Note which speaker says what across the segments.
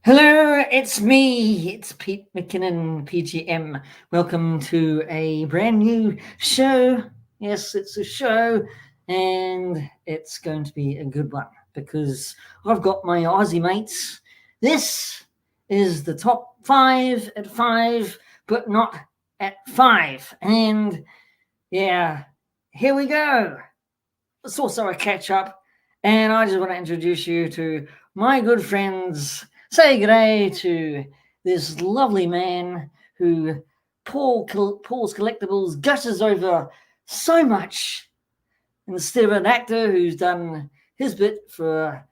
Speaker 1: Hello, it's me. It's Pete McKinnon, P.G.M. Welcome to a brand new show. Yes, it's a show, and it's going to be a good one because I've got my Aussie mates. This is the top 5 at 5, but not at 5. And yeah, here we go. It's also a catch up, and I just want to introduce you to my good friends. Say good day to this lovely man who Paul's Collectibles gushes over so much instead of an actor who's done his bit for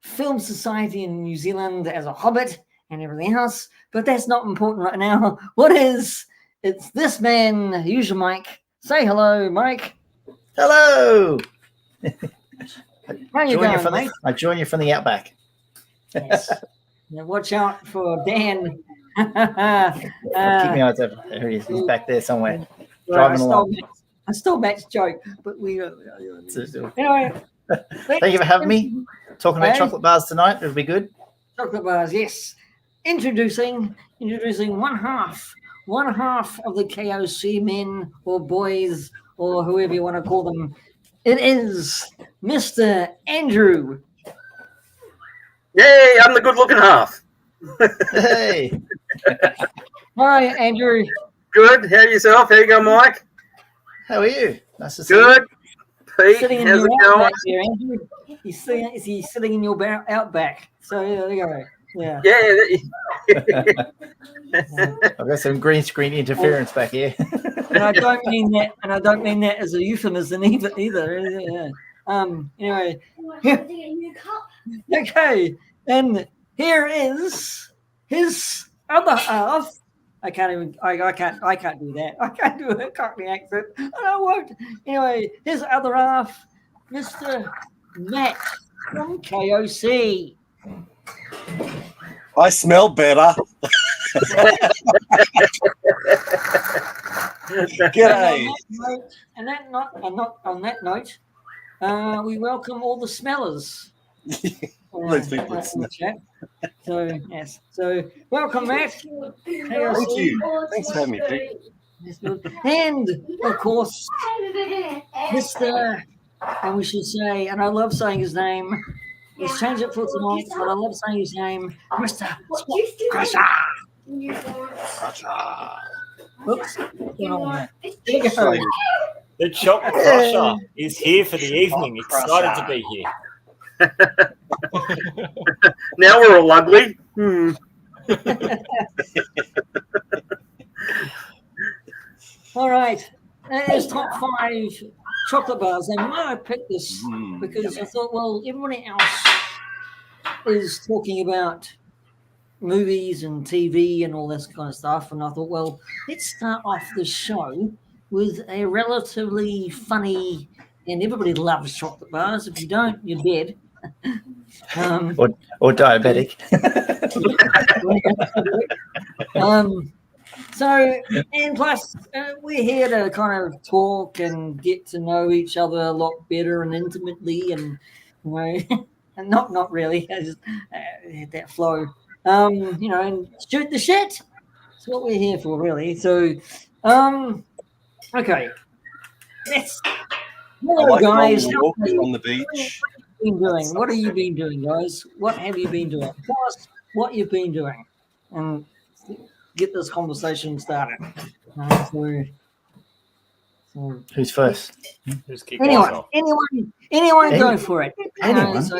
Speaker 1: Film Society in New Zealand as a hobbit and everything else. But that's not important right now. What is? It's this man. Use your mic. Say hello, Mike.
Speaker 2: Hello.
Speaker 1: How you going, mate?
Speaker 2: I join you from the outback.
Speaker 1: Yes. Now watch out for Dan.
Speaker 2: Keep my eyes open. There he is. He's back there somewhere. Driving along.
Speaker 1: I stole Matt's joke, but we.
Speaker 2: Anyway, thank you for having me. Talking about chocolate bars tonight. It'll be good.
Speaker 1: Chocolate bars, yes. Introducing one half of the KOC men or boys or whoever you want to call them. It is Mr. Andrew.
Speaker 3: Yay, I'm the good-looking half.
Speaker 2: Hey.
Speaker 1: Hi, Andrew.
Speaker 3: Good. How are yourself? How you going, Mike?
Speaker 2: How are you? Nice to see
Speaker 3: Good.
Speaker 2: you.
Speaker 3: Pete, how's it going?
Speaker 1: Here, Andrew. He's sitting in your outback. So there you go. Yeah.
Speaker 2: I've got some green screen interference back here.
Speaker 1: And I don't mean that as a euphemism either. Yeah. Anyway. Okay. And here is his other half. I can't do that. I can't do a Cockney accent. And I won't. Anyway, his other half, Mr. Matt from KOC.
Speaker 4: I smell better. G'day.
Speaker 1: And on that note, we welcome all the smellers.
Speaker 4: Those people
Speaker 1: in the chat. So yes. So welcome, Matt.
Speaker 4: Thank you. Thanks for having me, Pete.
Speaker 1: And of course, Mr. And we should say, and I love saying his name. He's changed it for tonight, but I love saying his name, Mr. Crusher. Oops.
Speaker 5: The Chocolate Crusher is here for the evening. Excited to be here.
Speaker 3: Now we're all ugly.
Speaker 1: All right. There's top 5 chocolate bars. And why I picked this because I thought, well, everybody else is talking about movies and TV and all this kind of stuff. And I thought, well, let's start off the show with a relatively funny, and everybody loves chocolate bars. If you don't, you're dead.
Speaker 2: Or diabetic.
Speaker 1: So, and plus, we're here to kind of talk and get to know each other a lot better and intimately, and you know, and not really, I just that flow, you know, and shoot the shit. That's what we're here for, really. So, okay, hello, guys.
Speaker 4: On the beach.
Speaker 1: What have you been doing, guys? What have you been doing? Tell us what you've been doing, and get this conversation started. So
Speaker 2: Who's first?
Speaker 5: Who's kicking us off?
Speaker 1: Anyone go for it.
Speaker 2: Anyone?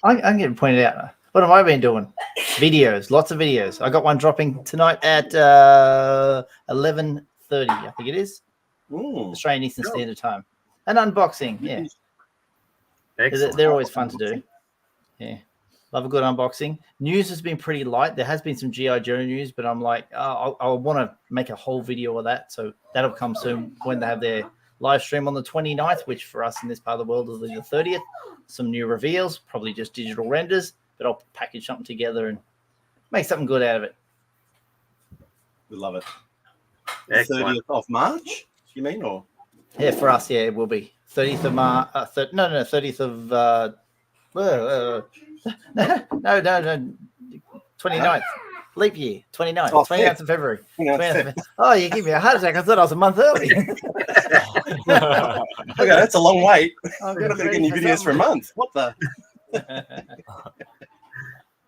Speaker 2: I'm getting pointed out. What have I been doing? Videos, lots of videos. I got one dropping tonight at 11:30, I think it is. Australian Eastern Standard Time. An unboxing, yeah.
Speaker 3: Excellent.
Speaker 2: They're always fun to do. Yeah. Love a good unboxing. News has been pretty light. There has been some G.I. Joe news, but I'm like, I want to make a whole video of that. So that'll come soon when they have their live stream on the 29th, which for us in this part of the world is the 30th. Some new reveals, probably just digital renders, but I'll package something together and make something good out of it.
Speaker 4: We love it.
Speaker 3: Excellent.
Speaker 4: 30th of March, you mean? Or
Speaker 2: Yeah, for us, yeah, it will be 30th of March. 30th of. No. 29th. Leap year, 29th,
Speaker 4: Oh,
Speaker 2: 29th of February.
Speaker 4: 29th.
Speaker 2: Oh, you give me a heart attack. I thought I was a month early.
Speaker 4: Okay, that's a long wait.
Speaker 2: I'm
Speaker 4: We're not going to get
Speaker 2: ready
Speaker 4: any
Speaker 2: for
Speaker 4: videos for a
Speaker 2: something.
Speaker 4: month. What the?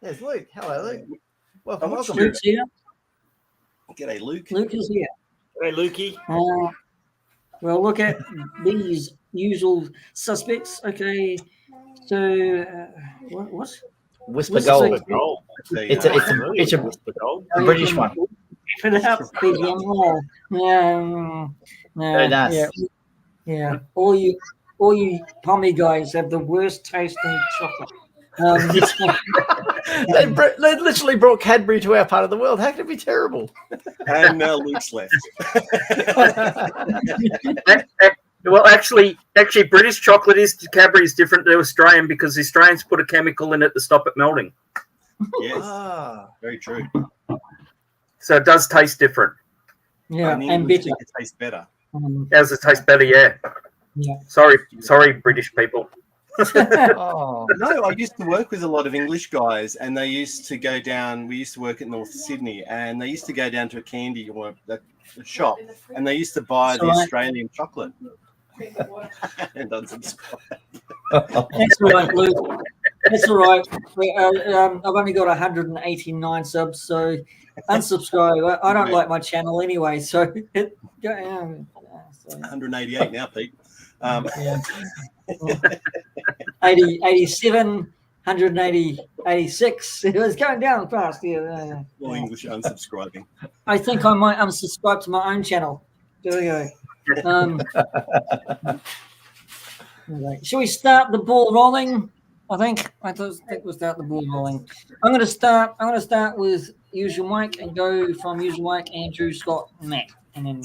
Speaker 2: There's Luke. Hello, Luke.
Speaker 4: Oh,
Speaker 2: Welcome.
Speaker 4: what's
Speaker 2: welcome.
Speaker 1: Luke's here.
Speaker 4: G'day, Luke.
Speaker 1: Luke is here.
Speaker 5: Hey, Lukey.
Speaker 1: We'll look at these usual suspects. Okay, so what?
Speaker 2: Whisper
Speaker 1: Whisper
Speaker 2: Gold.
Speaker 1: Gold.
Speaker 5: Gold.
Speaker 4: There you
Speaker 2: It's
Speaker 4: go.
Speaker 2: a
Speaker 5: Whisper Gold.
Speaker 2: British one.
Speaker 1: Put it up, P.G.M. Well,
Speaker 2: Very nice.
Speaker 1: yeah. All you pommy guys have the worst tasting chocolate.
Speaker 2: They literally brought Cadbury to our part of the world. How can it be terrible?
Speaker 4: And now Luke's left.
Speaker 3: Well, actually, British chocolate Cadbury is different to Australian because the Australians put a chemical in it to stop it melting.
Speaker 4: Yes,
Speaker 2: Ah,
Speaker 4: very true.
Speaker 3: So it does taste different.
Speaker 1: Yeah,
Speaker 4: In
Speaker 1: and
Speaker 4: English,
Speaker 1: bitter.
Speaker 4: it tastes better.
Speaker 3: Does it taste better? Yeah.
Speaker 1: Yeah.
Speaker 3: Sorry, British people.
Speaker 2: oh.
Speaker 4: No, I used to work with a lot of English guys, and they used to go down. We used to work at North Sydney, and they used to go down to a candy or a shop, and they used to buy the Australian chocolate. And unsubscribe.
Speaker 1: That's all right, Luke. That's all right. I've only got 189 subs, so unsubscribe. I don't like my channel anyway, so
Speaker 4: 188 now, Pete.
Speaker 1: 80, 87, 180, 86. It was going down fast. Yeah.
Speaker 4: All English unsubscribing.
Speaker 1: I think I might unsubscribe to my own channel. There we go. Okay. Shall we start the ball rolling? I think we'll start the ball rolling. I'm going to start with usual mic and go from usual mic, Andrew, Scott, and Matt, and then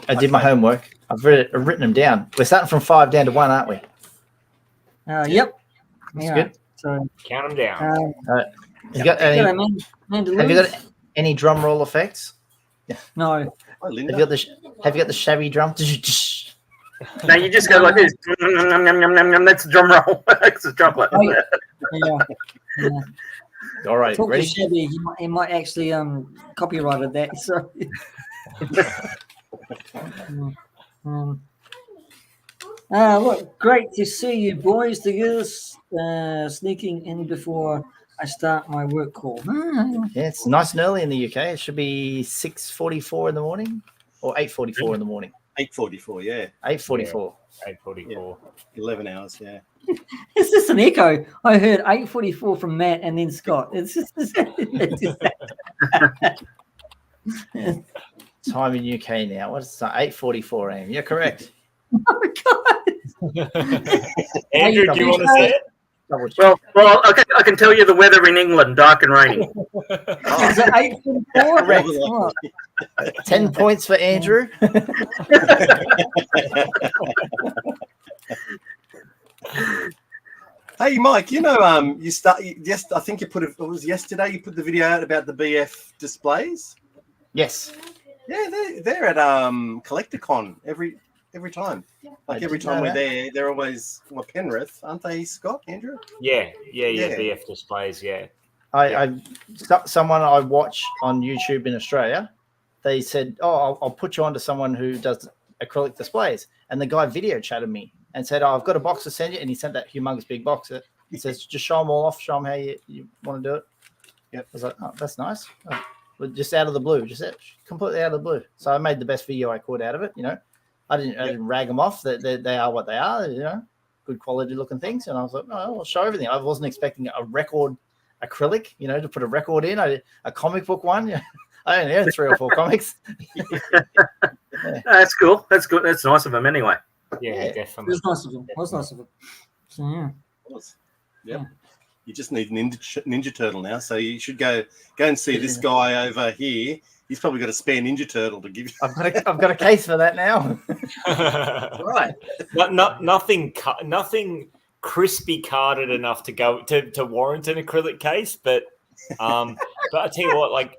Speaker 2: I did my homework. I've written them down. We're starting from 5 down to 1, aren't we?
Speaker 1: Yep.
Speaker 2: That's good.
Speaker 1: So
Speaker 5: Count them down.
Speaker 2: Have you got any drum roll effects?
Speaker 1: No.
Speaker 4: Hi, Linda.
Speaker 2: Have you got the shabby drum?
Speaker 3: Now you just go like this. That's a drum roll. That's a chocolate.
Speaker 1: Yeah.
Speaker 2: All right,
Speaker 1: Talk
Speaker 2: ready?
Speaker 1: to Shabby. He might actually copyrighted that. So. Look, great to see you boys together. Sneaking in before I start my work call.
Speaker 2: Yeah, it's nice and early in the UK. It should be 6:44 in the morning or 8:44 in the morning.
Speaker 4: 8:44, yeah.
Speaker 2: 8:44.
Speaker 5: 8:44.
Speaker 4: 11 hours, yeah.
Speaker 1: It's just an echo. I heard 8:44 from Matt and then Scott. It's just
Speaker 2: Time in UK now. What is it? 8:44 a.m. You're correct.
Speaker 1: Oh my God.
Speaker 5: Andrew, do you want to say it?
Speaker 3: Well, I can tell you the weather in England, dark and rainy.
Speaker 1: Is it 8:44?
Speaker 2: Correct.
Speaker 1: Oh.
Speaker 2: 10 points for Andrew.
Speaker 4: Hey, Mike, you I think you put it was yesterday you put the video out about the BF displays.
Speaker 2: Yes.
Speaker 4: Yeah, they're at CollectorCon every time. Like every time we're there, they're always Penrith, aren't they, Scott, Andrew?
Speaker 5: Yeah. BF displays, yeah.
Speaker 2: Someone I watch on YouTube in Australia, they said, I'll put you on to someone who does acrylic displays. And the guy video chatted me and said, I've got a box to send you. And he sent that humongous big box. He says, just show them all off, show them how you want to do it. Yep. I was like, oh, that's nice. But just out of the blue, completely out of the blue. So I made the best video I could out of it. I didn't rag them off. They are what they are. Good quality looking things. And I was like, no, I'll show everything. I wasn't expecting a record acrylic, to put a record in. A comic book one. I only own 3 or 4 comics.
Speaker 3: Yeah. That's cool. That's good. That's nice of them anyway.
Speaker 5: Yeah, definitely.
Speaker 1: It's nice of him. It was nice of him. So yeah.
Speaker 4: Yep. Yeah. You just need Ninja Turtle now, so you should go and see this guy over here. He's probably got a spare Ninja Turtle to give you.
Speaker 2: I've got a case for that now.
Speaker 4: Right.
Speaker 5: Nothing crispy carded enough to go to warrant an acrylic case, but I tell you what,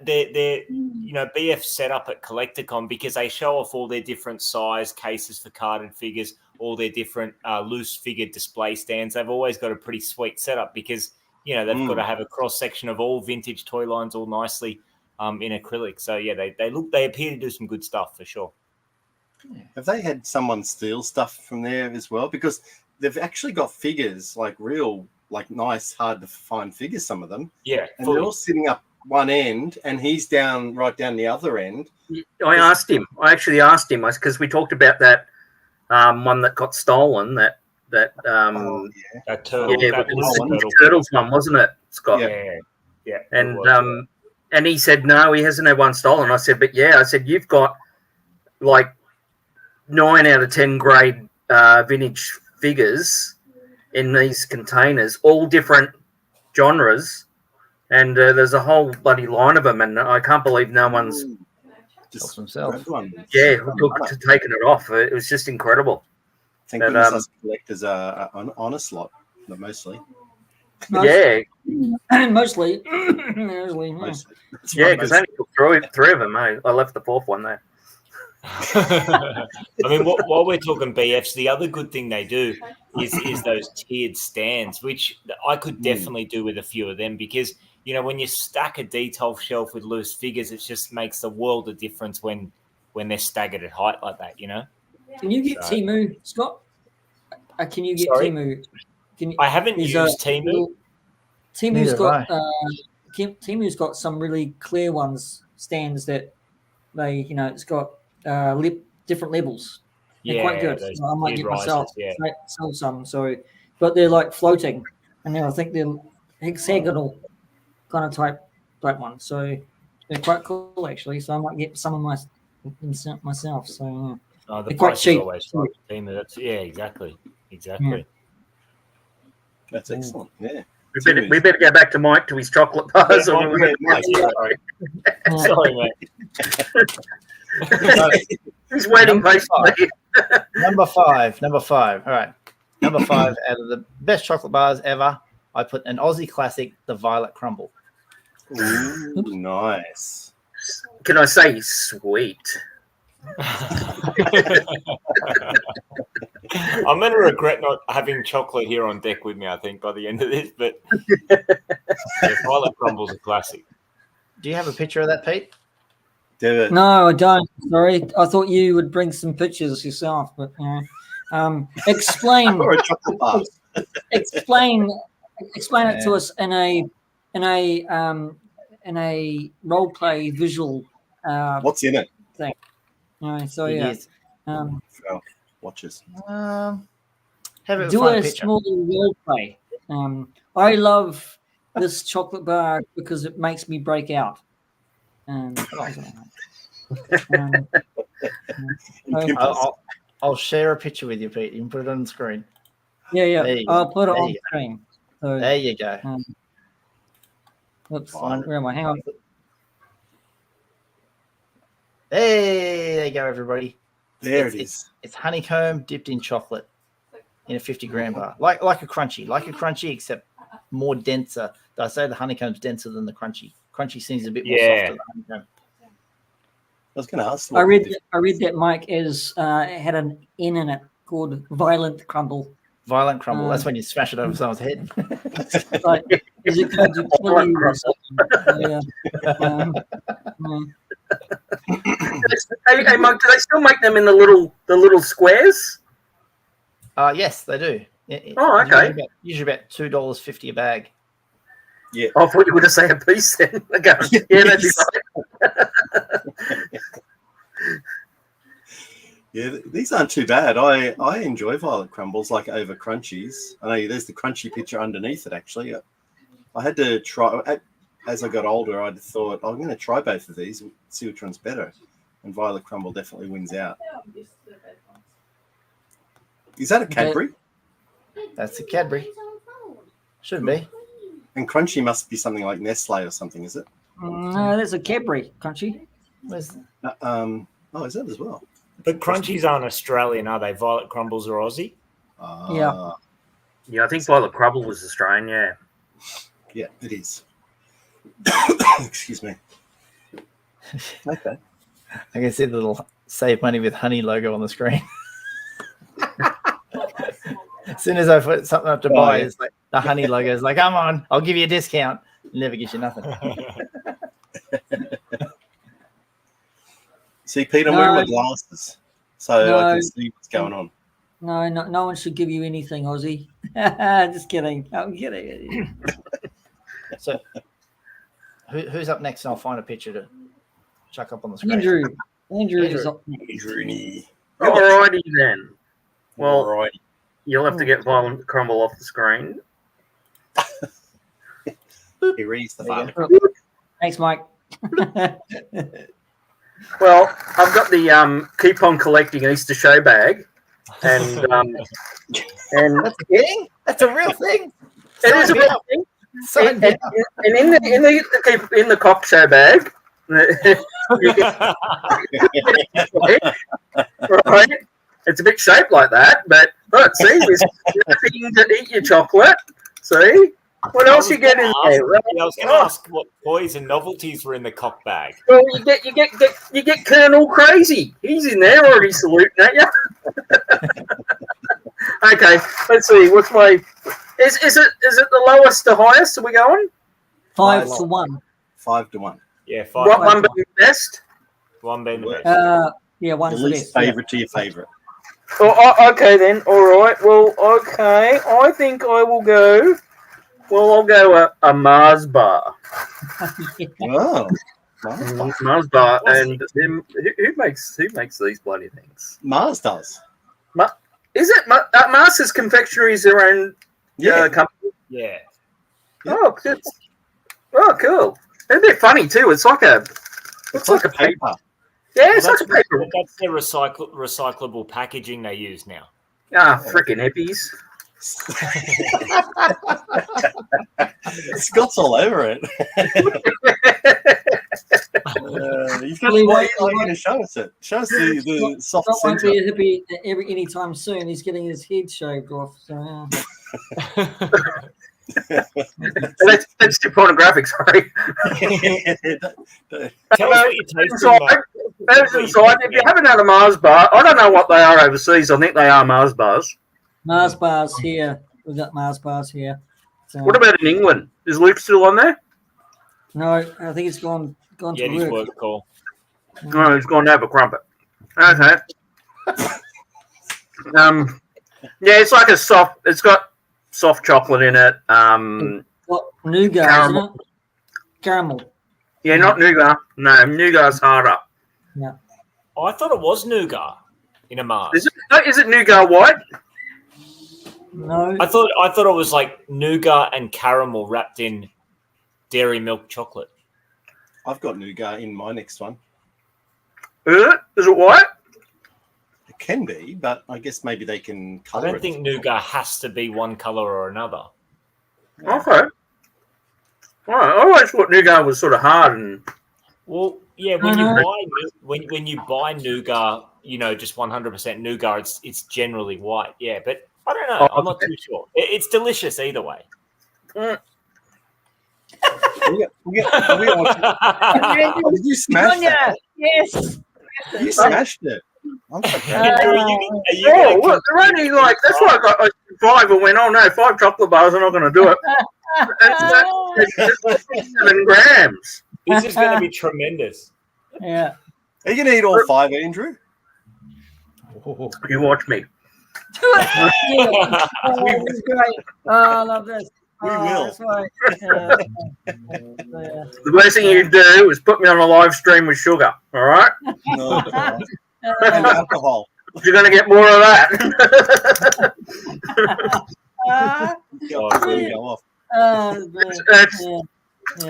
Speaker 5: they're BF set up at CollectorCon because they show off all their different size cases for carded figures, all their different loose figure display stands. They've always got a pretty sweet setup because you know, they've got to have a cross section of all vintage toy lines all nicely in acrylic. So yeah, they appear to do some good stuff for sure.
Speaker 4: Have they had someone steal stuff from there as well? Because they've actually got figures, like real, like nice, hard to find figures, some of them.
Speaker 5: Yeah,
Speaker 4: And they're all sitting up one end and he's right down the other end.
Speaker 3: I actually asked him, because we talked about that one that got stolen, that
Speaker 5: turtle. That was
Speaker 3: the Turtles one, wasn't it, Scott?
Speaker 5: Yeah.
Speaker 3: And he said, no, he hasn't had one stolen. I said, but yeah, I said, you've got like 9 out of 10 grade vintage figures in these containers, all different genres, and there's a whole bloody line of them, and I can't believe no one's
Speaker 2: just himself.
Speaker 3: taken it off. It was just incredible.
Speaker 4: I think us collectors are on a slot, but mostly.
Speaker 3: Mostly.
Speaker 1: Mostly.
Speaker 3: Yeah, because I only took three of them. I left the fourth one there.
Speaker 5: I mean, while we're talking BFs, the other good thing they do is those tiered stands, which I could definitely do with a few of them, because, you know, when you stack a detail shelf with loose figures, it just makes a world of difference when they're staggered at height like that, you know?
Speaker 1: Can you get Temu, Scott? Can you get Temu?
Speaker 5: I haven't used Temu.
Speaker 1: Temu's got some really clear stands that it's got different levels. They're quite good. So I might get myself sell some. So, but they're like floating, and I think they're hexagonal kind of type ones. So they're quite cool actually. So I might get some of myself. So
Speaker 5: the
Speaker 1: they're quite cheap.
Speaker 5: Exactly. Yeah.
Speaker 4: That's excellent. Yeah.
Speaker 3: We better go back to Mike to his chocolate bars.
Speaker 5: Sorry, mate.
Speaker 3: He's waiting patiently.
Speaker 2: Number five. All right. Number 5 out of the best chocolate bars ever. I put an Aussie classic, the Violet Crumble.
Speaker 4: Ooh, nice.
Speaker 3: Can I say sweet?
Speaker 5: I'm going to regret not having chocolate here on deck with me, I think, by the end of this. But Violet Crumble's a classic.
Speaker 2: Do you have a picture of that, Pete?
Speaker 1: No, I don't. Sorry, I thought you would bring some pictures yourself, but explain. explain it to us in a role play visual.
Speaker 4: What's in it?
Speaker 1: Thing.
Speaker 4: Watches.
Speaker 1: Do a small role play. I love this chocolate bar because it makes me break out.
Speaker 2: I'll share a picture with you, Pete. You can put it on the screen.
Speaker 1: Yeah. I'll put it on the screen. So,
Speaker 2: there you go.
Speaker 1: Where am I? Hang on.
Speaker 2: Hey, there you go, everybody.
Speaker 4: There it is.
Speaker 2: It's honeycomb dipped in chocolate in a 50-gram bar, like a crunchy, except more denser. I say the honeycomb's denser than the crunchy. Crunchy seems a bit more softer than honeycomb.
Speaker 4: I was going to ask.
Speaker 1: I read that Mike had an N in it called Violent Crumble.
Speaker 2: Violent Crumble. That's when you smash it over someone's head.
Speaker 1: Like, is it going to kill you or something?
Speaker 3: Hey, Mike, do they still make them in the little squares?
Speaker 2: Yes, they do.
Speaker 3: Okay.
Speaker 2: Usually about $2.50 a bag.
Speaker 4: Yeah.
Speaker 3: I thought you were going to say a piece then. Okay. Yeah, that'd be right.
Speaker 4: Yeah, these aren't too bad. I enjoy Violet Crumbles like over Crunchies. I know there's the Crunchy picture underneath it, actually. I had to try, as I got older, I thought, I'm going to try both of these and see which one's better. And Violet Crumble definitely wins out. Is that a Cadbury?
Speaker 2: That's a Cadbury. Should be.
Speaker 4: And Crunchy must be something like Nestle or something, is it?
Speaker 1: No, there's a Cadbury Crunchy.
Speaker 2: Where's
Speaker 4: is that as well?
Speaker 5: But Crunchies aren't Australian, are they? Violet Crumbles are Aussie?
Speaker 1: Yeah.
Speaker 3: Yeah, I think Violet Crumble was Australian, yeah.
Speaker 4: Yeah, it is. Excuse me. Okay.
Speaker 2: I can see the little save money with honey logo on the screen. As soon as I put something up to buy, it's like The honey logo is like, come on, I'll give you a discount. Never gives you nothing.
Speaker 4: See, Pete, I'm wearing my glasses, so I can see what's going on.
Speaker 1: No one should give you anything, Aussie. Just kidding. I'm kidding.
Speaker 2: So, who's up next? And I'll find a picture to chuck up on the screen.
Speaker 1: Andrew is up next.
Speaker 3: Alrighty then. Well,
Speaker 4: Alrighty.
Speaker 3: you'll have to get Violent Crumble off the screen.
Speaker 4: He reads the file.
Speaker 1: Thanks, Mike.
Speaker 3: Well, I've got the Keep On Collecting Easter show bag, and
Speaker 2: That's a thing. That's a real thing.
Speaker 3: it is a real thing.
Speaker 2: Sign me up.
Speaker 3: And in the cock show bag, right? It's a bit shaped like that, but look, see, there's nothing to eat your chocolate. See, what else you get in there?
Speaker 5: I was going to ask what toys and novelties were in the cock bag.
Speaker 3: Well, you get Colonel Crazy. He's in there already saluting at you. Okay, let's see. What's my? Is it the lowest to highest? Are we going?
Speaker 1: 5-1.
Speaker 4: 5-1.
Speaker 5: Yeah, 5.
Speaker 3: What one being best?
Speaker 5: One being the best.
Speaker 1: Yeah, one's
Speaker 4: Your
Speaker 1: the
Speaker 4: least
Speaker 1: best.
Speaker 4: favorite to your favorite.
Speaker 3: Oh, okay then. All right. Well, okay. I think I will go. Well, I'll go a Mars bar.
Speaker 4: Oh,
Speaker 3: Mars bar, and who makes these bloody things?
Speaker 4: Mars does.
Speaker 3: Is it Mars' Confectionery is their own company?
Speaker 5: Yeah.
Speaker 3: Oh, cool. It's a bit funny too. It's like a paper. Yeah, it's like a paper.
Speaker 5: That's their recyclable packaging they use now.
Speaker 3: Ah, freaking hippies.
Speaker 4: Scott's all over it. He's going to show us it. Show us the soft
Speaker 1: Scott won't
Speaker 4: center.
Speaker 1: be a hippie anytime soon. He's getting his head shaved off. So,
Speaker 3: That's too pornographic, sorry.
Speaker 5: Tell us what you're tasting, Mike.
Speaker 3: Inside, if you haven't had a Mars bar, I don't know what they are overseas. I think they are Mars bars.
Speaker 1: Mars bars here. We've got Mars bars here. So,
Speaker 3: What about in England? Is Luke still on there?
Speaker 1: no, I think it's gone
Speaker 5: Yeah,
Speaker 1: to
Speaker 5: his
Speaker 1: work.
Speaker 5: work call.
Speaker 3: No, he's gone to have a crumpet. Okay. Yeah, it's like it's got soft chocolate in it.
Speaker 1: What, nougat,
Speaker 3: Caramel.
Speaker 1: isn't it? Caramel.
Speaker 3: Yeah, not nougat. No, nougat's harder.
Speaker 5: Oh, I thought it was nougat in a Mars.
Speaker 3: Is it nougat white?
Speaker 1: No.
Speaker 5: I thought it was like nougat and caramel wrapped in dairy milk chocolate.
Speaker 4: I've got nougat in my next one.
Speaker 3: Is it white?
Speaker 4: It can be, but I guess maybe they can
Speaker 5: I
Speaker 4: color it.
Speaker 5: don't think nougat has to be one color or another.
Speaker 3: Okay. All right. I always thought nougat was sort of hard and.
Speaker 5: Well, yeah, when you buy nougat, just 100% nougat, it's generally white. Yeah, but I don't know. I'm not too sure. It's delicious either way.
Speaker 4: Did you smash that?
Speaker 1: Yes.
Speaker 4: You smashed it. I'm so proud.
Speaker 3: Look, they're only like, that's why I got 5 and went, oh no, 5 chocolate bars, I'm not going to do it. That's 7 grams.
Speaker 5: This is going to be tremendous.
Speaker 1: Yeah.
Speaker 4: Are you going to eat all 5, Andrew?
Speaker 3: You watch me.
Speaker 1: Oh, this is great. Oh, I love this.
Speaker 4: We will.
Speaker 1: That's right.
Speaker 3: The best thing you can do is put me on a live stream with sugar, all right?
Speaker 4: No. And alcohol.
Speaker 3: You're going to get more of that.
Speaker 4: Go off.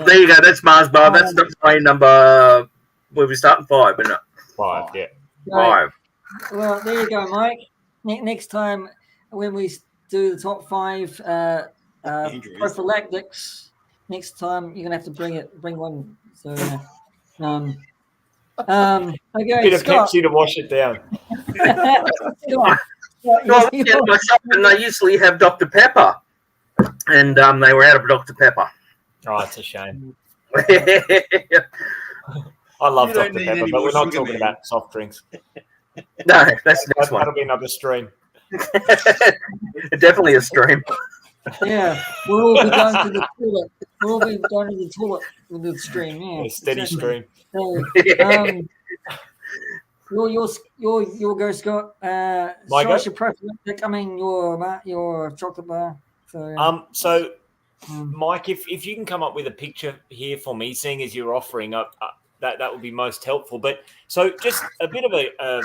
Speaker 3: There you go. That's Mars bar. That's the play number. Where we starting 5, isn't it?
Speaker 5: 5, yeah.
Speaker 3: 5.
Speaker 1: Well, there you go, Mike. Next time when we do the top 5 prophylactics, next time you're gonna have to bring one. So, okay,
Speaker 5: Bit of
Speaker 1: Scott.
Speaker 5: Pepsi to wash it down.
Speaker 1: Scott,
Speaker 3: Well, in my shop, and they usually have Dr. Pepper, and they were out of Dr. Pepper.
Speaker 5: Oh, it's a shame.
Speaker 3: No,
Speaker 5: I love
Speaker 4: You don't
Speaker 5: Dr.
Speaker 4: need
Speaker 5: Pepper,
Speaker 4: any
Speaker 5: but
Speaker 4: more
Speaker 5: we're not
Speaker 4: sugar,
Speaker 5: talking
Speaker 4: man.
Speaker 5: about soft drinks.
Speaker 3: that's the next one.
Speaker 5: That'll be another stream.
Speaker 3: Definitely a stream.
Speaker 1: Yeah, we'll all be going to the toilet. We'll all be going to the toilet with the stream. Yeah,
Speaker 5: A steady
Speaker 1: exactly.
Speaker 5: stream.
Speaker 1: So, your go, Scott.
Speaker 5: My
Speaker 1: Show
Speaker 5: go?
Speaker 1: us your profile pic. I mean, your chocolate bar.
Speaker 5: So Mike, if you can come up with a picture here for me, seeing as you're offering up, that would be most helpful. But so just a bit of a, I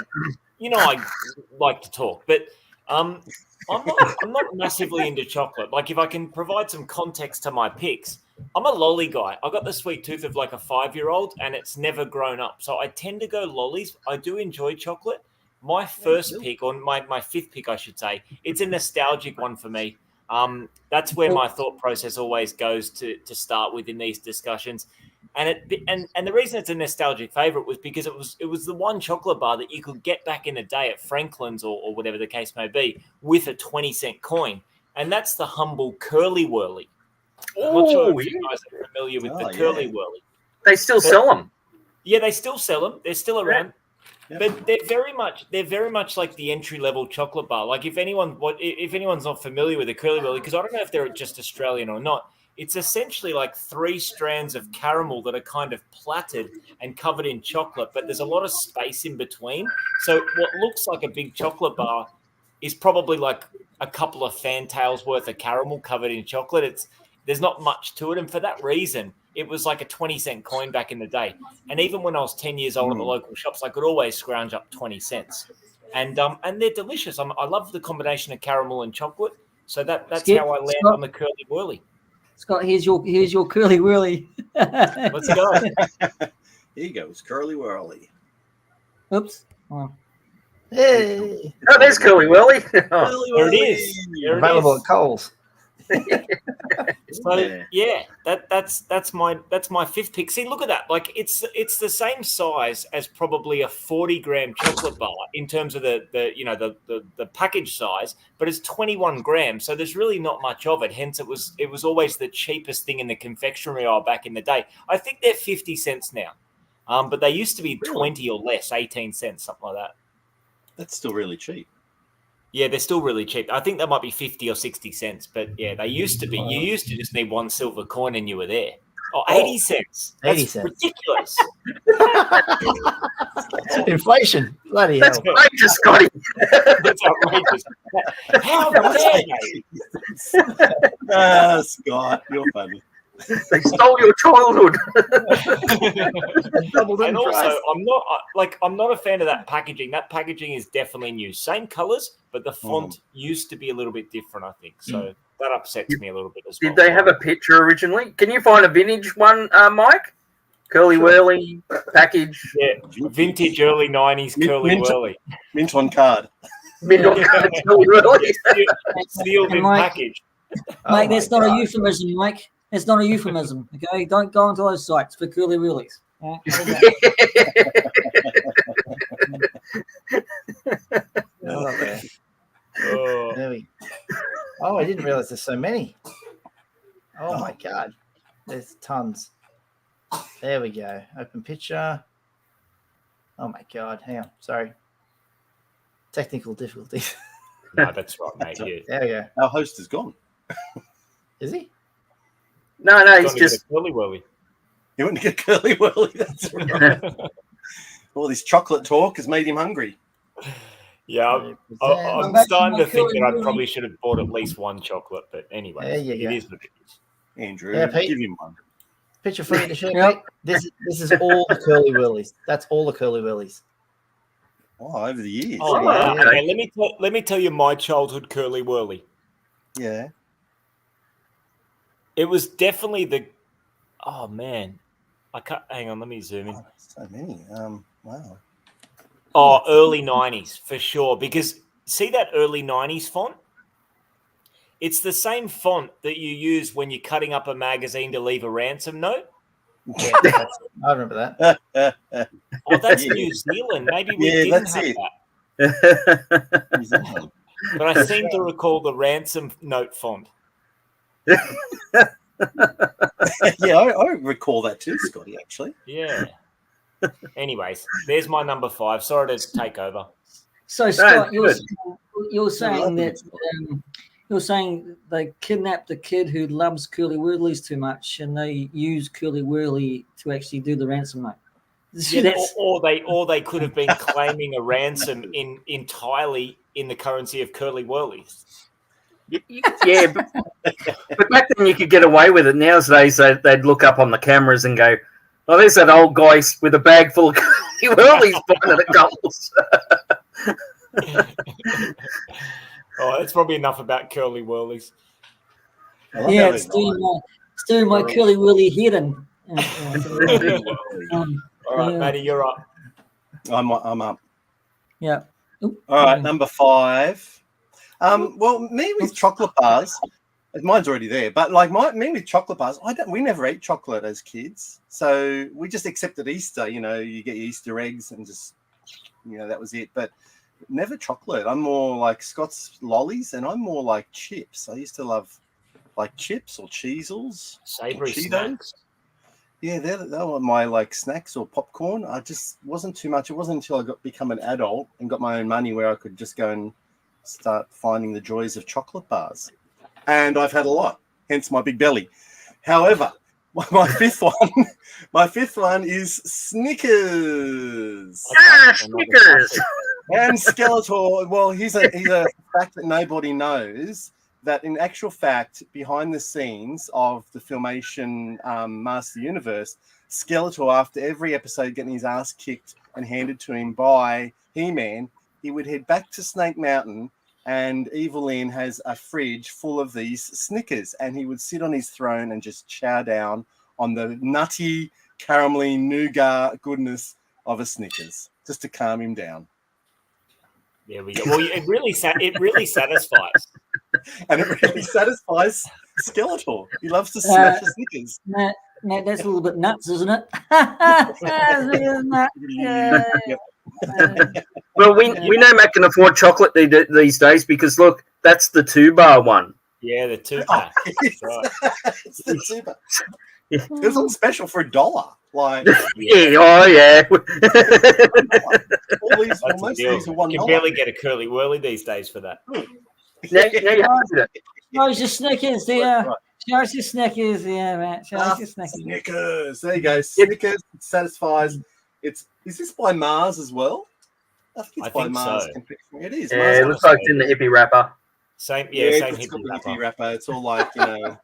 Speaker 5: like to talk, but I'm not massively into chocolate. Like if I can provide some context to my picks, I'm a lolly guy. I got the sweet tooth of like a 5-year-old, and it's never grown up. So I tend to go lollies. I do enjoy chocolate. My first pick, or my fifth pick, I should say, it's a nostalgic one for me. That's where my thought process always goes to start with in these discussions. And the reason it's a nostalgic favorite was because it was the one chocolate bar that you could get back in the day at Franklin's or whatever the case may be with a 20-cent coin. And that's the humble Curly Whirly. I'm not sure if you guys are familiar with the Curly Whirly.
Speaker 3: They still sell them.
Speaker 5: Yeah, they still sell them. They're still around.
Speaker 4: Yep.
Speaker 5: But they're very much like the entry level chocolate bar. Like if anyone's not familiar with the Curly Whirly, because I don't know if they're just Australian or not, it's essentially like 3 strands of caramel that are kind of plaited and covered in chocolate, but there's a lot of space in between. So what looks like a big chocolate bar is probably like a couple of fantails worth of caramel covered in chocolate. There's not much to it, and for that reason, it was like a 20-cent coin back in the day. And even when I was 10 years old at the local shops, I could always scrounge up 20 cents. And they're delicious. I love the combination of caramel and chocolate. So that's how I land on the Curly Whirly.
Speaker 1: Scott, here's your Curly Whirly.
Speaker 5: Let's go.
Speaker 4: Here you go. It's Curly Whirly.
Speaker 1: Oops. Oh.
Speaker 2: Hey,
Speaker 3: Oh, there's Curly Whirly.
Speaker 5: There it is.
Speaker 2: available at Coles.
Speaker 5: So yeah, that's my fifth pick. See, look at that. Like it's the same size as probably a 40-gram chocolate bar in terms of the package size, but it's 21 grams. So there's really not much of it. Hence, it was always the cheapest thing in the confectionery aisle back in the day. I think they're 50 cents now, but they used to be 20 or less, 18 cents, something like that.
Speaker 4: That's still really cheap.
Speaker 5: Yeah, they're still really cheap. I think that might be 50 or 60 cents, but yeah, they used to be. You used to just need one silver coin and you were there. Oh, 80 cents. That's
Speaker 2: 80 cents.
Speaker 5: Ridiculous.
Speaker 2: Inflation. Bloody hell.
Speaker 3: Outrageous, Scotty.
Speaker 5: That's outrageous. How dare they?
Speaker 4: Scott, you're funny.
Speaker 3: They stole your childhood.
Speaker 5: And also, I'm not a fan of that packaging. That packaging is definitely new. Same colors, but the font used to be a little bit different, I think. So that upsets me a little bit as well.
Speaker 3: Did they have a picture originally? Can you find a vintage one, Mike? Curly Whirly package.
Speaker 5: Yeah, vintage early 90s Curly Whirly.
Speaker 4: Mint on card.
Speaker 3: Mint on card Curly Whirly.
Speaker 5: Sealed in
Speaker 1: Mike,
Speaker 5: package.
Speaker 1: Mike, that's not a euphemism, Mike. It's not a euphemism, okay? Don't go onto those sites for Curly Whirlies. Right?
Speaker 2: Oh, I didn't realize there's so many. Oh my God. There's tons. There we go. Open picture. Oh my God. Hang on. Sorry. Technical difficulties.
Speaker 5: No, that's right, mate. Yeah.
Speaker 2: There we go.
Speaker 4: Our host is gone.
Speaker 2: Is he?
Speaker 3: No, he's just
Speaker 5: Curly Whirly.
Speaker 4: He went to get Curly Whirly. That's right. All this chocolate talk has made him hungry.
Speaker 5: Yeah, I'm starting to think that I probably should have bought at least one chocolate, but anyway, it is what it is.
Speaker 4: Andrew,
Speaker 2: Pete,
Speaker 4: give him one.
Speaker 2: Picture for you to share. Yep. This is all the Curly Whirlies. That's all the Curly Whirlies.
Speaker 4: Oh, over the years.
Speaker 5: Oh, wow. Okay, let me tell you my childhood Curly Whirly.
Speaker 4: Yeah.
Speaker 5: It was definitely oh man, I can't. Hang on, let me zoom in.
Speaker 4: Oh, so many. Wow.
Speaker 5: Oh, early 90s for sure. Because see that early 90s font? It's the same font that you use when you're cutting up a magazine to leave a ransom note.
Speaker 2: Yeah, I remember that.
Speaker 5: Oh, that's New Zealand. Maybe we didn't have that. But I seem to recall the ransom note font.
Speaker 4: Yeah, I recall that too, Scotty, actually.
Speaker 5: Yeah. Anyways, there's my number 5. Sorry to take over.
Speaker 1: So, Scott, you're saying that who were saying they kidnapped a kid who loves Curly Whirlies too much, and they use Curly Whirly to actually do the ransom note.
Speaker 5: Yeah, or they could have been claiming a ransom entirely in the currency of Curly Whirlies.
Speaker 3: Yeah, but back then you could get away with it. Nowadays they'd look up on the cameras and go, "Oh, there's that old guy with a bag full of Curly Whirlies buying at Coles."
Speaker 5: Oh, that's probably enough about Curly Whirlies.
Speaker 1: Yeah, it's doing my Curly Whirly hidden.
Speaker 5: All right, Matty, you're up.
Speaker 4: I'm up.
Speaker 1: Yeah.
Speaker 4: All right, number 5. Well, me with chocolate bars. Mine's already there, but like me with chocolate bars, we never ate chocolate as kids, so we just accepted Easter. You know, you get your Easter eggs and just, you know, that was it. But never chocolate. I'm more like Scott's lollies, and I'm more like chips. I used to love like chips or Cheezels,
Speaker 5: Savory
Speaker 4: Cheetos.
Speaker 5: snacks.
Speaker 4: Yeah, they were my like snacks or popcorn. I just wasn't too much. It wasn't until I become an adult and got my own money where I could just go and start finding the joys of chocolate bars. And I've had a lot, hence my big belly. However, my fifth one is Snickers.
Speaker 3: Snickers.
Speaker 4: And Skeletor. Well, he's a fact that nobody knows. That in actual fact, behind the scenes of the Filmation Master Universe, Skeletor, after every episode getting his ass kicked and handed to him by He-Man, he would head back to Snake Mountain, and Evil Lynn has a fridge full of these Snickers, and he would sit on his throne and just chow down on the nutty, caramelly, nougat goodness of a Snickers, just to calm him down.
Speaker 5: There we go. Well, it really satisfies.
Speaker 4: And it really satisfies Skeletor. He loves to smash the Snickers.
Speaker 1: Matt, that's a little bit nuts, isn't it?
Speaker 3: Well, we know Matt can afford chocolate these days because, look, that's the 2-bar one.
Speaker 5: Yeah, the 2-pack.
Speaker 4: It's the 2-bar. It was on special for $1. Like,
Speaker 3: yeah, oh yeah.
Speaker 4: Most of these are $1.
Speaker 5: You can barely get a Curly Whirly these days for that.
Speaker 3: Now you have to.
Speaker 1: Shows your Snickers there. Shows your Snickers there, Matt. Shows your Snickers.
Speaker 4: Snickers. There you go. Snickers satisfies. Is this by Mars as well? I think it's by Mars.
Speaker 5: So.
Speaker 4: It is.
Speaker 3: Yeah, it looks like it's in the hippie wrapper.
Speaker 5: Same
Speaker 4: hippie wrapper. It's all like, you know.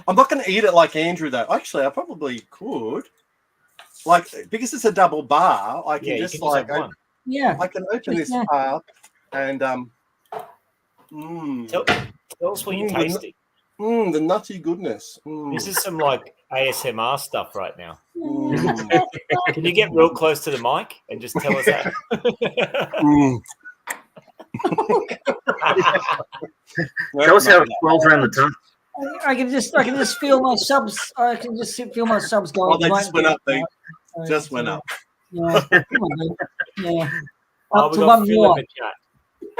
Speaker 4: I'm not going to eat it like Andrew, though. Actually, I probably could. Like, because it's a double bar, I can just like, I can open this up and
Speaker 5: Tell us what you're tasting.
Speaker 4: The nutty goodness.
Speaker 5: This is some like ASMR stuff right now. Can you get real close to the mic and just tell us that?
Speaker 3: Tell us how it swirls around the tongue.
Speaker 1: I can just feel my subs. I can just feel my subs going.
Speaker 4: Oh, they just went up. They just went up.
Speaker 1: Yeah. Yeah.
Speaker 5: Up to one more.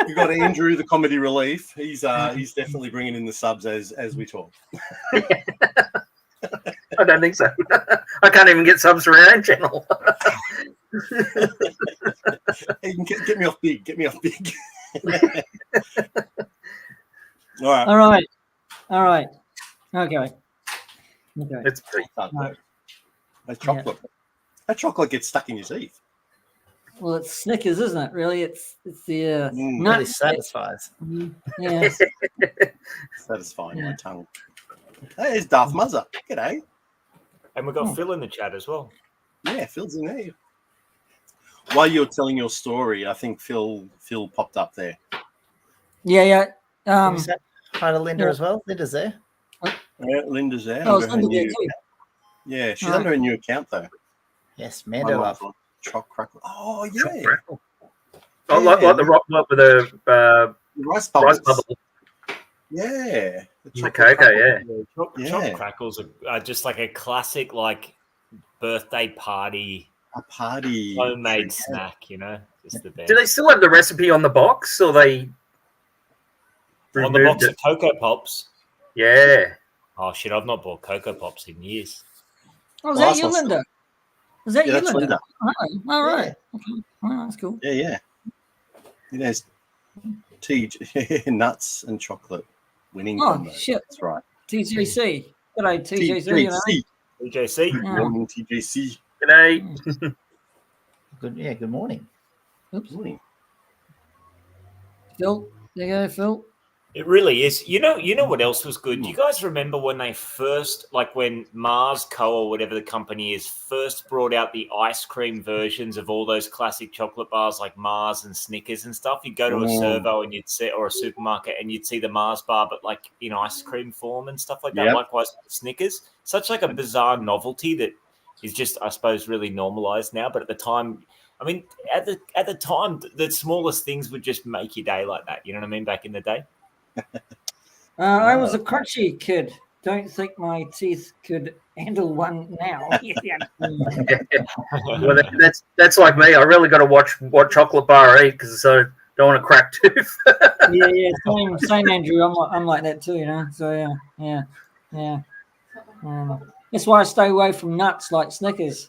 Speaker 4: You got Andrew, the comedy relief. He's definitely bringing in the subs as we talk.
Speaker 3: I don't think so. I can't even get subs for our own channel.
Speaker 4: Hey, get me off big. Get me off big. All right. Okay.
Speaker 3: It's pretty fun.
Speaker 4: Right. That chocolate. Yeah. That chocolate gets stuck in your teeth.
Speaker 1: Well, it's Snickers, isn't it? Really, it's the
Speaker 2: nut. Really satisfies.
Speaker 1: Yeah.
Speaker 4: Satisfying my tongue. Hey, there's Darth Muzzer. G'day.
Speaker 5: And we've got Phil in the chat as well.
Speaker 4: Yeah, Phil's in there. While you're telling your story, I think Phil popped up there.
Speaker 1: Yeah.
Speaker 2: Hi to Linda as well. Linda's there.
Speaker 4: Yeah, Linda's there.
Speaker 1: Oh, Linda there too.
Speaker 4: Yeah, she's under a new account though.
Speaker 2: Yes, Mando love.
Speaker 4: Choc crackle. Oh yeah.
Speaker 3: Oh, like the rock with the
Speaker 4: rice bubbles. Yeah.
Speaker 3: The cocoa, yeah.
Speaker 5: Choc crackles are just like a classic like birthday party.
Speaker 4: A party
Speaker 5: homemade snack, you know. Just the best.
Speaker 3: Do they still have the recipe on the box, or they
Speaker 5: on the box of Cocoa Pops?
Speaker 3: Yeah.
Speaker 5: Oh shit! I've not bought Cocoa Pops in years.
Speaker 1: Oh, is that you, Linda? Is that you, Linda?
Speaker 4: Linda.
Speaker 1: Oh, all right. Okay. Oh, that's cool.
Speaker 4: Yeah. It is. Nuts and chocolate winning
Speaker 1: Oh,
Speaker 4: combo.
Speaker 1: shit.
Speaker 4: That's right.
Speaker 1: TGC. G'day, TGC. You know.
Speaker 4: TJC.
Speaker 5: BJC.
Speaker 4: Good morning, TJC.
Speaker 3: G'day.
Speaker 2: Good morning.
Speaker 1: Oops.
Speaker 4: Good morning.
Speaker 1: Phil. There you go, Phil.
Speaker 5: It really is. You know what else was good? Do you guys remember when they first, like when Mars Co. or whatever the company is, first brought out the ice cream versions of all those classic chocolate bars like Mars and Snickers and stuff? You'd go to a servo and you'd see, or a supermarket, and you'd see the Mars bar, but like in ice cream form and stuff like that.
Speaker 4: Yep.
Speaker 5: Likewise with Snickers. Such like a bizarre novelty that is just, I suppose, really normalized now. But at the time, I mean, at the time, the smallest things would just make your day like that. You know what I mean? Back in the day.
Speaker 1: I was a crunchy kid. Don't think my teeth could handle one now.
Speaker 3: Well, that's like me. I really got to watch what chocolate bar I eat because I don't want to crack tooth.
Speaker 1: yeah. Same, Andrew. I'm like that too, you know. So yeah. That's why I stay away from nuts like Snickers.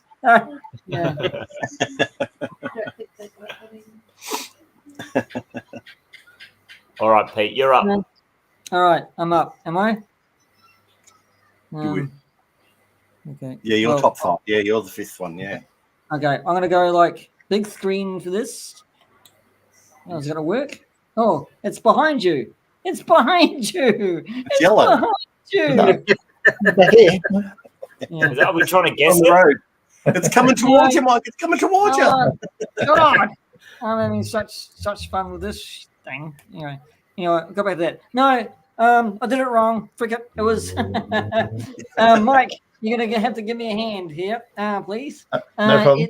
Speaker 1: Yeah.
Speaker 5: All right, Pete, you're up.
Speaker 1: All right, I'm up. Am I?
Speaker 4: Do it.
Speaker 1: Okay.
Speaker 4: Yeah, you're top 5. Yeah, you're the 5th one. Yeah.
Speaker 1: Okay, I'm gonna go like big screen for this. Oh, is it gonna work? Oh, it's behind you. It's behind you. It's
Speaker 4: yellow.
Speaker 1: behind you. Yeah.
Speaker 5: Are we trying to guess
Speaker 4: On the
Speaker 5: it?
Speaker 4: road. It's coming towards you, Mike. It's coming towards you.
Speaker 1: God, I'm having such fun with this thing. Anyway, go back to that. No, I did it wrong. Forget it was Mike. You're gonna have to give me a hand here, please.
Speaker 2: No problem.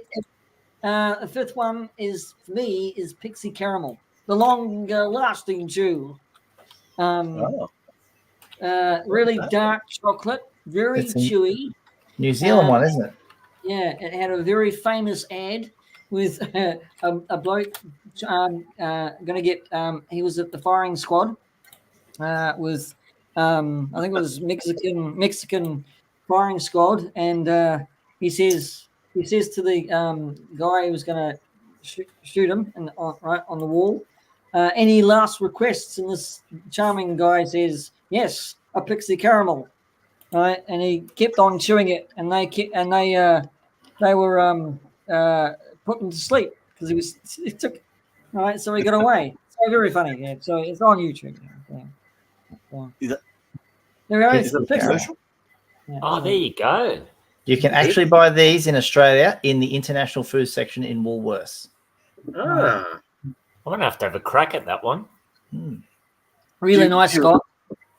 Speaker 1: The 5th one is for me is Pixie Caramel, the long-lasting chew. Really dark chocolate, very chewy.
Speaker 2: New Zealand one, isn't it?
Speaker 1: Yeah, it had a very famous ad with a bloke going to get. He was at the firing squad with, I think it was Mexican firing squad, and he says to the guy who was going to shoot him, right on the wall. Any last requests? And this charming guy says, "Yes, a Pixie Caramel." Right, and he kept on chewing it, and they were put him to sleep because he took. All right, so he got away. So very funny. Yeah, so it's on YouTube. Yeah. There we go.
Speaker 4: Is it commercial?
Speaker 1: Yeah.
Speaker 5: Oh, there you go.
Speaker 2: You can actually buy these in Australia in the international food section in Woolworths.
Speaker 3: Ah.
Speaker 5: I'm gonna have to have a crack at that one.
Speaker 1: Really nice, Scott.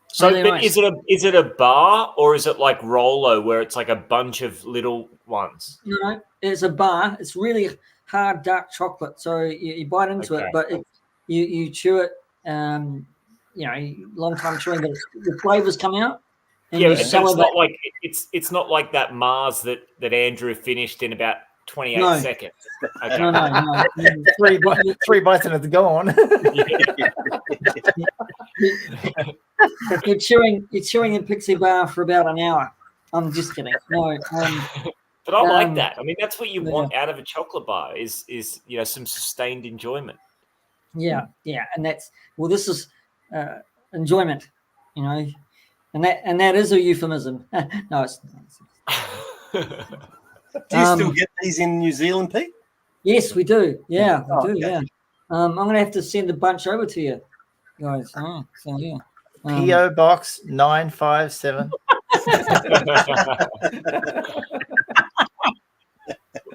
Speaker 5: So,
Speaker 1: really
Speaker 5: but
Speaker 1: nice.
Speaker 5: is it a bar or is it like Rolo where it's like a bunch of little ones?
Speaker 1: No, it's a bar. It's really hard dark chocolate, so you bite into it, but you chew it. Long time chewing, but the flavors come out. And
Speaker 5: Yeah, but it's not like that Mars that Andrew finished in about 28 seconds. Okay.
Speaker 1: No.
Speaker 2: Three bites and it's gone.
Speaker 1: You're chewing a Pixie bar for about an hour. I'm just kidding. No.
Speaker 5: But I like that. I mean, that's what you want out of a chocolate bar is some sustained enjoyment.
Speaker 1: Yeah, and this is enjoyment, and that is a euphemism. No, it's not.
Speaker 4: Do you still get these in New Zealand, Pete?
Speaker 1: Yes, we do. Yeah, we do.
Speaker 4: Okay.
Speaker 1: Yeah. I'm gonna have to send a bunch over to you guys. So yeah.
Speaker 2: PO Box 957.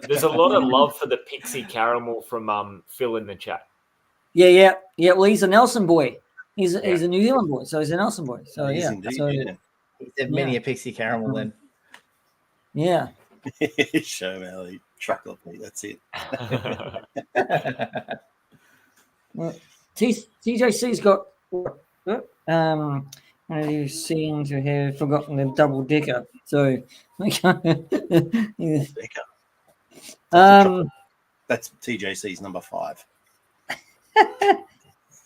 Speaker 5: There's a lot of love for the Pixie Caramel from Phil in the chat.
Speaker 1: Yeah. Well, he's a Nelson boy. He's a New Zealand boy, so he's a Nelson boy. So
Speaker 4: He is
Speaker 1: yeah.
Speaker 4: indeed,
Speaker 1: So
Speaker 4: yeah.
Speaker 2: He's many a Pixie Caramel then.
Speaker 1: yeah.
Speaker 4: Show me how they chocolate, Pete. That's it.
Speaker 1: Well, TJC's got. You seem to have forgotten the double decker. So, yeah.
Speaker 4: That's TJC's number 5.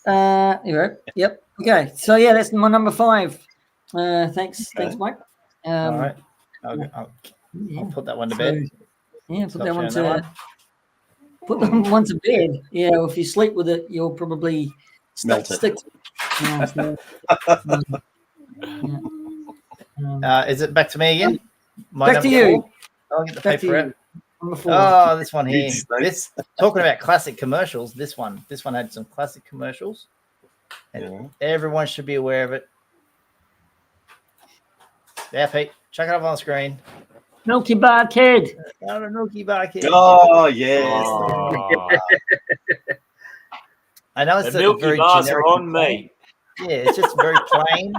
Speaker 1: Anyway, yep. Okay. So yeah, that's my number 5. Thanks, Mike.
Speaker 2: All right. I'll put that one to bed.
Speaker 1: Yeah, put that one to bed. Yeah, well, if you sleep with it, you'll probably
Speaker 4: Melt it.
Speaker 1: Stick. Yeah, so,
Speaker 2: Is it back to me again? My
Speaker 1: back to
Speaker 2: number
Speaker 1: you.
Speaker 2: 4? I'll get the
Speaker 1: Back to
Speaker 2: paper
Speaker 1: you.
Speaker 2: out.
Speaker 1: Number 4.
Speaker 2: Oh, this one here.
Speaker 4: Huge
Speaker 2: This talking about classic commercials. This one had some classic commercials, and everyone should be aware of it. Yeah, Pete, check it up on the screen.
Speaker 1: Milky Bar Kid.
Speaker 2: Not a Milky Bar Kid.
Speaker 4: Oh yes.
Speaker 5: Oh,
Speaker 2: I know
Speaker 5: the
Speaker 2: it's a
Speaker 5: Milky
Speaker 2: very
Speaker 5: Bars
Speaker 2: generic
Speaker 5: are on me.
Speaker 2: Yeah, it's just very plain.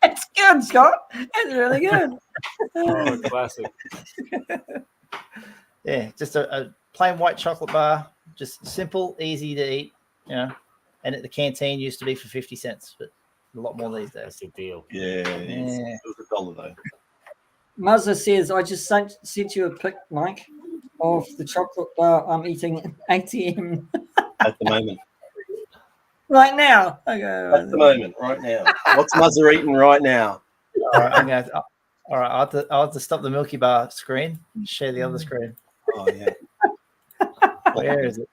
Speaker 1: It's good, Scott. It's really good.
Speaker 5: Oh, classic.
Speaker 2: Yeah, just a plain white chocolate bar, just simple, easy to eat. You know, and at the canteen used to be for 50 cents, but a lot more these days.
Speaker 5: That's the deal.
Speaker 4: Yeah. It was $1 though.
Speaker 1: Muzza says, I just sent you a pic, Mike, of the chocolate bar I'm eating at ATM
Speaker 4: At the moment.
Speaker 1: right now.
Speaker 4: At the moment, right now. What's Muzza eating right now?
Speaker 2: All right, all right, I'll have to stop the Milky Bar screen and share the other screen.
Speaker 4: Oh yeah.
Speaker 2: Where is it?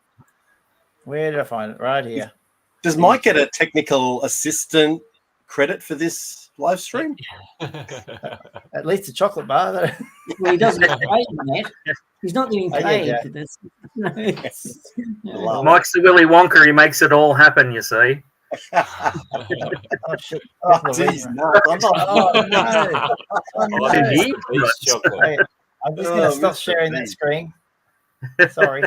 Speaker 2: Where did I find it? Right here.
Speaker 4: Does Mike get a technical assistant credit for this live stream?
Speaker 2: At least a chocolate bar. Though.
Speaker 1: Well, he doesn't get paid for that. He's not getting
Speaker 2: Oh, yeah,
Speaker 1: paid
Speaker 2: yeah.
Speaker 1: for this. No, it's-
Speaker 4: Love
Speaker 3: Mike's the Willy Wonka. He makes it all happen. You see.
Speaker 2: Oh shit!
Speaker 4: Oh, geez, no, I'm not.
Speaker 2: Oh no! Oh, no.
Speaker 3: Did he?
Speaker 5: Beast chocolate.
Speaker 2: Wait, I'm just gonna
Speaker 4: Oh,
Speaker 2: stop
Speaker 4: Mr.
Speaker 2: sharing
Speaker 4: B.
Speaker 2: that screen. Sorry.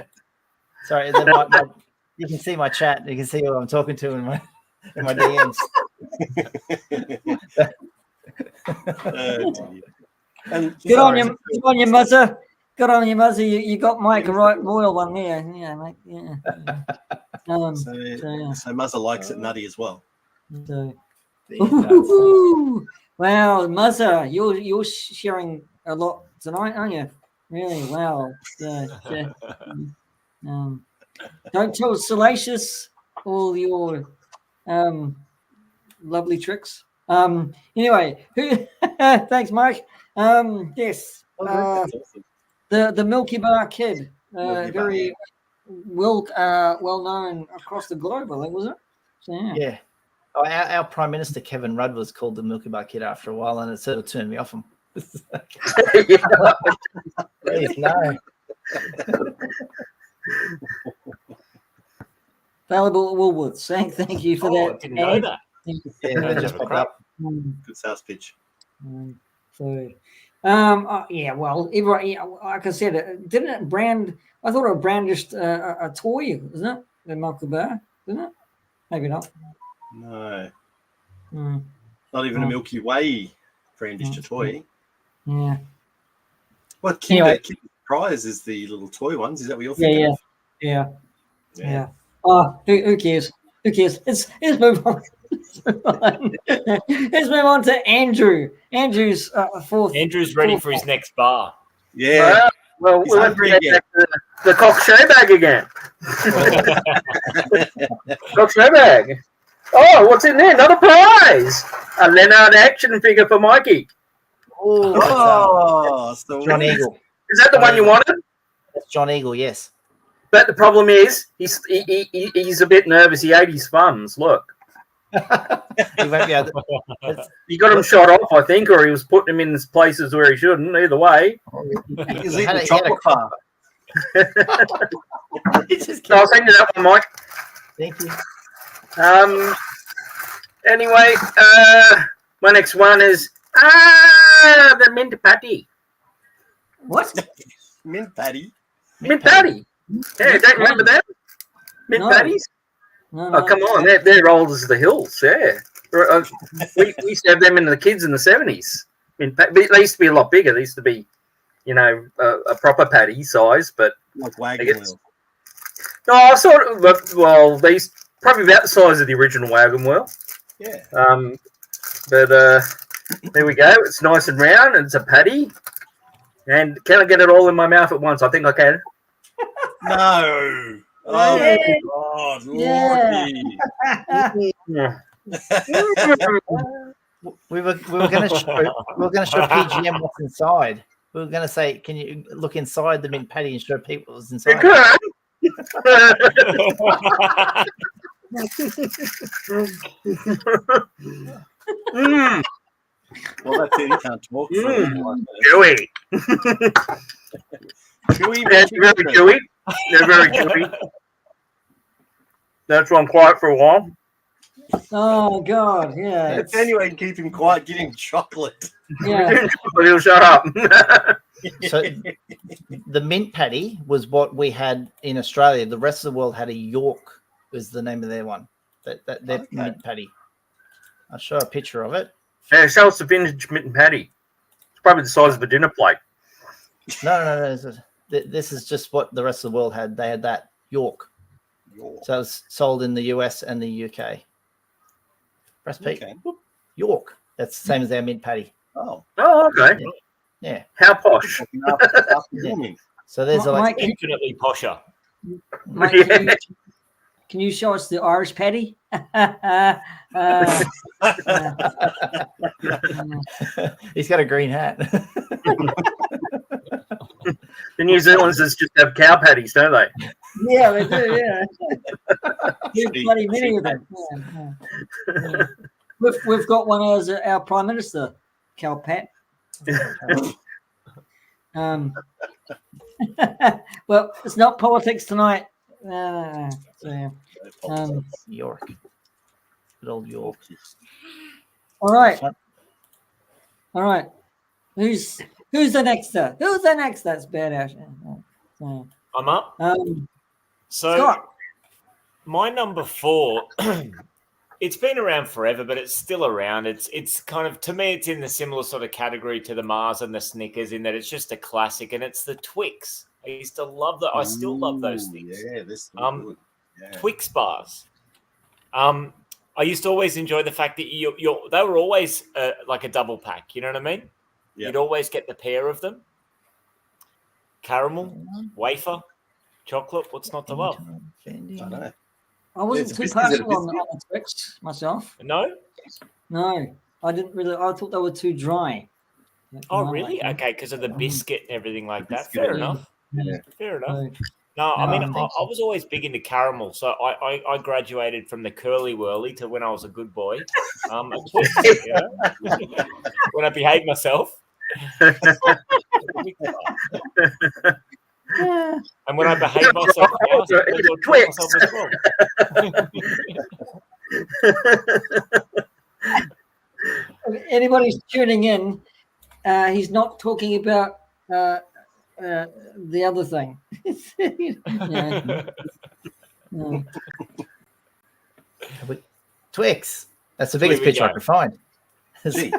Speaker 2: You can see my chat. You can see who I'm talking to in my DMs.
Speaker 4: Oh, dear. And
Speaker 1: Good on
Speaker 2: Sorry.
Speaker 1: you, good on you, Muzza. Good on you, Muzza. You got Mike a right royal one there. Yeah, mate. Yeah.
Speaker 4: So,
Speaker 1: So, yeah.
Speaker 4: so Muzza likes it nutty as well.
Speaker 1: So.
Speaker 2: Yeah, no.
Speaker 1: Ooh, wow, Muzza, you're sharing a lot tonight, aren't you? Really? Wow. Don't tell Salacious all your lovely tricks. Anyway, thanks, Mike. Yes,
Speaker 4: Oh, that's awesome.
Speaker 1: the Milky Bar Kid,
Speaker 4: Milky Bar,
Speaker 1: very well known across the globe, I think, was it? So, yeah.
Speaker 2: Yeah. Oh, our Prime Minister Kevin Rudd was called the Milky Bar Kid after a while, and it sort of turned me off him. Please, no.
Speaker 1: Valuable at Woolworths. Thank you for
Speaker 5: Oh,
Speaker 1: that.
Speaker 5: I didn't know that.
Speaker 2: Yeah, that just popped up.
Speaker 4: Good sales pitch.
Speaker 1: So, yeah, well, like I said, didn't it brand? I thought it brandished a toy, isn't it? The Milky Bar, isn't it? Maybe not.
Speaker 4: No,
Speaker 1: Mm,
Speaker 4: not even a
Speaker 1: Oh.
Speaker 4: Milky Way brandished a toy.
Speaker 1: yeah,
Speaker 4: What Kinder,
Speaker 1: Anyway.
Speaker 4: Kinder Prize is the little toy ones? Is that what you're
Speaker 1: yeah,
Speaker 4: thinking
Speaker 1: yeah,
Speaker 4: of?
Speaker 1: yeah,
Speaker 4: Yeah.
Speaker 1: yeah. Oh, who cares? Who cares? Let's move on. Let's move on to Andrew. Andrew's fourth.
Speaker 5: Andrew's ready for his next bar.
Speaker 4: Yeah.
Speaker 3: Well,
Speaker 4: He's
Speaker 3: we'll
Speaker 4: hungry
Speaker 3: bring it
Speaker 4: again.
Speaker 3: back to the cock show bag again. Cock show bag. Oh, what's in there? Another prize. A Leonard action figure for Mikey.
Speaker 4: Oh, so
Speaker 2: John Eagle.
Speaker 3: Is that the one you wanted?
Speaker 2: That's John Eagle, yes.
Speaker 3: But the problem is, he's a bit nervous. He ate his funds. Look,
Speaker 2: He won't be able to,
Speaker 3: he got him shot off, I think, or he was putting him in places where he shouldn't. Either way,
Speaker 4: He's
Speaker 2: He
Speaker 4: eating
Speaker 2: had
Speaker 4: a
Speaker 2: a
Speaker 4: chocolate bar.
Speaker 3: so I'll send you that one, Mike.
Speaker 2: Thank you.
Speaker 3: Anyway, my next one is the mint patty.
Speaker 1: What?
Speaker 4: Mint patty.
Speaker 3: Mint patty. Yeah, don't you remember that? Mint
Speaker 1: No.
Speaker 3: patties.
Speaker 1: No,
Speaker 3: Oh, come on, they're old as the hills. Yeah, we used to have them in the kids in the 70s. But they used to be a lot bigger. They used to be, a proper patty size. But
Speaker 4: Like wagon
Speaker 3: guess-
Speaker 4: wheel.
Speaker 3: no, sort of. Well, they used probably about the size of the original wagon wheel.
Speaker 4: Yeah.
Speaker 3: But there we go. It's nice and round. And it's a patty. And can I get it all in my mouth at once? I think I can.
Speaker 4: No. Oh
Speaker 1: Yeah.
Speaker 4: my God,
Speaker 1: Yeah.
Speaker 4: Lordy.
Speaker 3: Yeah.
Speaker 2: We were going to show P.G.M what's inside. We were going to say, can you look inside the mint patty and show people what's
Speaker 3: You
Speaker 2: inside?
Speaker 3: could. Mm,
Speaker 4: Well, that's it. He can't talk for a while.
Speaker 3: chewy.
Speaker 4: Chewy,
Speaker 3: That's very chewy. They're very chewy. That's why I'm quiet for a while.
Speaker 1: Oh God, yeah.
Speaker 4: It's anyway, keep him quiet. Get him chocolate.
Speaker 1: Yeah.
Speaker 3: But he'll shut up.
Speaker 2: So the mint patty was what we had in Australia. The rest of the world had a York, was the name of their one. Their
Speaker 4: Okay.
Speaker 2: mint patty. I'll show a picture of it.
Speaker 3: Yeah, show us the vintage mint and patty. It's probably the size of a dinner plate.
Speaker 2: No. This is just what the rest of the world had. They had that York. So it was sold in the US and the UK. Press Pete.
Speaker 4: Okay.
Speaker 2: York. That's the same as our mint patty.
Speaker 4: Oh.
Speaker 3: Oh, okay.
Speaker 2: Yeah.
Speaker 3: How posh.
Speaker 4: After warming.
Speaker 2: So there's
Speaker 1: Mike,
Speaker 5: Infinitely posher.
Speaker 1: Mike, can you show us the Irish patty?
Speaker 2: He's got a green hat.
Speaker 3: The New Zealanders just have cow patties, don't they?
Speaker 1: Yeah, they do. Yeah, there's bloody many of them. Yeah. We've got one as our Prime Minister, Cal Pat. Well, it's not politics tonight. So,
Speaker 2: York. Good old York.
Speaker 1: all right. Who's the next? Who's the next? That's badass.
Speaker 5: I'm up. So
Speaker 1: Scott.
Speaker 5: my number 4, it's been around forever, but it's still around. It's kind of, to me, it's in the similar sort of category to the Mars and the Snickers in that it's just a classic, and it's the Twix. I used to love that. I still love those things.
Speaker 4: Yeah, this good. Yeah.
Speaker 5: Twix bars. I used to always enjoy the fact that they were always like a double pack. You know what I mean?
Speaker 4: Yeah.
Speaker 5: You'd always get the pair of them. Caramel, wafer, chocolate. What's not to love?
Speaker 4: I know.
Speaker 1: I wasn't
Speaker 4: It's a
Speaker 1: too
Speaker 4: biscuit, is it a
Speaker 1: partial on
Speaker 4: biscuit?
Speaker 1: the Twix myself.
Speaker 5: No?
Speaker 1: No, I didn't really. I thought they were too dry.
Speaker 5: Oh,
Speaker 1: No,
Speaker 5: really?
Speaker 1: like,
Speaker 5: Okay, because of the biscuit and everything like that.
Speaker 4: Biscuit,
Speaker 5: Fair
Speaker 4: yeah.
Speaker 5: enough.
Speaker 4: Yeah.
Speaker 5: Fair enough.
Speaker 1: so-
Speaker 5: No, I mean,
Speaker 1: I
Speaker 5: I
Speaker 1: think
Speaker 5: was always big into caramel. So I graduated from the curly whirly to when I was a good boy. A Twix, you know? When I behaved myself.
Speaker 1: Yeah.
Speaker 5: And when I behave myself, now, I suppose I'll treat myself as well.
Speaker 1: If anybody's tuning in, he's not talking about the other thing. Yeah. No.
Speaker 2: Twix. That's the biggest
Speaker 5: Here we
Speaker 2: picture I
Speaker 5: go.
Speaker 2: could find.
Speaker 4: Gee,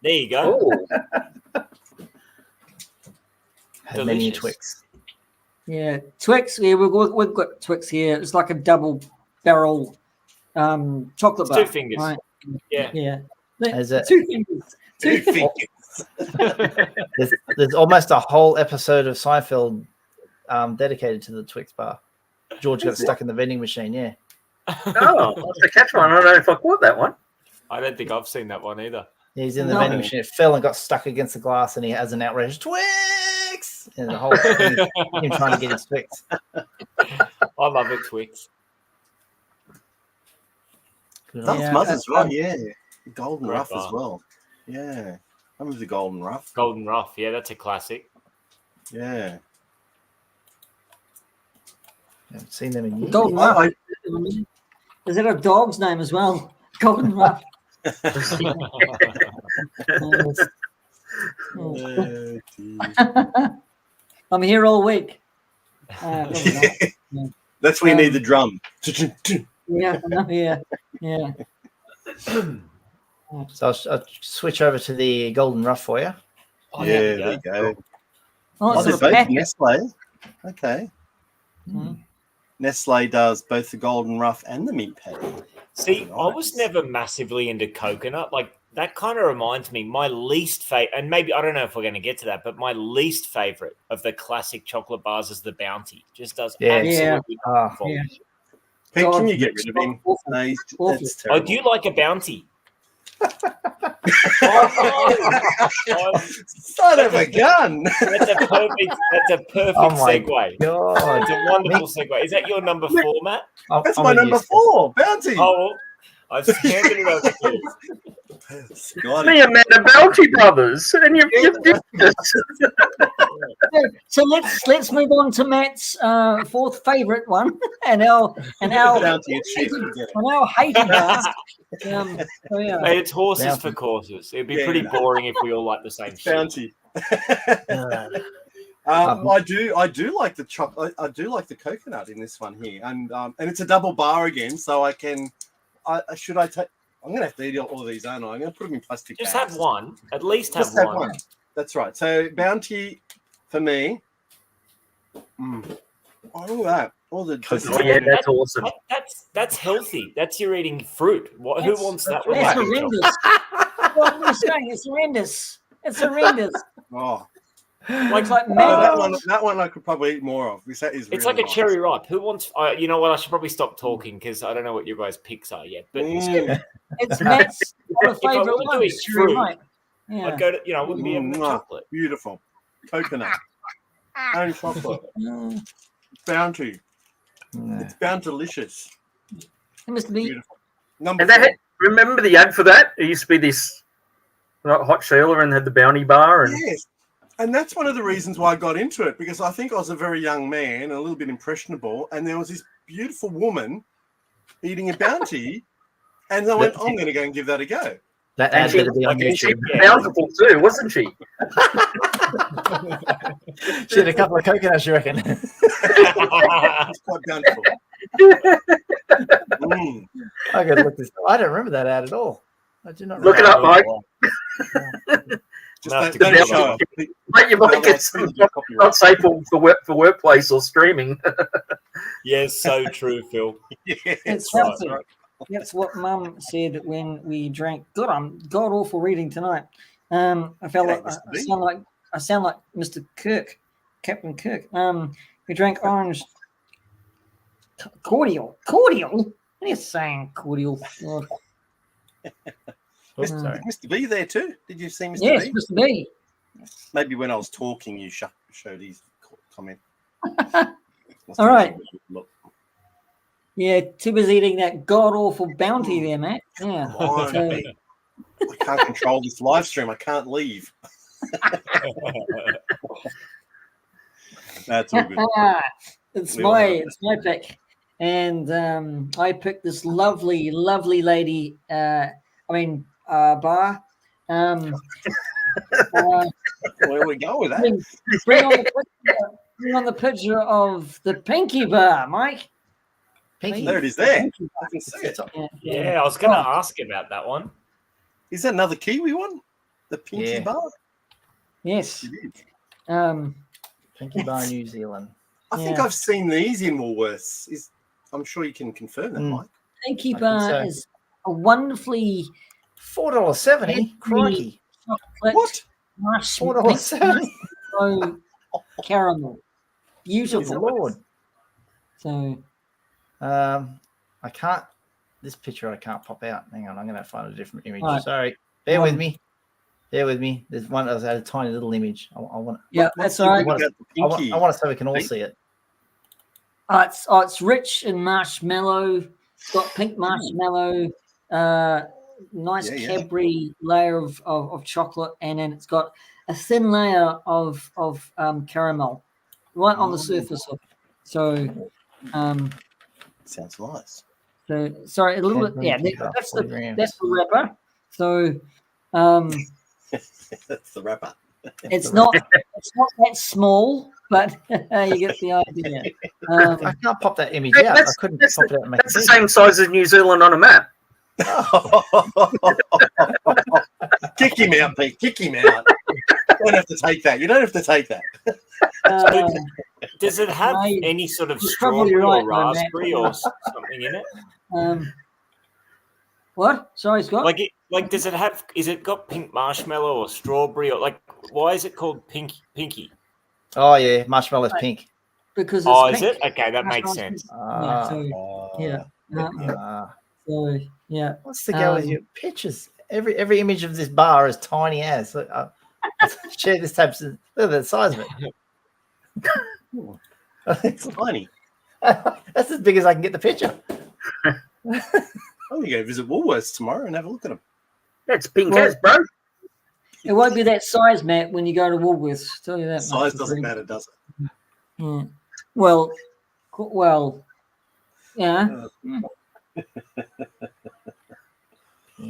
Speaker 5: There you go.
Speaker 3: Oh,
Speaker 2: Had many
Speaker 5: Delicious.
Speaker 2: Twix.
Speaker 1: Yeah, Twix. Yeah, we've got Twix here. It's like a double barrel chocolate
Speaker 5: It's
Speaker 1: bar.
Speaker 5: 2 fingers.
Speaker 1: Right?
Speaker 5: Yeah.
Speaker 1: Yeah.
Speaker 2: Is it-
Speaker 1: 2 fingers.
Speaker 4: two fingers.
Speaker 2: There's almost a whole episode of Seinfeld dedicated to the Twix bar. George got stuck in the vending machine. Yeah.
Speaker 3: oh, that's a catch one. I don't know if I caught that one.
Speaker 5: I don't think I've seen that one either.
Speaker 2: He's in the
Speaker 1: No.
Speaker 2: vending machine. It fell and got stuck against the glass, and he has an outraged Twix. And the whole thing, him trying to get his Twix.
Speaker 5: I love it, Twix.
Speaker 2: Good on
Speaker 4: That's
Speaker 1: Yeah,
Speaker 4: Muzz
Speaker 1: that's
Speaker 4: as well.
Speaker 1: fun.
Speaker 4: Yeah. Golden
Speaker 5: Great
Speaker 4: Rough as
Speaker 5: bar.
Speaker 4: well. Yeah. I remember the Golden Rough.
Speaker 5: Golden Rough. Yeah, that's a classic.
Speaker 4: Yeah.
Speaker 2: I haven't seen them in years.
Speaker 1: Golden
Speaker 4: I-
Speaker 1: Ruff. Is it a dog's name as well? Golden Ruff. I'm here all week. Probably not.
Speaker 4: That's where you need the drum.
Speaker 1: Yeah, yeah.
Speaker 2: So I'll switch over to the Golden Rough for you.
Speaker 5: Oh,
Speaker 4: Yeah,
Speaker 5: there
Speaker 4: there
Speaker 5: we
Speaker 4: you
Speaker 5: go.
Speaker 4: go.
Speaker 1: Oh,
Speaker 4: Oh,
Speaker 1: it's
Speaker 4: they're
Speaker 1: a
Speaker 4: both
Speaker 1: packet.
Speaker 4: Nestle. Okay.
Speaker 1: Mm.
Speaker 4: Nestle does both the Golden Rough and the Mint Patty.
Speaker 5: See, I
Speaker 4: Nice.
Speaker 5: was never massively into coconut. Like, that kind of reminds me, my least favorite, and maybe, I don't know if we're going to get to that, but my least favorite of the classic chocolate bars is the Bounty. Just does
Speaker 2: Yeah.
Speaker 5: absolutely
Speaker 2: Ah,
Speaker 5: nothing for me.
Speaker 1: Yeah.
Speaker 4: Pete, can
Speaker 1: God,
Speaker 4: you get rid of him?
Speaker 1: awful.
Speaker 4: No,
Speaker 1: Awful.
Speaker 4: that's
Speaker 5: Oh,
Speaker 4: terrible.
Speaker 5: do you like a Bounty?
Speaker 4: Son of a gun!
Speaker 5: That's a perfect
Speaker 2: Oh my
Speaker 5: segue.
Speaker 2: God.
Speaker 5: It's a wonderful segue. Is that your number 4, Matt?
Speaker 4: That's my number 4, Bounty.
Speaker 5: Oh, I've handed it over to you.
Speaker 4: Scotty.
Speaker 3: Me and Matt are Bounty brothers, and you've did this.
Speaker 1: So let's move on to Matt's fourth favourite one, and our
Speaker 4: Bounty, it's shit.
Speaker 1: hated bar. So yeah.
Speaker 5: Hey, it's horses
Speaker 2: Bounty.
Speaker 5: for courses. It'd be
Speaker 4: Yeah,
Speaker 5: pretty
Speaker 4: you know.
Speaker 5: boring if we all like the same shit.
Speaker 4: Bounty.
Speaker 2: Uh,
Speaker 4: I do like the chocolate. I do like the coconut in this one here, and it's a double bar again, so I can. Should I take? I'm gonna have to eat all of these, aren't I? I'm gonna put them in plastic.
Speaker 5: Just
Speaker 4: bags.
Speaker 5: have one. At least have
Speaker 4: Just have
Speaker 5: one.
Speaker 4: one. That's right. So Bounty for me. Oh, look at that! All the
Speaker 3: Oh, yeah, that's awesome.
Speaker 5: That's healthy. That's you're eating fruit. Who wants that? with
Speaker 1: That's
Speaker 5: that?
Speaker 1: horrendous. What I'm saying, it's horrendous. It's horrendous.
Speaker 4: Oh,
Speaker 1: Like
Speaker 4: that one I could probably eat more of. Because that is.
Speaker 5: It's
Speaker 4: really
Speaker 5: like a
Speaker 4: nice.
Speaker 5: cherry ripe. Who wants? You know what? I should probably stop talking because I don't know what your guys' picks are yet. But
Speaker 1: it's Matt's
Speaker 5: If I
Speaker 1: favourite
Speaker 5: wanted to
Speaker 1: one.
Speaker 5: eat fruit,
Speaker 1: Right. Yeah.
Speaker 5: I'd go to. I wouldn't be having the
Speaker 4: Mwah.
Speaker 5: chocolate.
Speaker 4: Beautiful coconut and chocolate.
Speaker 1: Mm.
Speaker 4: Bounty.
Speaker 2: yeah.
Speaker 4: It's Bountilicious.
Speaker 1: Mr. B.
Speaker 4: Beautiful. Number
Speaker 3: And that
Speaker 4: 4.
Speaker 3: remember the ad for that? It used to be this hot Sheila and had the Bounty bar, and
Speaker 4: Yes. And that's one of the reasons why I got into it, because I think I was a very young man and a little bit impressionable, and there was this beautiful woman eating a Bounty, and I went, I'm going to go and give that a go.
Speaker 2: That
Speaker 3: and
Speaker 2: ad
Speaker 3: she,
Speaker 2: better be on
Speaker 3: and she
Speaker 2: YouTube.
Speaker 3: was bountiful too, wasn't she?
Speaker 2: She had a couple of coconuts, you reckon?
Speaker 4: It's quite bountiful. Mm.
Speaker 2: I gotta look this up. I don't remember that ad at all. I do not
Speaker 3: Look it
Speaker 2: remember.
Speaker 3: up, Mike.
Speaker 4: Just
Speaker 5: Enough to
Speaker 4: don't
Speaker 5: go
Speaker 4: show
Speaker 5: up.
Speaker 4: it.
Speaker 3: Mate, you might get some not safe for workplace or streaming.
Speaker 5: Yes, so true, Phil.
Speaker 4: Yeah,
Speaker 1: It's
Speaker 5: right.
Speaker 1: healthy. That's what Mum said when we drank. God, I'm god awful reading tonight. I felt
Speaker 4: Yeah,
Speaker 1: like
Speaker 4: Mr.
Speaker 1: I
Speaker 4: B.
Speaker 1: sound like Mr. Kirk, Captain Kirk. We drank orange cordial. What are you saying, cordial? God.
Speaker 2: Oops,
Speaker 4: Mr.
Speaker 2: sorry.
Speaker 4: Mr. B there too? Did you see Mr.
Speaker 1: Yes,
Speaker 4: B?
Speaker 1: Mr. B.
Speaker 4: Maybe when I was talking, you showed his comment.
Speaker 1: All right. Yeah, Tib is eating that god awful bounty there, Matt. Yeah.
Speaker 4: Come on,
Speaker 1: So-
Speaker 4: mate. I can't control this live stream. I can't leave. That's all good.
Speaker 1: it's
Speaker 4: We all have
Speaker 1: my pick, and I picked this lovely lady. Bar.
Speaker 4: Where we go with that?
Speaker 1: Bring on the picture of the Pinky Bar, Mike.
Speaker 2: Pinky.
Speaker 4: There it is. There,
Speaker 1: Pinky
Speaker 4: I can see it.
Speaker 5: Yeah, I was going to ask about that one.
Speaker 4: Is that another Kiwi one? The Pinky
Speaker 2: Yeah.
Speaker 4: Bar.
Speaker 1: Yes.
Speaker 4: It is.
Speaker 2: Pinky Bar, New Zealand.
Speaker 4: I think
Speaker 1: Yeah.
Speaker 4: I've seen these in Woolworths. I'm sure you can confirm that, Mike.
Speaker 1: Pinky
Speaker 2: I think
Speaker 1: Bar
Speaker 2: so.
Speaker 1: is a wonderfully
Speaker 2: $4.70. Crikey.
Speaker 4: What?
Speaker 2: $4.70.
Speaker 1: caramel.
Speaker 2: Praise the
Speaker 1: Beautiful.
Speaker 2: Lord.
Speaker 1: So
Speaker 2: I can't. This picture I can't pop out. Hang on, I'm going to find a different image.
Speaker 1: Right.
Speaker 2: Sorry, bear with me. There's one. I was at a tiny little image. I want.
Speaker 1: yeah,
Speaker 4: What's
Speaker 1: that's all right.
Speaker 4: about the Pinky?
Speaker 2: I want it so we can all see it.
Speaker 1: It's rich in marshmallow. It's got pink marshmallow, nice
Speaker 4: Yeah, yeah.
Speaker 1: Cadbury layer of chocolate, and then it's got a thin layer of caramel right on the surface of it. So,
Speaker 4: Sounds nice.
Speaker 1: sorry, a little bit.
Speaker 2: Cadbury
Speaker 1: Yeah,
Speaker 2: Pinky Bar,
Speaker 1: that's
Speaker 2: 40
Speaker 1: the
Speaker 2: grams.
Speaker 1: wrapper. So,
Speaker 4: That's the wrapper.
Speaker 1: it's not that small, but you get the idea.
Speaker 2: I can't pop that image out. I couldn't pop it out and make it
Speaker 3: That's the
Speaker 2: big.
Speaker 3: same size as New Zealand on a map.
Speaker 4: Kick him out, Pete. Kick him out. You don't have to take that. You don't have to take that.
Speaker 5: Does it have
Speaker 1: Mate,
Speaker 5: any sort of
Speaker 1: you're probably
Speaker 5: strawberry
Speaker 1: right,
Speaker 5: or
Speaker 1: though, Matt.
Speaker 5: raspberry or something in it?
Speaker 1: What? Sorry, Scott.
Speaker 5: Does it have? Is it got pink marshmallow or strawberry or why is it called Pinky?
Speaker 2: Oh yeah, marshmallow's pink.
Speaker 1: Because it's
Speaker 5: Oh, is
Speaker 1: pink.
Speaker 5: it? Okay, that makes
Speaker 1: Marshmallow's
Speaker 5: sense.
Speaker 1: pink. Yeah. So, yeah.
Speaker 2: Ah.
Speaker 1: So yeah.
Speaker 2: What's the go with
Speaker 1: Um,
Speaker 2: your pictures? every image of this bar is tiny as. Look, share this tab. Look at the size of it.
Speaker 4: It's tiny.
Speaker 2: That's as big as I can get the picture.
Speaker 4: I'm gonna go visit Woolworths tomorrow and have a look at them.
Speaker 3: That's pink
Speaker 1: Well-
Speaker 3: as, bro.
Speaker 1: It won't be that size, Matt, when you go to Woolworths. Tell you that.
Speaker 4: Size
Speaker 1: much for
Speaker 4: doesn't
Speaker 1: free.
Speaker 4: matter, does it?
Speaker 1: Yeah. Well, yeah.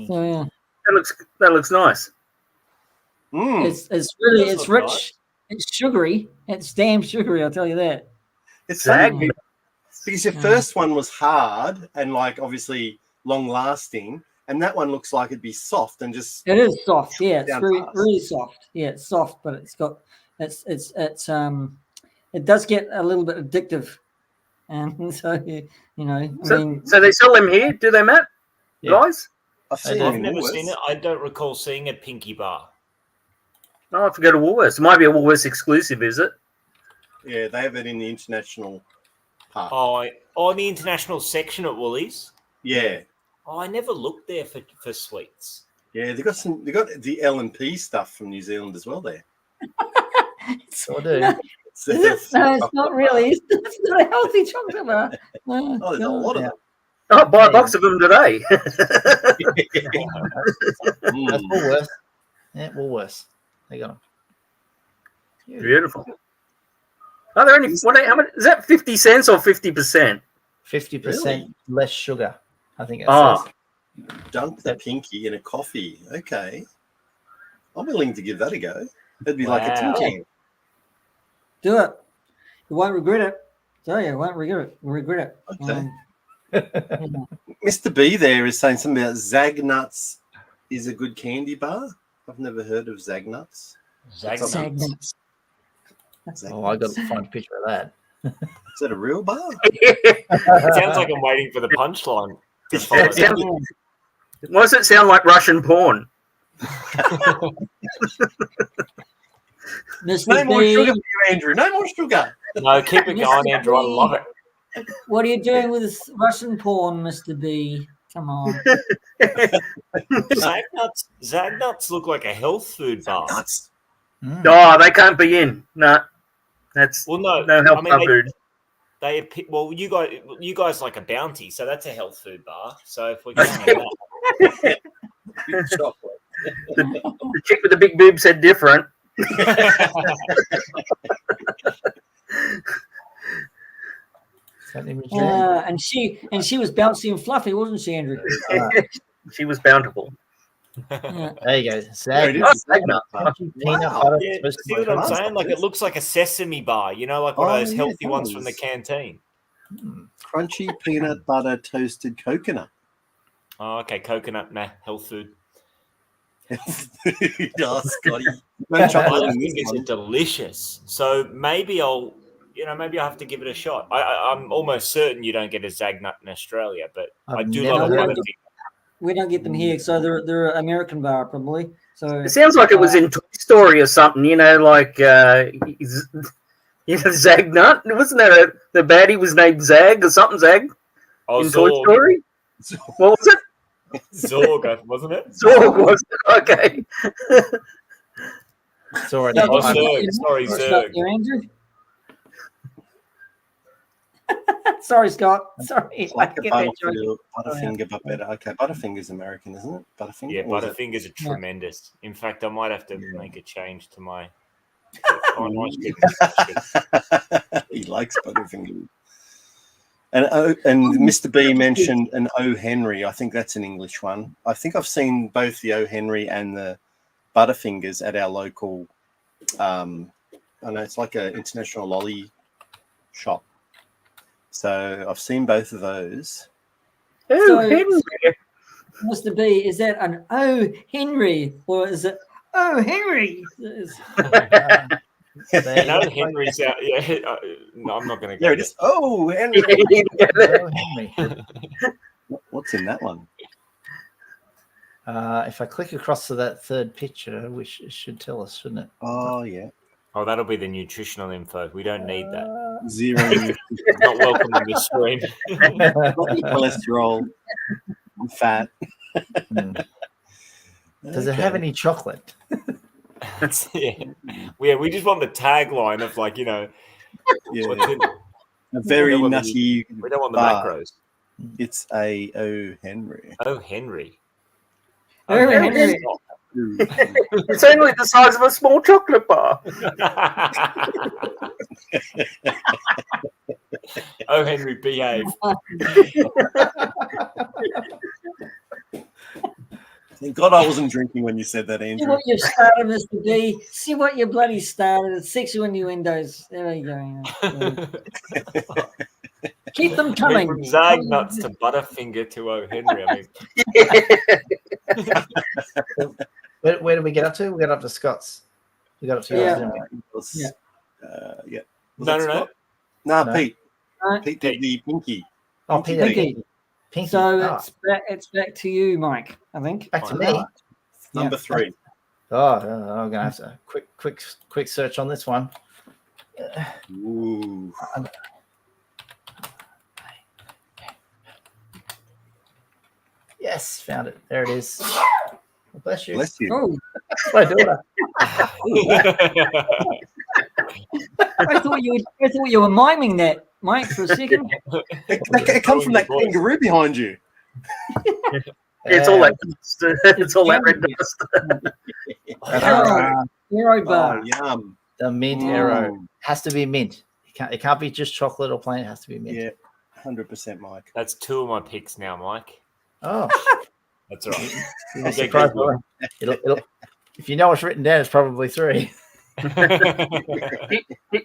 Speaker 1: So, yeah.
Speaker 3: That looks nice.
Speaker 1: It's really
Speaker 5: Does
Speaker 1: it's
Speaker 5: look
Speaker 1: rich.
Speaker 5: nice.
Speaker 1: It's sugary. It's damn sugary. I'll tell you that.
Speaker 4: It's
Speaker 3: Zag.
Speaker 4: funny because your first one was hard and like obviously long lasting, and that one looks like it'd be soft and just
Speaker 1: It is soft. Yeah, it's
Speaker 4: down
Speaker 1: very
Speaker 4: fast.
Speaker 1: really soft. Yeah, it's soft, but it's it does get a little bit addictive, and so
Speaker 3: So they sell them here, do they, Matt?
Speaker 2: Yeah.
Speaker 3: Guys?
Speaker 4: I've
Speaker 2: I
Speaker 4: seen
Speaker 2: do.
Speaker 4: it
Speaker 5: I've
Speaker 4: in
Speaker 5: never
Speaker 4: Woolworths.
Speaker 5: seen it. I don't recall seeing a pinky bar.
Speaker 3: Oh, I have to go to Woolworths. It might be a Woolworths exclusive, is it?
Speaker 4: Yeah, they have it in the international part.
Speaker 5: Oh, in the international section at Woolies.
Speaker 4: Yeah,
Speaker 5: Oh, I never looked there for sweets.
Speaker 4: yeah, they got the L&P stuff from New Zealand as well there.
Speaker 2: So I do.
Speaker 1: No,
Speaker 4: It's
Speaker 1: is it? No, it's not really. It's not a healthy chocolate bar. No,
Speaker 4: Oh, there's a lot of them.
Speaker 3: Oh, buy a box of them today.
Speaker 2: That's
Speaker 4: Mm.
Speaker 2: Woolworths. Yeah, Woolworths. They got them.
Speaker 3: Beautiful. Are there any? How much is that? 50 cents or 50%?
Speaker 2: 50% less sugar. I think it
Speaker 3: Oh.
Speaker 2: says.
Speaker 4: Dunk the pinky in a coffee. Okay. I'm willing to give that a go. It'd be like a tin
Speaker 5: Wow.
Speaker 4: can.
Speaker 1: do it. You won't regret it. Tell you, you won't regret it.
Speaker 4: Okay.
Speaker 1: Yeah.
Speaker 4: Mr. B there is saying something about Zag Nuts is a good candy bar. I've never heard of Zag Nuts.
Speaker 5: Zag
Speaker 1: Zag
Speaker 5: nuts.
Speaker 1: nuts.
Speaker 4: Zag
Speaker 2: Oh, I got
Speaker 4: Nuts.
Speaker 2: to find a picture of that.
Speaker 4: Is that a real bar?
Speaker 5: It sounds like I'm waiting for the punchline. to follow
Speaker 3: It sounds-
Speaker 5: that.
Speaker 3: Why does it sound like Russian porn?
Speaker 1: Mr.
Speaker 4: No more
Speaker 1: B,
Speaker 4: sugar for you, Andrew. No more sugar.
Speaker 5: No, keep it going, Andrew. I love it.
Speaker 1: what are you doing with this Russian porn, Mr. B? Come on.
Speaker 5: Zag nuts look like a health food bar.
Speaker 4: Nuts.
Speaker 2: Mm.
Speaker 3: Oh, they can't be in. No, that's
Speaker 5: Well, no,
Speaker 3: no health
Speaker 5: I mean,
Speaker 3: food.
Speaker 5: you guys like a Bounty, so that's a health food bar. So if we're going that,
Speaker 4: Chocolate.
Speaker 3: The chick with the big boobs said different.
Speaker 2: Is that image there?
Speaker 1: And she was bouncy and fluffy, wasn't she, Andrew?
Speaker 3: She was bountiful.
Speaker 1: Yeah.
Speaker 2: There you go.
Speaker 4: There
Speaker 2: Zag
Speaker 4: it
Speaker 3: Oh,
Speaker 4: is.
Speaker 3: Zag Nut.
Speaker 2: peanut
Speaker 4: Wow.
Speaker 2: butter
Speaker 5: yeah,
Speaker 2: toasted
Speaker 5: see what I'm
Speaker 4: Nice.
Speaker 5: saying? Like it looks like a sesame bar, you know, like one
Speaker 4: Oh,
Speaker 5: of those
Speaker 4: yeah,
Speaker 5: healthy
Speaker 4: it
Speaker 5: ones from the
Speaker 4: does.
Speaker 5: canteen.
Speaker 4: Crunchy peanut butter toasted coconut.
Speaker 5: Oh, okay, coconut, nah, health food.
Speaker 4: Oh, Scotty. No
Speaker 5: I
Speaker 4: chocolate in
Speaker 5: think
Speaker 4: this
Speaker 5: it's
Speaker 4: one.
Speaker 5: delicious. So maybe I'll have to give it a shot. I'm almost certain you don't get a Zag nut in Australia, but I
Speaker 2: I've
Speaker 5: do
Speaker 2: never
Speaker 5: love a
Speaker 1: heard
Speaker 5: butter
Speaker 1: of
Speaker 5: thing.
Speaker 1: We don't get them here, so they're an American bar probably. So
Speaker 3: It sounds like it was in Toy Story or something, like Zag Nut. Wasn't that the baddie was named Zag or something? Zag
Speaker 5: Oh,
Speaker 3: in Toy
Speaker 5: Zorg.
Speaker 3: Story. What was it?
Speaker 5: Zorg, wasn't it?
Speaker 3: Zorg was it? Okay.
Speaker 2: Saw it.
Speaker 1: Yeah,
Speaker 5: Oh,
Speaker 1: just-
Speaker 5: Zerg. Sorry,
Speaker 1: Scott,
Speaker 5: Zerg.
Speaker 1: there, Andrew. Sorry, Scott. Sorry,
Speaker 4: It's
Speaker 1: I
Speaker 4: like a
Speaker 1: get that joke.
Speaker 4: Butterfinger, but better. Okay, Butterfinger's American, isn't it? Butterfinger?
Speaker 5: Yeah,
Speaker 4: Or is it-
Speaker 5: Butterfingers are tremendous. In fact, I might have to
Speaker 4: Yeah.
Speaker 5: make a change to my. Oh, no, it's good.
Speaker 4: He likes Butterfinger. And Mr. B mentioned an O. Henry. I think that's an English one. I think I've seen both the O. Henry and the Butterfingers at our local. I know it's like an international lolly shop. So I've seen both of those.
Speaker 3: Oh,
Speaker 1: So-
Speaker 3: Henry.
Speaker 1: Mr. B, is that an O. Henry or is it O. Henry?
Speaker 5: You know, Henry's out. Yeah, no, I'm not going to go.
Speaker 4: There it is. Oh, Henry.
Speaker 2: Oh, Henry.
Speaker 4: What's in that one?
Speaker 2: If I click across to that third picture, which it should tell us, shouldn't it?
Speaker 4: Oh, yeah.
Speaker 5: Oh, that'll be the nutritional info. We don't need that.
Speaker 4: Zero
Speaker 5: Not welcome on the screen.
Speaker 4: cholesterol, fat.
Speaker 2: Hmm. Does it have any chocolate?
Speaker 5: We just want the tagline of like,
Speaker 4: Yeah.
Speaker 5: what's in,
Speaker 4: A very
Speaker 5: want the-
Speaker 4: nutty
Speaker 5: we don't want the
Speaker 4: bar.
Speaker 5: macros.
Speaker 4: It's a O. Henry.
Speaker 5: Oh, Henry.
Speaker 1: Oh, Henry.
Speaker 3: It's only the size of a small chocolate bar.
Speaker 5: Oh, Henry, behave.
Speaker 4: Thank God I wasn't drinking when you said that,
Speaker 1: See
Speaker 4: Andrew.
Speaker 1: what you've started, Mr. D. See what you bloody started. Sexual innuendos. There we go. Keep them
Speaker 5: I mean,
Speaker 1: coming.
Speaker 5: from Zagnuts to Butterfinger to O. Henry. I mean,
Speaker 2: Where did we get up to? We got up to Scott's. We got up to yours,
Speaker 1: Yeah.
Speaker 2: didn't we?
Speaker 4: Yeah. Was
Speaker 5: no,
Speaker 4: that
Speaker 5: no.
Speaker 4: Scott? Nah,
Speaker 2: No.
Speaker 4: Pete.
Speaker 1: Right.
Speaker 4: Pete did the pinky.
Speaker 2: Oh,
Speaker 4: Pinky.
Speaker 2: Peter.
Speaker 1: Pinky.
Speaker 2: Pinky.
Speaker 1: So
Speaker 2: Oh,
Speaker 1: it's back to you, Mike, I think.
Speaker 2: back to
Speaker 5: Oh,
Speaker 2: me.
Speaker 5: no.
Speaker 4: Number 3.
Speaker 2: Oh, I'm gonna have to quick search on this one.
Speaker 4: Ooh.
Speaker 2: Yes, found it. There it is. Well, bless you.
Speaker 4: Bless you.
Speaker 1: Oh,
Speaker 2: My daughter.
Speaker 1: I thought you were miming that, Mike, for a second.
Speaker 4: It comes from that kangaroo behind you.
Speaker 3: It's all that dust. It's all that red dust.
Speaker 1: Hero
Speaker 4: Oh,
Speaker 1: bar.
Speaker 4: yum.
Speaker 2: The mint
Speaker 4: Mm.
Speaker 2: arrow has to be mint. It can't be just chocolate or plain. It has to be mint.
Speaker 4: Yeah, 100% Mike.
Speaker 5: That's 2 of my picks now, Mike.
Speaker 2: Oh,
Speaker 5: That's all right.
Speaker 2: you'll be surprised. It'll, if you know what's written down, it's probably 3.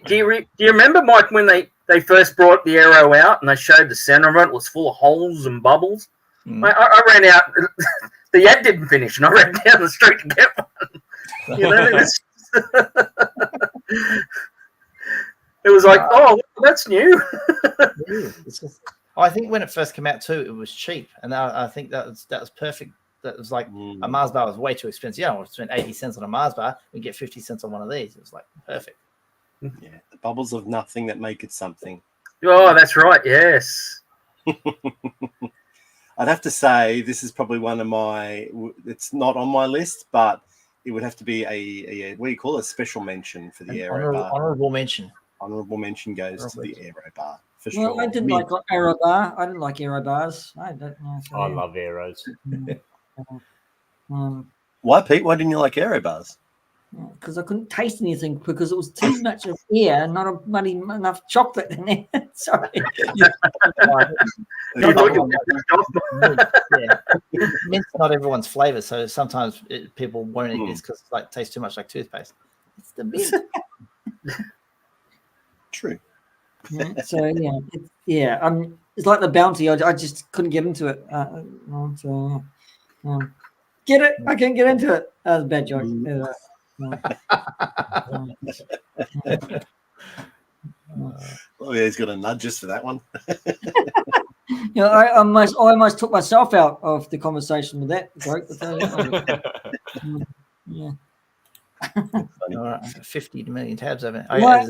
Speaker 3: Do you remember, Mike, when they first brought the arrow out and they showed the center of it? It was full of holes and bubbles.
Speaker 2: Mm.
Speaker 3: I ran out. The ad didn't finish, and I ran down the street to get one. You know, it was like, oh, that's new.
Speaker 2: I think when it first came out too, it was cheap, and I think that was perfect. That was like a Mars bar was way too expensive. Yeah, I spent 80 cents on a Mars bar. We get 50 cents on one of these. It was like perfect.
Speaker 4: Yeah, the bubbles of nothing that make it something.
Speaker 3: Oh, that's right. Yes.
Speaker 4: I'd have to say this is probably one of my. It's not on my list, but it would have to be a what do you call it? A special mention for the aero bar.
Speaker 2: Honorable mention.
Speaker 4: Honorable mention goes to the aero bar for
Speaker 1: Well,
Speaker 4: sure.
Speaker 1: I didn't like aero bar. I didn't like aero bars. I don't know. So,
Speaker 5: I love arrows.
Speaker 4: Why, Pete? Why didn't you like aero bars?
Speaker 1: because I couldn't taste anything because it was too much of air, not enough chocolate in there. Sorry.
Speaker 2: Mint's not everyone's flavor, so sometimes people won't eat this because it like tastes too much like toothpaste. It's the mint.
Speaker 4: True.
Speaker 1: So it's like the bounty. I just couldn't get into it. Get it? I can't get into it. That was a bad joke.
Speaker 4: Oh yeah, he's got a nudge just for that one.
Speaker 1: I almost took myself out of the conversation with that joke. Yeah.
Speaker 2: All right, 50 million tabs open.
Speaker 1: Why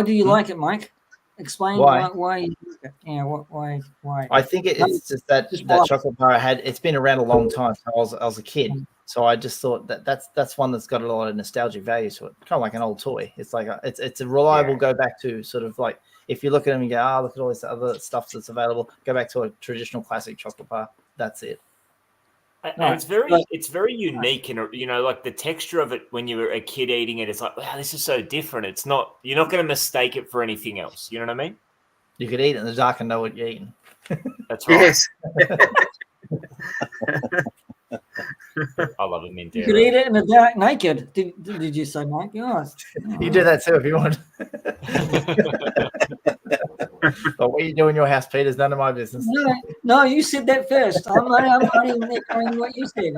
Speaker 1: do you like it, Mike? Explain why. Yeah, why?
Speaker 2: I think it's just that chocolate bar it's been around a long time. So I was a kid, so I just thought that's one that's got a lot of nostalgic value to it. Kind of like an old toy. It's like it's a reliable go back to sort of like if you look at them and go, look at all this other stuff that's available. Go back to a traditional classic chocolate bar. That's it.
Speaker 5: And it's very unique, and like the texture of it when you were a kid eating it, it's like, wow, this is so different. It's not, you're not going to mistake it for anything else. You know what I mean?
Speaker 2: You could eat it in the dark and know what you're eating.
Speaker 5: That's right.
Speaker 3: Yes.
Speaker 5: I love it, mint.
Speaker 1: You could eat it in the dark naked. Did you say, Mike? Yes.
Speaker 2: You do that too if you want. But what you do in your house, Peter, is none of my business.
Speaker 1: No, you said that first. I'm only echoing what you said.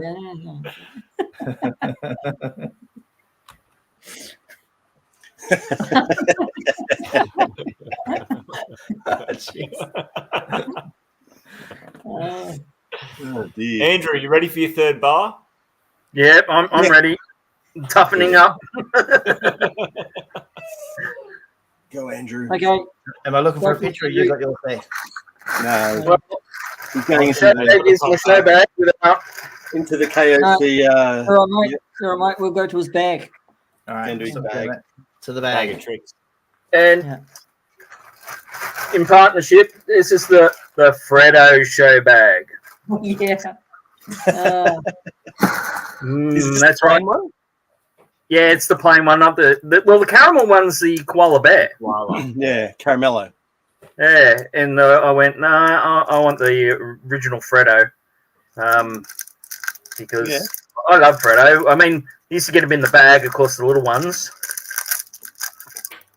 Speaker 5: Andrew, you ready for your third bar?
Speaker 3: Yep, I'm ready. Toughening up.
Speaker 4: Go, Andrew.
Speaker 1: Okay.
Speaker 2: Am I looking for a picture or you got your face?
Speaker 4: No.
Speaker 3: Well,
Speaker 4: He's going into
Speaker 3: That is my show bag without.
Speaker 4: into the KOC.
Speaker 1: All right, mate. All right, mate. We'll go to his bag.
Speaker 2: All right,
Speaker 4: Into his
Speaker 2: so
Speaker 4: bag.
Speaker 2: to the
Speaker 5: Bag of
Speaker 2: bag.
Speaker 5: tricks.
Speaker 3: And
Speaker 1: Yeah.
Speaker 3: in partnership, this is the Freddo show bag.
Speaker 1: Yeah.
Speaker 4: Is this
Speaker 3: That's
Speaker 4: the
Speaker 3: right.
Speaker 4: plain one?
Speaker 3: Yeah, it's the plain one, not the caramel one's the koala bear.
Speaker 5: Voila.
Speaker 4: Yeah, caramello.
Speaker 3: Yeah, and I went, no, I want the original Freddo, because
Speaker 4: Yeah.
Speaker 3: I love Freddo. I mean, used to get them in the bag, of course, the little ones.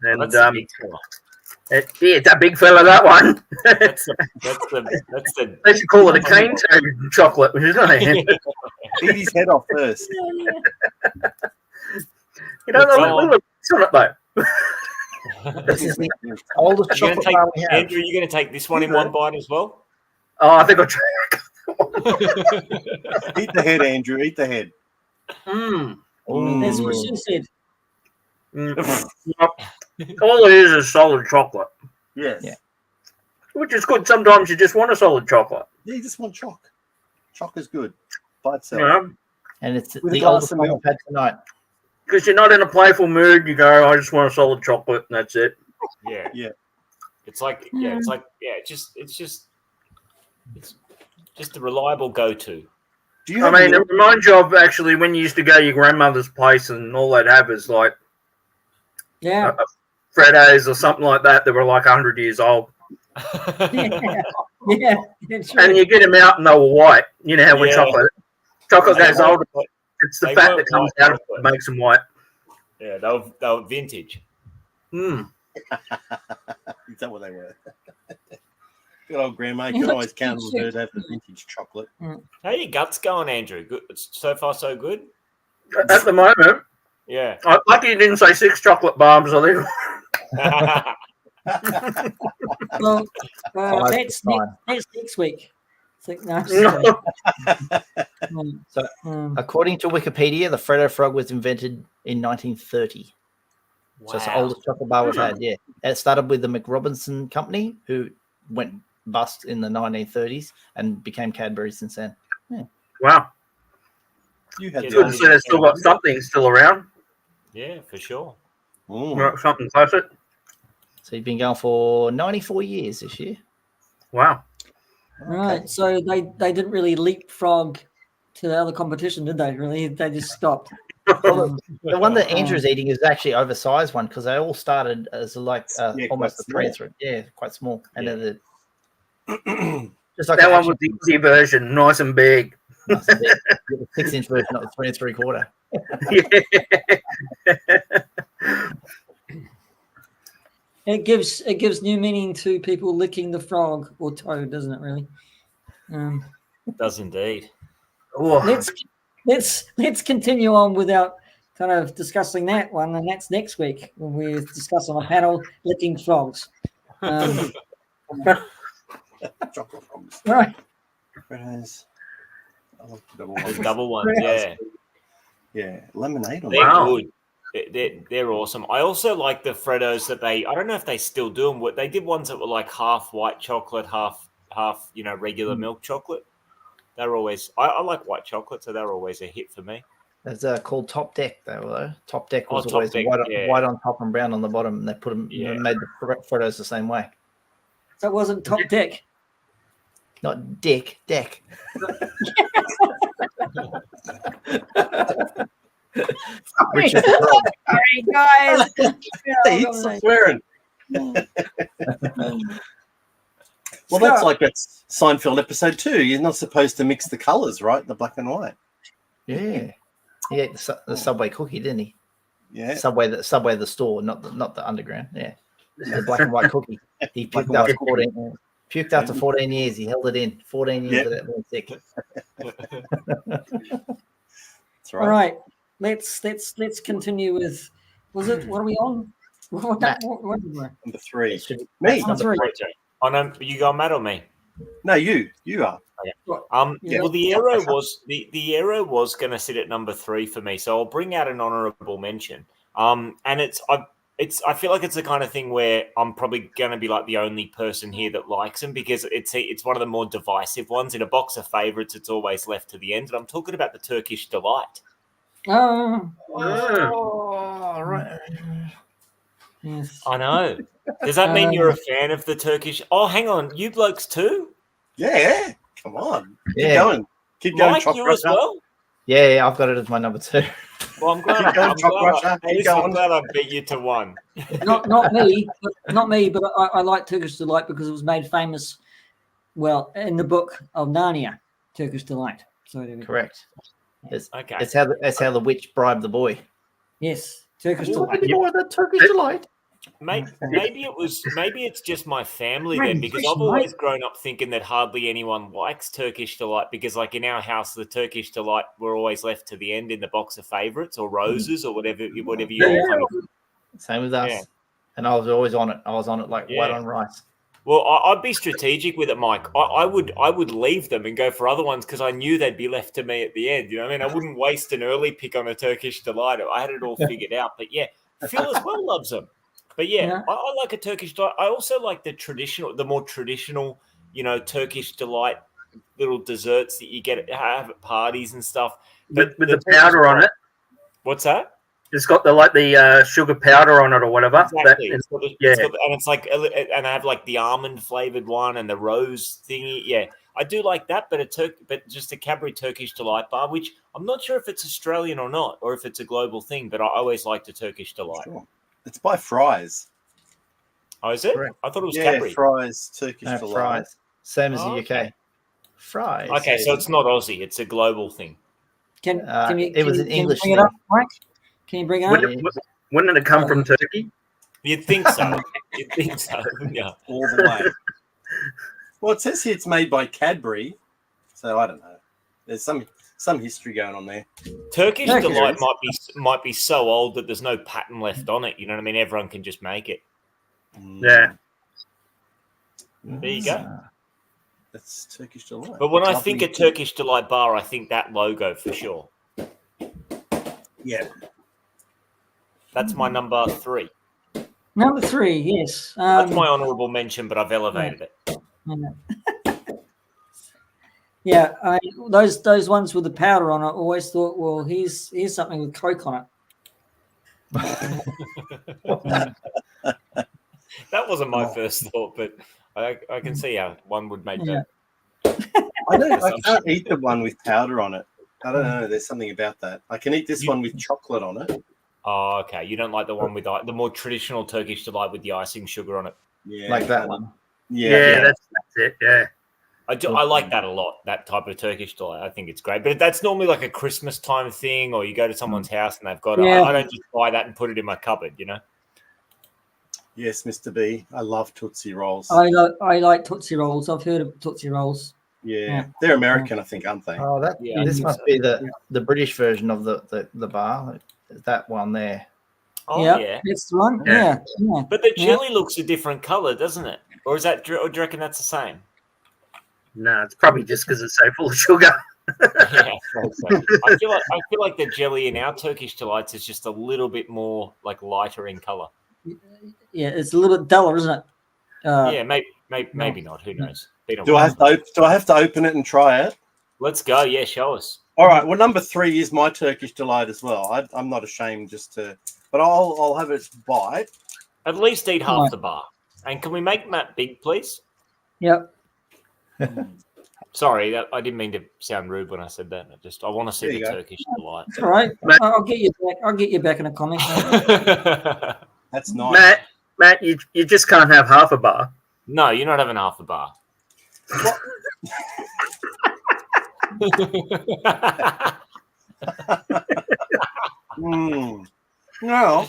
Speaker 3: And
Speaker 5: That's the big fella.
Speaker 3: it's a big fella, that one.
Speaker 5: That's the
Speaker 3: They should call it a cane toad chocolate, isn't it?
Speaker 4: Eat his head off first.
Speaker 3: You know, the
Speaker 5: Go on.
Speaker 3: little bits on it though.
Speaker 2: This is the oldest
Speaker 5: You're gonna
Speaker 2: chocolate
Speaker 5: take,
Speaker 2: bar we have.
Speaker 5: Andrew, you're going to take this one in one bite as well?
Speaker 3: Oh, I think I'll try.
Speaker 4: Eat the head, Andrew. Eat the head.
Speaker 3: Mm.
Speaker 1: That's what she said.
Speaker 3: Yep. All it is solid chocolate,
Speaker 4: Yes.
Speaker 2: Yeah.
Speaker 3: which is good. Sometimes you just want a solid chocolate.
Speaker 4: Yeah, you just want chalk. Chalk is good by itself.
Speaker 3: You know,
Speaker 2: And it's
Speaker 4: With a
Speaker 2: the
Speaker 4: glass
Speaker 2: oldest
Speaker 4: of
Speaker 2: one
Speaker 4: milk.
Speaker 2: I've had tonight.
Speaker 3: because you're not in a playful mood. You go, I just want a solid chocolate, and that's it.
Speaker 5: Yeah.
Speaker 4: Yeah.
Speaker 5: It's just a reliable go-to.
Speaker 4: Do you
Speaker 3: I
Speaker 4: have
Speaker 3: mean,
Speaker 4: milk?
Speaker 3: it reminds you of actually when you used to go to your grandmother's place, and all they'd have is like
Speaker 1: Yeah.
Speaker 3: Freddos or something like that. That were like 100 years old,
Speaker 1: Yeah. Yeah. That's right.
Speaker 3: and you get them out and they were white. You know how when
Speaker 5: Yeah.
Speaker 3: chocolate goes
Speaker 5: They
Speaker 3: old,
Speaker 5: were-
Speaker 3: it's the
Speaker 5: they
Speaker 3: fat
Speaker 5: were
Speaker 3: that comes
Speaker 5: white
Speaker 3: out of it
Speaker 5: chocolate.
Speaker 3: that makes them white.
Speaker 5: Yeah, they were vintage.
Speaker 3: Mm.
Speaker 4: Is that what they were? Good old grandma. You can always count on her to have the vintage chocolate.
Speaker 5: How your guts going, Andrew? Good. So far, so good.
Speaker 3: At the moment,
Speaker 5: Yeah.
Speaker 3: I'm lucky you didn't say 6 chocolate bombs. I think.
Speaker 1: Well,
Speaker 2: Five
Speaker 1: that's
Speaker 2: time.
Speaker 1: next week. It's like, no,
Speaker 2: So, according to Wikipedia, the Freddo Frog was invented in 1930. So it's the oldest chocolate bar we've had. Yeah, and it started with the McRobinson Company, who went bust in the 1930s and became Cadbury since then.
Speaker 3: Wow,
Speaker 4: You had
Speaker 5: Yeah,
Speaker 3: good to see they've still got something still around.
Speaker 5: Yeah, for sure.
Speaker 3: Something classic.
Speaker 2: So you've been going for 94 years this year.
Speaker 3: Wow.
Speaker 1: right. So they didn't really leapfrog to the other competition, did they? Really, they just stopped.
Speaker 2: Well, the one that Andrew's eating is actually oversized one because they all started as like
Speaker 4: Yeah,
Speaker 2: almost a
Speaker 4: quite
Speaker 2: 3 and 3. Yeah, quite small. And
Speaker 5: Yeah.
Speaker 2: then just like
Speaker 3: That
Speaker 2: an
Speaker 3: one
Speaker 2: action
Speaker 3: was the easy version, nice and big.
Speaker 2: nice and big. You get the 6-inch version, not the 3 3/4.
Speaker 1: It gives new meaning to people licking the frog or toad, doesn't it? Really.
Speaker 5: It does indeed.
Speaker 3: Oh,
Speaker 1: Let's continue on without kind of discussing that one, and that's next week when we discuss on a panel licking frogs.
Speaker 4: chocolate frogs.
Speaker 1: Right.
Speaker 4: Freddos. I like the double
Speaker 5: The
Speaker 4: ones.
Speaker 5: double ones, yeah.
Speaker 4: Yeah, lemonade on
Speaker 5: They're
Speaker 4: that.
Speaker 3: Wow.
Speaker 5: good. They're awesome. I also like the Freddos that I don't know if they still do them. They did ones that were like half white chocolate, half regular milk chocolate. They're always I like white chocolate, so they're always a hit for me.
Speaker 2: It's called Top Deck, though. Top Deck was
Speaker 5: Top
Speaker 2: always
Speaker 5: Deck,
Speaker 2: white on top and brown on the bottom, and they put them made the Freddos the same way.
Speaker 1: So it wasn't top deck.
Speaker 2: Not Dick, Deck. Richard Frog.
Speaker 1: Sorry, guys.
Speaker 4: Hey, stop swearing. Well, that's like that Seinfeld episode 2. You're not supposed to mix the colours, right? The black and white.
Speaker 2: Yeah, he ate the Subway cookie, didn't he?
Speaker 4: Yeah.
Speaker 2: Subway, the store, not the underground. Yeah, the black and white cookie. He
Speaker 4: Black
Speaker 2: puked
Speaker 4: and
Speaker 2: after 14. Puked after 14 years. He held it in 14 years
Speaker 4: Yep.
Speaker 2: of that being sick.
Speaker 4: That's
Speaker 1: All
Speaker 4: right.
Speaker 1: right. Let's continue with. What are we on? What are we?
Speaker 4: Number 3.
Speaker 2: It should be
Speaker 4: Me.
Speaker 1: Number 3.
Speaker 5: Oh no, you go Matt or me?
Speaker 4: No, you are.
Speaker 1: Yeah.
Speaker 5: Well, the arrow was going to sit at number 3 for me, so I'll bring out an honourable mention. And I feel like it's the kind of thing where I'm probably going to be like the only person here that likes them because it's one of the more divisive ones. In a box of favourites, it's always left to the end. And I'm talking about the Turkish Delight.
Speaker 1: Oh,
Speaker 2: Oh, right.
Speaker 1: yes.
Speaker 5: I know. Does that mean you're a fan of the Turkish? Oh, hang on. You blokes too?
Speaker 4: Yeah, come on.
Speaker 2: Yeah.
Speaker 4: Keep going. Keep going,
Speaker 5: Mike,
Speaker 4: Chop
Speaker 5: you as
Speaker 4: Russia.
Speaker 5: well?
Speaker 2: Yeah, I've got it as my number 2.
Speaker 5: Well, I'm glad,
Speaker 4: Keep going,
Speaker 5: I'm
Speaker 4: Chop
Speaker 5: glad,
Speaker 4: Russia.
Speaker 5: I,
Speaker 4: Keep
Speaker 5: listen, I'm
Speaker 4: going.
Speaker 5: glad I beat you to 1.
Speaker 1: Not me, but I like Turkish Delight because it was made famous, well, in the book of Narnia, Turkish Delight. So there we go.
Speaker 2: Correct. It's,
Speaker 5: Okay.
Speaker 2: it's how the witch bribed the boy.
Speaker 1: Yes, Turkish
Speaker 2: You want
Speaker 1: Delight.
Speaker 2: any more of that Turkish Delight?
Speaker 5: Maybe it's just my family
Speaker 1: Right,
Speaker 5: then, because
Speaker 1: nutrition,
Speaker 5: I've always grown up thinking that hardly anyone likes Turkish Delight because, like in our house, the Turkish Delight were always left to the end in the box of favourites or roses or whatever you all kind of.
Speaker 2: Same with us.
Speaker 5: Yeah.
Speaker 2: And I was always on it. I was on it like white on rice.
Speaker 5: Well, I'd be strategic with it, Mike. I would leave them and go for other ones because I knew they'd be left to me at the end. You know what I mean? I wouldn't waste an early pick on a Turkish Delight. I had it all figured out. But yeah, Phil as well loves them. But yeah, I like a Turkish Delight. I also like the more traditional, Turkish Delight little desserts that you have at parties and stuff.
Speaker 3: With the powder on it.
Speaker 5: What's that?
Speaker 3: It's got the sugar powder on it or whatever.
Speaker 5: Exactly.
Speaker 3: And
Speaker 5: it's like, and I have like the almond flavored one and the rose thingy. Yeah, I do like that, but just a Cadbury Turkish Delight bar, which I'm not sure if it's Australian or not, or if it's a global thing. But I always liked a Turkish Delight.
Speaker 4: Sure. It's by Fry's.
Speaker 5: Oh, is it?
Speaker 2: Correct.
Speaker 5: I thought it was
Speaker 4: Yeah,
Speaker 5: Cadbury.
Speaker 4: Fry's Turkish Delight.
Speaker 2: Fries. Same as the UK.
Speaker 5: Okay.
Speaker 2: Fries.
Speaker 5: Okay, so it's not Aussie; it's a global thing.
Speaker 1: Can you
Speaker 2: English
Speaker 1: bring it up, Mike? Can you bring it up?
Speaker 3: Wouldn't it come from Turkey?
Speaker 5: You'd think so. You'd think so. Yeah.
Speaker 4: All the way. Well, it says here it's made by Cadbury, so I don't know. There's some history going on there.
Speaker 5: Turkish Delight might be so old that there's no pattern left on it. You know what I mean? Everyone can just make it.
Speaker 3: Yeah.
Speaker 5: There you go.
Speaker 4: That's Turkish Delight.
Speaker 5: But when I think a Turkish Delight bar, I think that logo for sure.
Speaker 4: Yeah.
Speaker 5: That's my number 3.
Speaker 1: Number 3, yes.
Speaker 5: That's my honourable mention, but I've elevated it.
Speaker 1: Yeah, those ones with the powder on it. I always thought, well, here's something with Coke on it.
Speaker 5: That wasn't my first thought, but I can see how one would make that.
Speaker 4: I can't eat the one with powder on it. I don't know. There's something about that. I can eat this one with chocolate on it.
Speaker 5: Oh, okay. You don't like the one with the more traditional Turkish Delight with the icing sugar on it.
Speaker 4: Yeah,
Speaker 2: like that one.
Speaker 3: Yeah, that's it. Yeah.
Speaker 5: I like that a lot, that type of Turkish Delight. I think it's great. But that's normally like a Christmas time thing, or you go to someone's house and they've got it. I don't just buy that and put it in my cupboard,
Speaker 4: Yes, Mr. B. I love Tootsie Rolls.
Speaker 1: I like Tootsie Rolls. I've heard of Tootsie Rolls.
Speaker 4: Yeah. They're American, I think, aren't they?
Speaker 2: Oh, this must be the British version of the bar. That one there.
Speaker 5: Oh, yeah.
Speaker 1: That's the one. Yeah.
Speaker 5: But the jelly looks a different color, doesn't it? Or or do you reckon that's the same?
Speaker 3: No, it's probably just because it's so full of sugar.
Speaker 5: Yeah, I feel like the jelly in our Turkish Delights is just a little bit more like lighter in color.
Speaker 1: Yeah, it's a little bit duller, isn't it?
Speaker 5: Yeah, maybe not. Who knows?
Speaker 4: Do I have to open it and try it?
Speaker 5: Let's go. Yeah, show us.
Speaker 4: All right. Well, number 3 is my Turkish Delight as well. I'm not ashamed but I'll have a bite.
Speaker 5: At least eat half the bar. And can we make Matt big, please?
Speaker 1: Yep.
Speaker 5: Sorry, I didn't mean to sound rude when I said that. I want to see the Turkish Delight.
Speaker 1: All right. I'll get you back. I'll get you back in a comment.
Speaker 4: That's nice.
Speaker 3: Matt, you just can't have half a bar.
Speaker 5: No, you're not having half a bar.
Speaker 4: No.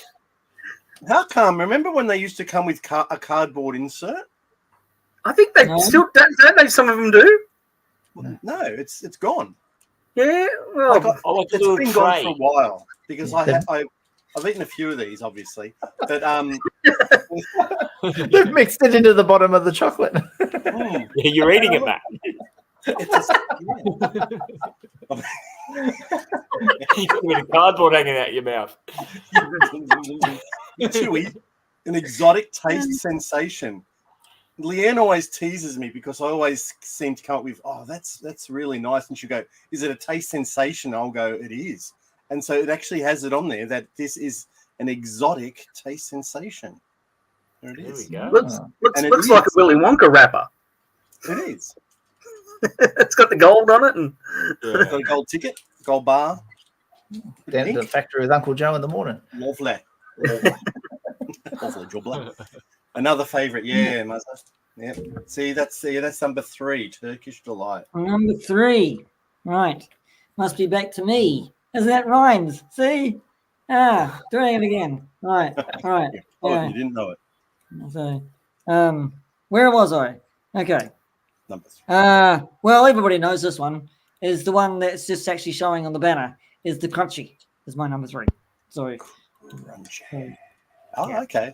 Speaker 4: How come? Remember when they used to come with a cardboard insert?
Speaker 3: I think they still don't they? Some of them do.
Speaker 4: No, it's gone.
Speaker 3: Yeah, well,
Speaker 4: it's been gone for a while because I've eaten a few of these, obviously, but
Speaker 2: they've mixed it into the bottom of the chocolate.
Speaker 5: Yeah, you're eating it, Matt. You got a bit of cardboard hanging out your mouth.
Speaker 4: Chewy, an exotic taste sensation. Leanne always teases me because I always seem to come up with, oh, that's really nice. And she'll go, is it a taste sensation? I'll go, it is. And so it actually has it on there that this is an exotic taste sensation. There it
Speaker 5: There we
Speaker 4: is.
Speaker 5: go.
Speaker 3: Looks like a Willy Wonka wrapper.
Speaker 4: It is.
Speaker 3: It's got the gold on it, and
Speaker 4: It's got a gold ticket, gold bar.
Speaker 2: Down to the factory with Uncle Joe in the morning.
Speaker 4: Lovely. Lovely jubbler. Another favourite, yeah, Muzza. Yeah. See, that's number 3, Turkish Delight.
Speaker 1: Number 3. Right. Must be back to me. Isn't that rhymes? See? Doing it again. Right. All right.
Speaker 4: You didn't know it.
Speaker 1: So, where was I? Okay.
Speaker 4: Number 3.
Speaker 1: Well, everybody knows this one is the one that's just actually showing on the banner. Is the crunchy? Is my number 3. So,
Speaker 4: Crunchy. Oh,
Speaker 1: yeah.
Speaker 4: okay.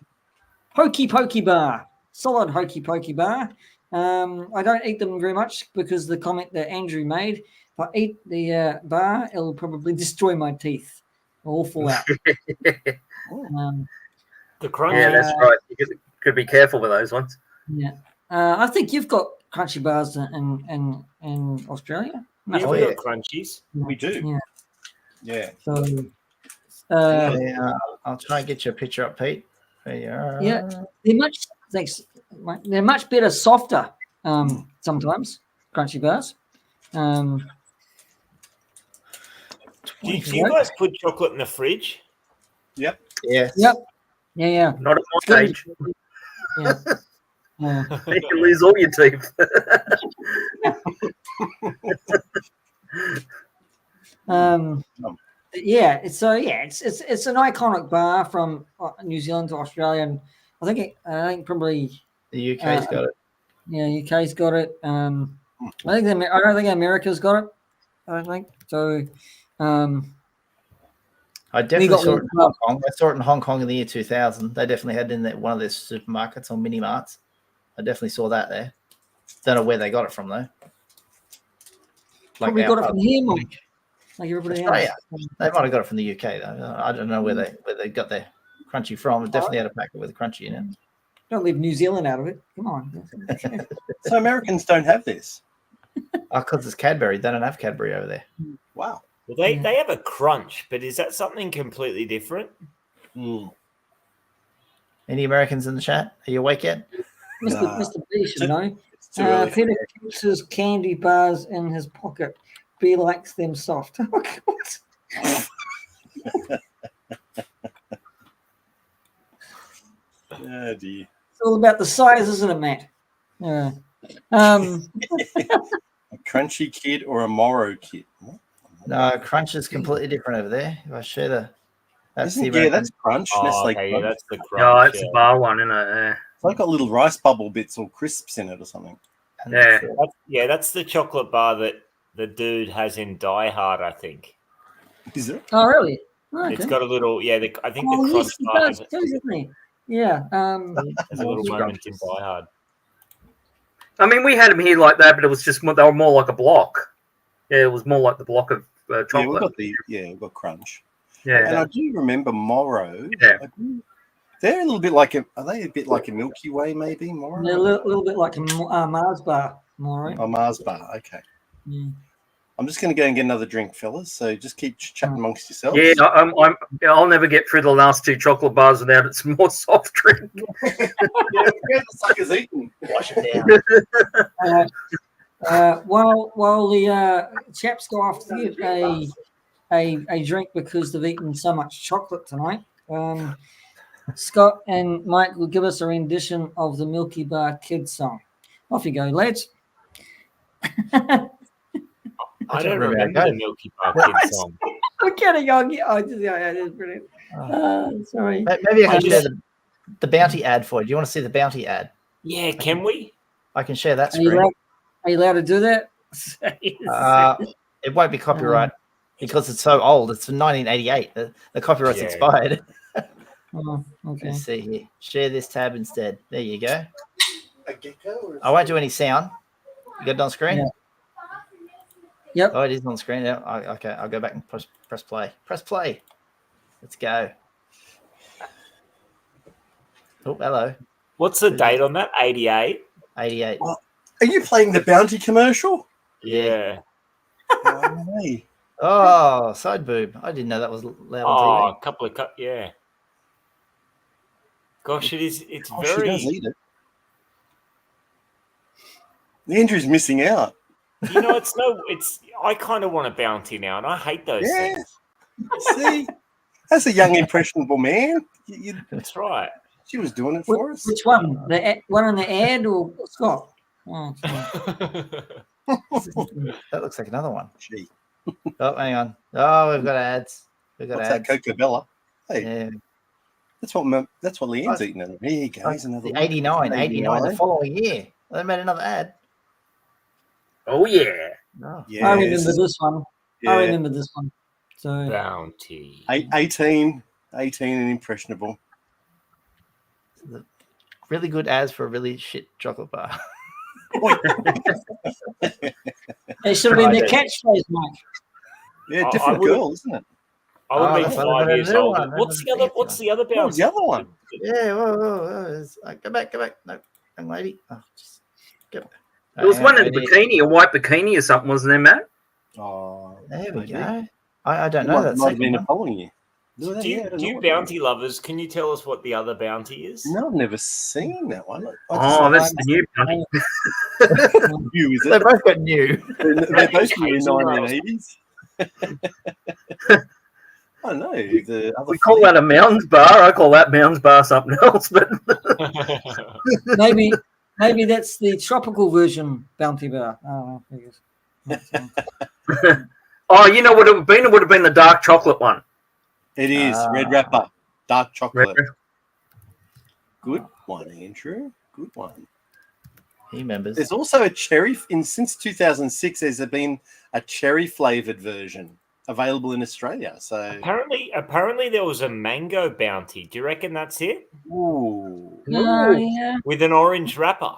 Speaker 1: Hokey Pokey bar, solid Hokey Pokey bar. I don't eat them very much because the comment that Andrew made. If I eat the bar, it'll probably destroy my teeth. All fall out.
Speaker 5: The crunchy.
Speaker 3: yeah, that's right. You could be careful with those ones.
Speaker 1: Yeah. I think you've got crunchy bars in Australia.
Speaker 5: Yeah, we got crunchies.
Speaker 4: We do.
Speaker 1: Yeah.
Speaker 4: Yeah.
Speaker 1: So,
Speaker 2: I'll try and get you a picture up, Pete. There you are.
Speaker 1: yeah, they're much better, softer. Sometimes crunchy bars.
Speaker 5: Do you guys put chocolate in the fridge?
Speaker 4: Yep.
Speaker 2: Yes.
Speaker 1: Yep. Yeah.
Speaker 3: Not at my age.
Speaker 1: Yeah. Yeah.
Speaker 3: You can lose all your teeth.
Speaker 1: Yeah, it's an iconic bar from New Zealand to Australia, and I think probably
Speaker 2: The UK's got it.
Speaker 1: Yeah, UK's got it. I don't think America's got it. I don't think so.
Speaker 2: I definitely saw it in Hong Kong. I saw it in Hong Kong in the year 2000. They definitely had it in one of their supermarkets or mini marts. I definitely saw that there. Don't know where they got it from though.
Speaker 1: Probably got it from here, Mike. Like everybody else.
Speaker 2: They might have got it from the UK though. I don't know where they got their crunchy from. It definitely had a packet with a crunchy in it.
Speaker 1: Don't leave New Zealand out of it. Come on.
Speaker 4: So Americans don't have this.
Speaker 2: Because it's Cadbury. They don't have Cadbury over there.
Speaker 4: Wow.
Speaker 5: Well, they have a crunch, but is that something completely different?
Speaker 2: Any Americans in the chat? Are you awake yet?
Speaker 1: Mr. B should know.
Speaker 4: It's too early.
Speaker 1: Peter keeps his candy bars in his pocket. B likes them soft. Oh, God.
Speaker 4: Oh, dear.
Speaker 1: It's all about the size, isn't it, Matt? Yeah.
Speaker 4: A crunchy kid or a Morrow kid?
Speaker 2: No, crunch is completely different over there. If I share that's the American.
Speaker 4: that's crunch. Nestle
Speaker 5: Okay,
Speaker 4: crunch.
Speaker 5: that's the crunch.
Speaker 3: No, it's a bar one, isn't it? Yeah.
Speaker 4: It's like got little rice bubble bits or crisps in it or something.
Speaker 3: Yeah.
Speaker 5: That's the chocolate bar that the dude has in Die Hard, I think.
Speaker 4: Is it?
Speaker 1: Oh, really? Oh, okay.
Speaker 5: It's got a little, I think
Speaker 1: Oh,
Speaker 5: the crunch
Speaker 1: yes, it
Speaker 5: bar
Speaker 1: does, doesn't it? Yeah.
Speaker 5: has a little moment in Die Hard.
Speaker 3: I mean, we had them here like that, but it was just they were more like a block. Yeah, it was more like the block of chocolate.
Speaker 4: We've got crunch.
Speaker 3: Yeah,
Speaker 4: And I do remember Morrow.
Speaker 3: Yeah.
Speaker 4: They're a little bit like are they a bit like a Milky Way, maybe, Morrow?
Speaker 1: They're a little bit like a Mars bar, more right?
Speaker 4: Oh, Mars bar. Okay.
Speaker 1: Yeah.
Speaker 4: I'm just going to go and get another drink, fellas. So just keep chatting amongst yourselves.
Speaker 3: yeah. I'll never get through the last 2 chocolate bars without it's more soft drink.
Speaker 4: Get the suckers eating.
Speaker 2: Wash it down.
Speaker 1: While the chaps go off to get a drink because they've eaten so much chocolate tonight, Scott and Mike will give us a rendition of the Milky Bar Kids song. Off you go, lads.
Speaker 5: I don't remember the Milky Bar Kids song.
Speaker 1: I'm kidding. It is brilliant. Sorry.
Speaker 2: Maybe I can share the bounty ad for you. Do you want to see the bounty ad?
Speaker 5: Yeah, can we?
Speaker 2: I can share that
Speaker 1: Are you
Speaker 2: screen.
Speaker 1: allowed to do that?
Speaker 2: It won't be copyright because it's so old. It's from 1988. The copyright's expired.
Speaker 1: Oh, okay.
Speaker 2: Let's see here. Share this tab instead. There you go.
Speaker 4: A gecko?
Speaker 2: I won't do any sound. You got it on screen?
Speaker 1: Yeah. Yep.
Speaker 2: Oh, it is on screen now. Okay, I'll go back and press play. Press play. Let's go. Oh, hello.
Speaker 5: What's the date on that? 88.
Speaker 2: 88.
Speaker 4: Are you playing the Bounty commercial?
Speaker 5: Yeah.
Speaker 4: No way.
Speaker 2: Oh, side boob. I didn't know that was loud on
Speaker 5: Oh, a couple of yeah. Gosh, it is. It's
Speaker 4: Oh, she does
Speaker 5: very.
Speaker 4: eat it. Andrew's missing out.
Speaker 5: You know, it's no. It's. I kind of want a bounty now, and I hate those
Speaker 4: Yeah.
Speaker 5: things.
Speaker 4: See, that's a young, impressionable man.
Speaker 5: That's right.
Speaker 4: She was doing it for us.
Speaker 1: Which one? The one on the ad or Scott? Oh, sorry.
Speaker 2: TV. That looks like another one.
Speaker 4: Gee,
Speaker 2: Oh, hang on. Oh, we've got ads. We've got
Speaker 4: what's
Speaker 2: ads.
Speaker 4: that, Coca Bella? Hey,
Speaker 2: Yeah.
Speaker 4: that's what Leanne's eating. There you go. Here's another
Speaker 2: The
Speaker 4: one.
Speaker 2: 89, the following year. They made another ad.
Speaker 3: Oh yeah.
Speaker 2: Oh.
Speaker 4: Yeah,
Speaker 1: I remember this one.
Speaker 4: Yeah.
Speaker 1: I remember this one. So
Speaker 5: Bounty.
Speaker 4: 18 and impressionable.
Speaker 2: Really good ads for a really shit chocolate bar.
Speaker 1: it should have been their catchphrase, Mike.
Speaker 4: Yeah,
Speaker 5: I
Speaker 4: different
Speaker 5: would've-
Speaker 4: girl, isn't it?
Speaker 5: I would have
Speaker 2: that's
Speaker 5: been
Speaker 2: why they
Speaker 5: 5
Speaker 2: made a
Speaker 5: years
Speaker 2: new
Speaker 5: old.
Speaker 2: one.
Speaker 5: What's the other bounty?
Speaker 4: What was the other one?
Speaker 2: Yeah, whoa. It's like, go back. No, young lady. Oh, just go.
Speaker 3: There was one in a
Speaker 2: Hang on,
Speaker 3: bikini, a white bikini or something, wasn't there, Matt?
Speaker 4: Oh,
Speaker 2: There we
Speaker 4: maybe.
Speaker 2: go. I don't
Speaker 4: It
Speaker 2: know that
Speaker 4: might have been
Speaker 2: second
Speaker 4: the
Speaker 2: one.
Speaker 4: following year.
Speaker 5: Do
Speaker 4: I
Speaker 5: you,
Speaker 4: don't
Speaker 5: do
Speaker 4: know
Speaker 5: you
Speaker 4: what that
Speaker 5: bounty lovers? Can you tell us what the other bounty is?
Speaker 4: is. No, I've never seen that one.
Speaker 3: Oh, that's the new bounty.
Speaker 4: new, is
Speaker 2: They
Speaker 4: it?
Speaker 2: both got new.
Speaker 4: They're both new in
Speaker 5: Hazel
Speaker 4: 1980s. I don't know. The other
Speaker 3: We call
Speaker 4: fleet.
Speaker 3: that a Mounds bar. I call that Mounds bar something else. But
Speaker 1: Maybe that's the tropical version bounty bar. Oh, I guess.
Speaker 3: oh, you know what it would have been? It would have been the dark chocolate one.
Speaker 4: It is red wrapper, dark chocolate. Good one, Andrew. Good one.
Speaker 2: He remembers.
Speaker 4: There's also a cherry since 2006. There's been a cherry flavored version available in Australia. So,
Speaker 5: apparently there was a mango bounty. Do you reckon that's it?
Speaker 4: ooh,
Speaker 1: Yeah.
Speaker 5: With an orange wrapper.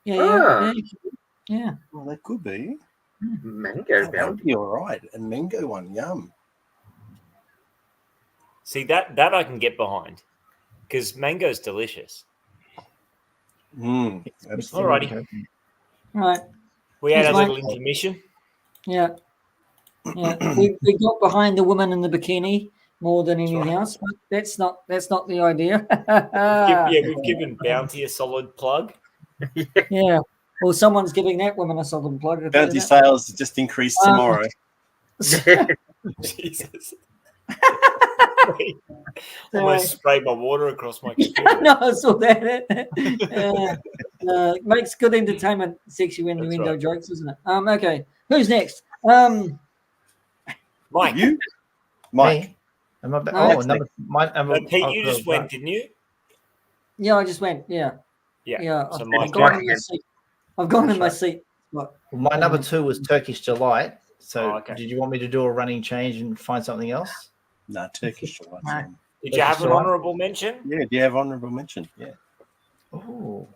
Speaker 1: Yeah.
Speaker 4: well, that could be.
Speaker 3: Mango
Speaker 4: That
Speaker 3: bounty.
Speaker 4: would be all right. A mango one, yum.
Speaker 5: See, that I can get behind because mango's delicious.
Speaker 4: Absolutely.
Speaker 5: Alrighty.
Speaker 1: Right.
Speaker 5: We had
Speaker 1: Here's
Speaker 5: a
Speaker 1: my-
Speaker 5: little intermission.
Speaker 1: Yeah. We got behind the woman in the bikini more than anything
Speaker 5: right.
Speaker 1: else, but that's not the idea.
Speaker 5: We've given Bounty a solid plug.
Speaker 1: Yeah. Well, someone's giving that woman a solid plug. I'll tell you
Speaker 4: Bounty
Speaker 1: that.
Speaker 4: sales just increased tomorrow.
Speaker 5: Jesus. Almost sprayed my water across my computer.
Speaker 1: No, I saw that. Makes good entertainment, sexy window
Speaker 5: right.
Speaker 1: jokes, isn't it? Okay. Who's next?
Speaker 5: Mike,
Speaker 4: You, Mike.
Speaker 2: Me? Am I back?
Speaker 1: No,
Speaker 2: Oh, number.
Speaker 5: Pete, you just went, didn't you?
Speaker 1: Yeah, I just went. Yeah.
Speaker 5: Yeah. So
Speaker 1: I've
Speaker 5: Mike,
Speaker 1: gone in my seat. I've gone in my seat. What?
Speaker 2: My number 2 was Turkish Delight. So,
Speaker 5: Oh, okay.
Speaker 2: did you want me to do a running change and find something else?
Speaker 4: No, Turkish delight.
Speaker 1: No.
Speaker 5: did you have an honourable mention?
Speaker 4: Yeah, do you have honourable mention? Yeah.
Speaker 2: Oh,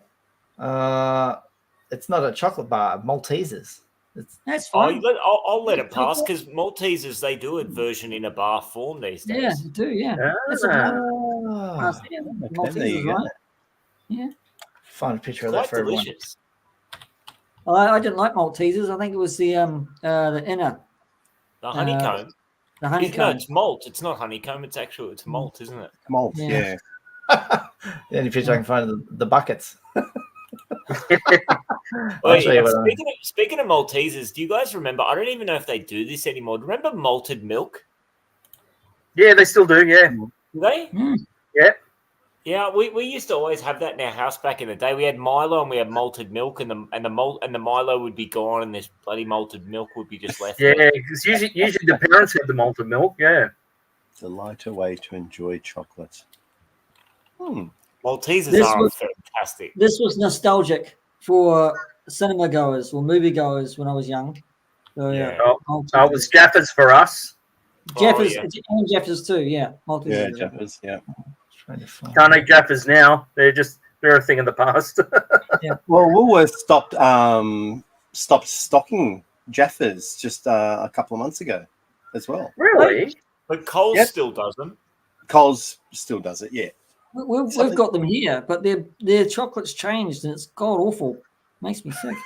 Speaker 2: it's not a chocolate bar. Maltesers. It's
Speaker 1: That's
Speaker 5: Oh,
Speaker 1: fine.
Speaker 5: I'll let it pass because Maltesers, they do a version in a bar form these days.
Speaker 1: Yeah, you do. Yeah. That's a pass. Yeah,
Speaker 4: Okay, there you go.
Speaker 1: right? Yeah.
Speaker 2: Find a picture of
Speaker 5: Quite
Speaker 2: that for everyone.
Speaker 5: delicious.
Speaker 1: I didn't like Maltesers. I think it was the inner,
Speaker 5: The honeycomb.
Speaker 1: the
Speaker 5: No,
Speaker 1: honeycomb.
Speaker 5: it's malt. It's not honeycomb. It's malt, isn't it?
Speaker 4: Malt,
Speaker 1: Yeah.
Speaker 4: yeah.
Speaker 2: The only picture I can find are the buckets.
Speaker 5: Oh,
Speaker 2: I'll show you
Speaker 5: yeah,
Speaker 2: what I-
Speaker 5: speaking of Maltesers, do you guys remember? I don't even know if they do this anymore. Remember malted milk?
Speaker 3: Yeah, they still do. Yeah.
Speaker 5: Do they?
Speaker 1: Mm.
Speaker 3: Yeah.
Speaker 5: Yeah, we used to always have that in our house back in the day. We had Milo and we had malted milk, and the Milo would be gone, and this bloody malted milk would be just left.
Speaker 3: Yeah,
Speaker 5: there.
Speaker 3: because usually the parents had the malted milk. Yeah.
Speaker 4: It's a lighter way to enjoy chocolate.
Speaker 5: Maltesers
Speaker 1: This
Speaker 5: are
Speaker 1: was-
Speaker 5: fantastic.
Speaker 1: This was nostalgic for cinema goers or movie goers when I was young. So, yeah.
Speaker 3: Oh, it was Jaffers for us.
Speaker 1: Jeffers,
Speaker 5: yeah.
Speaker 1: and Jeffers too. Yeah. Maltesers.
Speaker 4: Yeah, Jaffers, yeah.
Speaker 2: Trying to find-
Speaker 3: Can't eat Jaffers now. They're a thing in the past.
Speaker 4: Well, Woolworths stopped stocking Jaffas just a couple of months ago as well.
Speaker 3: Really?
Speaker 5: But Coles
Speaker 4: Yep.
Speaker 5: still does them.
Speaker 4: Coles still does it, yeah.
Speaker 1: We've got them here, but their chocolate's changed and it's god awful. Makes me sick.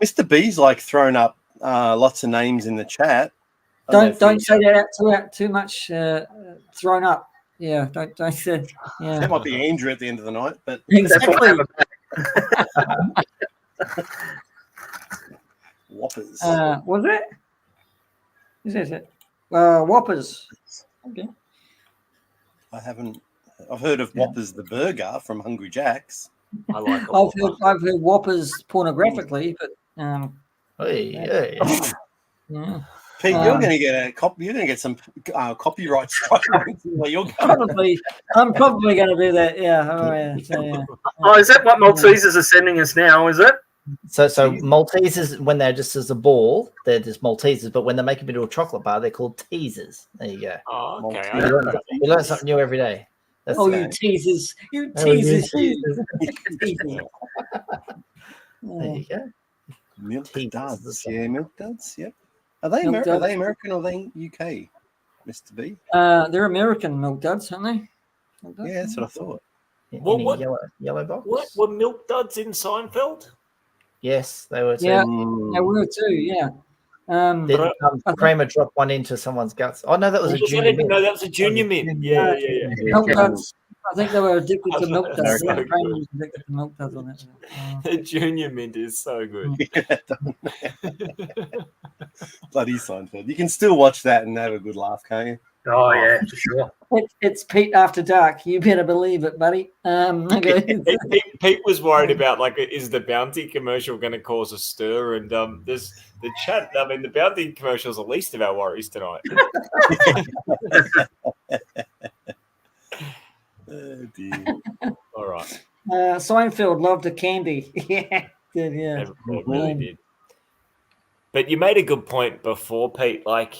Speaker 4: Mr. B's like thrown up lots of names in the chat.
Speaker 1: Don't say that out too much. Thrown up. Yeah, don't say. Yeah,
Speaker 4: That might be Andrew at the end of the night, but
Speaker 1: exactly.
Speaker 4: Whoppers.
Speaker 1: Was it? Is it? Whoppers. Okay.
Speaker 4: I've heard of Whoppers the burger from Hungry Jack's.
Speaker 5: I like
Speaker 1: I've heard Whoppers pornographically, but
Speaker 2: Hey.
Speaker 1: yeah.
Speaker 4: Pete, you're going to get a copy. You're going to get some copyright strike where you're going.
Speaker 1: I'm probably going to do that. Yeah. Oh, yeah. So, yeah.
Speaker 3: Oh, is that what Maltesers are sending us now? Is it?
Speaker 2: So Maltesers, when they're just as a ball, they're just Maltesers. But when they make them into a chocolate bar, they're called teasers. There you go.
Speaker 5: Oh, okay.
Speaker 2: We learn something new every day. That's
Speaker 1: you teasers. You
Speaker 2: Oh, you
Speaker 1: teasers.
Speaker 2: teasers.
Speaker 1: Teasers.
Speaker 2: There you go.
Speaker 4: Milk
Speaker 2: Teasers.
Speaker 4: duds. Yeah, milk duds. Yep. Are they
Speaker 1: Milk
Speaker 4: Are
Speaker 1: duds.
Speaker 4: they American or are they UK, Mr. B?
Speaker 1: They're American milk duds, aren't they? Milk duds?
Speaker 4: Yeah, that's what I thought.
Speaker 5: What-
Speaker 2: Yellow box?
Speaker 5: What were Milk Duds in Seinfeld?
Speaker 2: Yes, they were too.
Speaker 1: Yeah. They were too. Yeah.
Speaker 2: Then Kramer dropped one into someone's guts. Oh no, that was a junior.
Speaker 5: No, that was a junior mint. Yeah.
Speaker 1: Milk duds. I think they were addicted to milk duds.
Speaker 5: That's so
Speaker 1: Yeah, Kramer was addicted to milk duds on that.
Speaker 5: The junior mint is so good.
Speaker 4: Bloody Seinfeld. You can still watch that and have a good laugh, can't you?
Speaker 3: Oh, yeah, for sure.
Speaker 1: It's Pete After Dark. You better believe it, buddy. Okay.
Speaker 5: Pete was worried about is the Bounty commercial going to cause a stir? And there's the chat. I mean, the Bounty commercial is the least of our worries tonight.
Speaker 4: Oh, dear.
Speaker 5: All right,
Speaker 1: Seinfeld loved the candy. Yeah, did, yeah.
Speaker 5: it really did. But you made a good point before, Pete. Like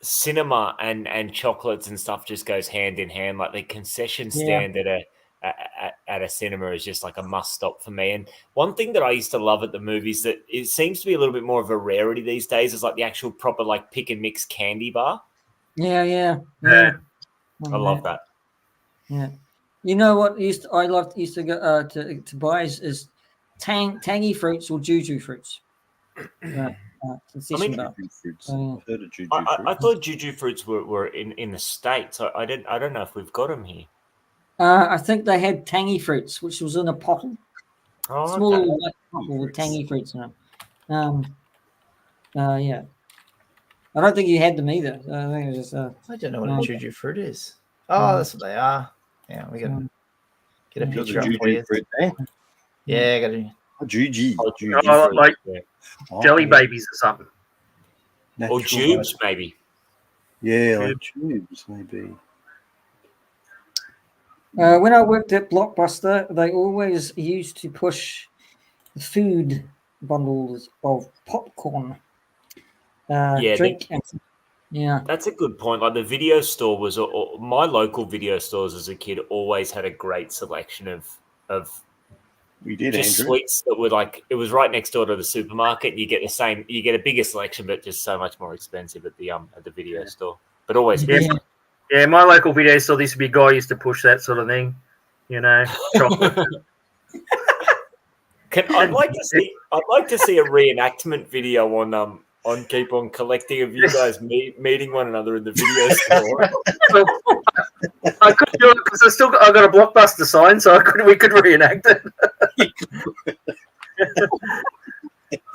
Speaker 5: cinema and chocolates and stuff just goes hand in hand. Like the concession stand at a cinema is just like a must stop for me. And one thing that I used to love at the movies that it seems to be a little bit more of a rarity these days is like the actual proper like pick and mix candy bar.
Speaker 1: Yeah.
Speaker 5: I love that.
Speaker 1: Yeah. You know what used to go to buy is tangy fruits or juju fruits. Concession bar.
Speaker 4: I've heard of juju
Speaker 5: I
Speaker 4: fruits.
Speaker 5: thought juju fruits were in the States. I don't know if we've got them here.
Speaker 1: I think they had tangy fruits, which was in a bottle.
Speaker 5: Oh,
Speaker 1: Small
Speaker 5: okay.
Speaker 1: white bottle with tangy fruits in them. Yeah. I don't think you had them either. I think it was just.
Speaker 2: I don't know what a juju fruit is. Oh, that's what they are. Yeah, we got to get a
Speaker 4: Got the
Speaker 2: picture up for
Speaker 4: juju
Speaker 2: you.
Speaker 4: fruit there.
Speaker 2: Yeah, got to.
Speaker 4: Juju.
Speaker 3: Oh, like
Speaker 4: Oh,
Speaker 3: jelly babies or something.
Speaker 5: Or
Speaker 4: natural
Speaker 5: tubes, maybe.
Speaker 4: Yeah, like tubes, maybe.
Speaker 1: When I worked at Blockbuster, they always used to push the food bundles of popcorn, drink, yeah.
Speaker 5: That's a good point. Like the video store was, my local video stores as a kid always had a great selection of
Speaker 4: We did,
Speaker 5: just
Speaker 4: Andrew.
Speaker 5: sweets that were like, it was right next door to the supermarket. You get a bigger selection, but just so much more expensive at the video store. But always,
Speaker 3: Yeah, my local video store, there used to be a guy who used to push that sort of thing, chocolate.
Speaker 5: I'd like to see a reenactment video on Keep On Collecting of you guys meeting one another in the video store.
Speaker 3: I couldn't do it because I got a Blockbuster sign, so we could reenact it.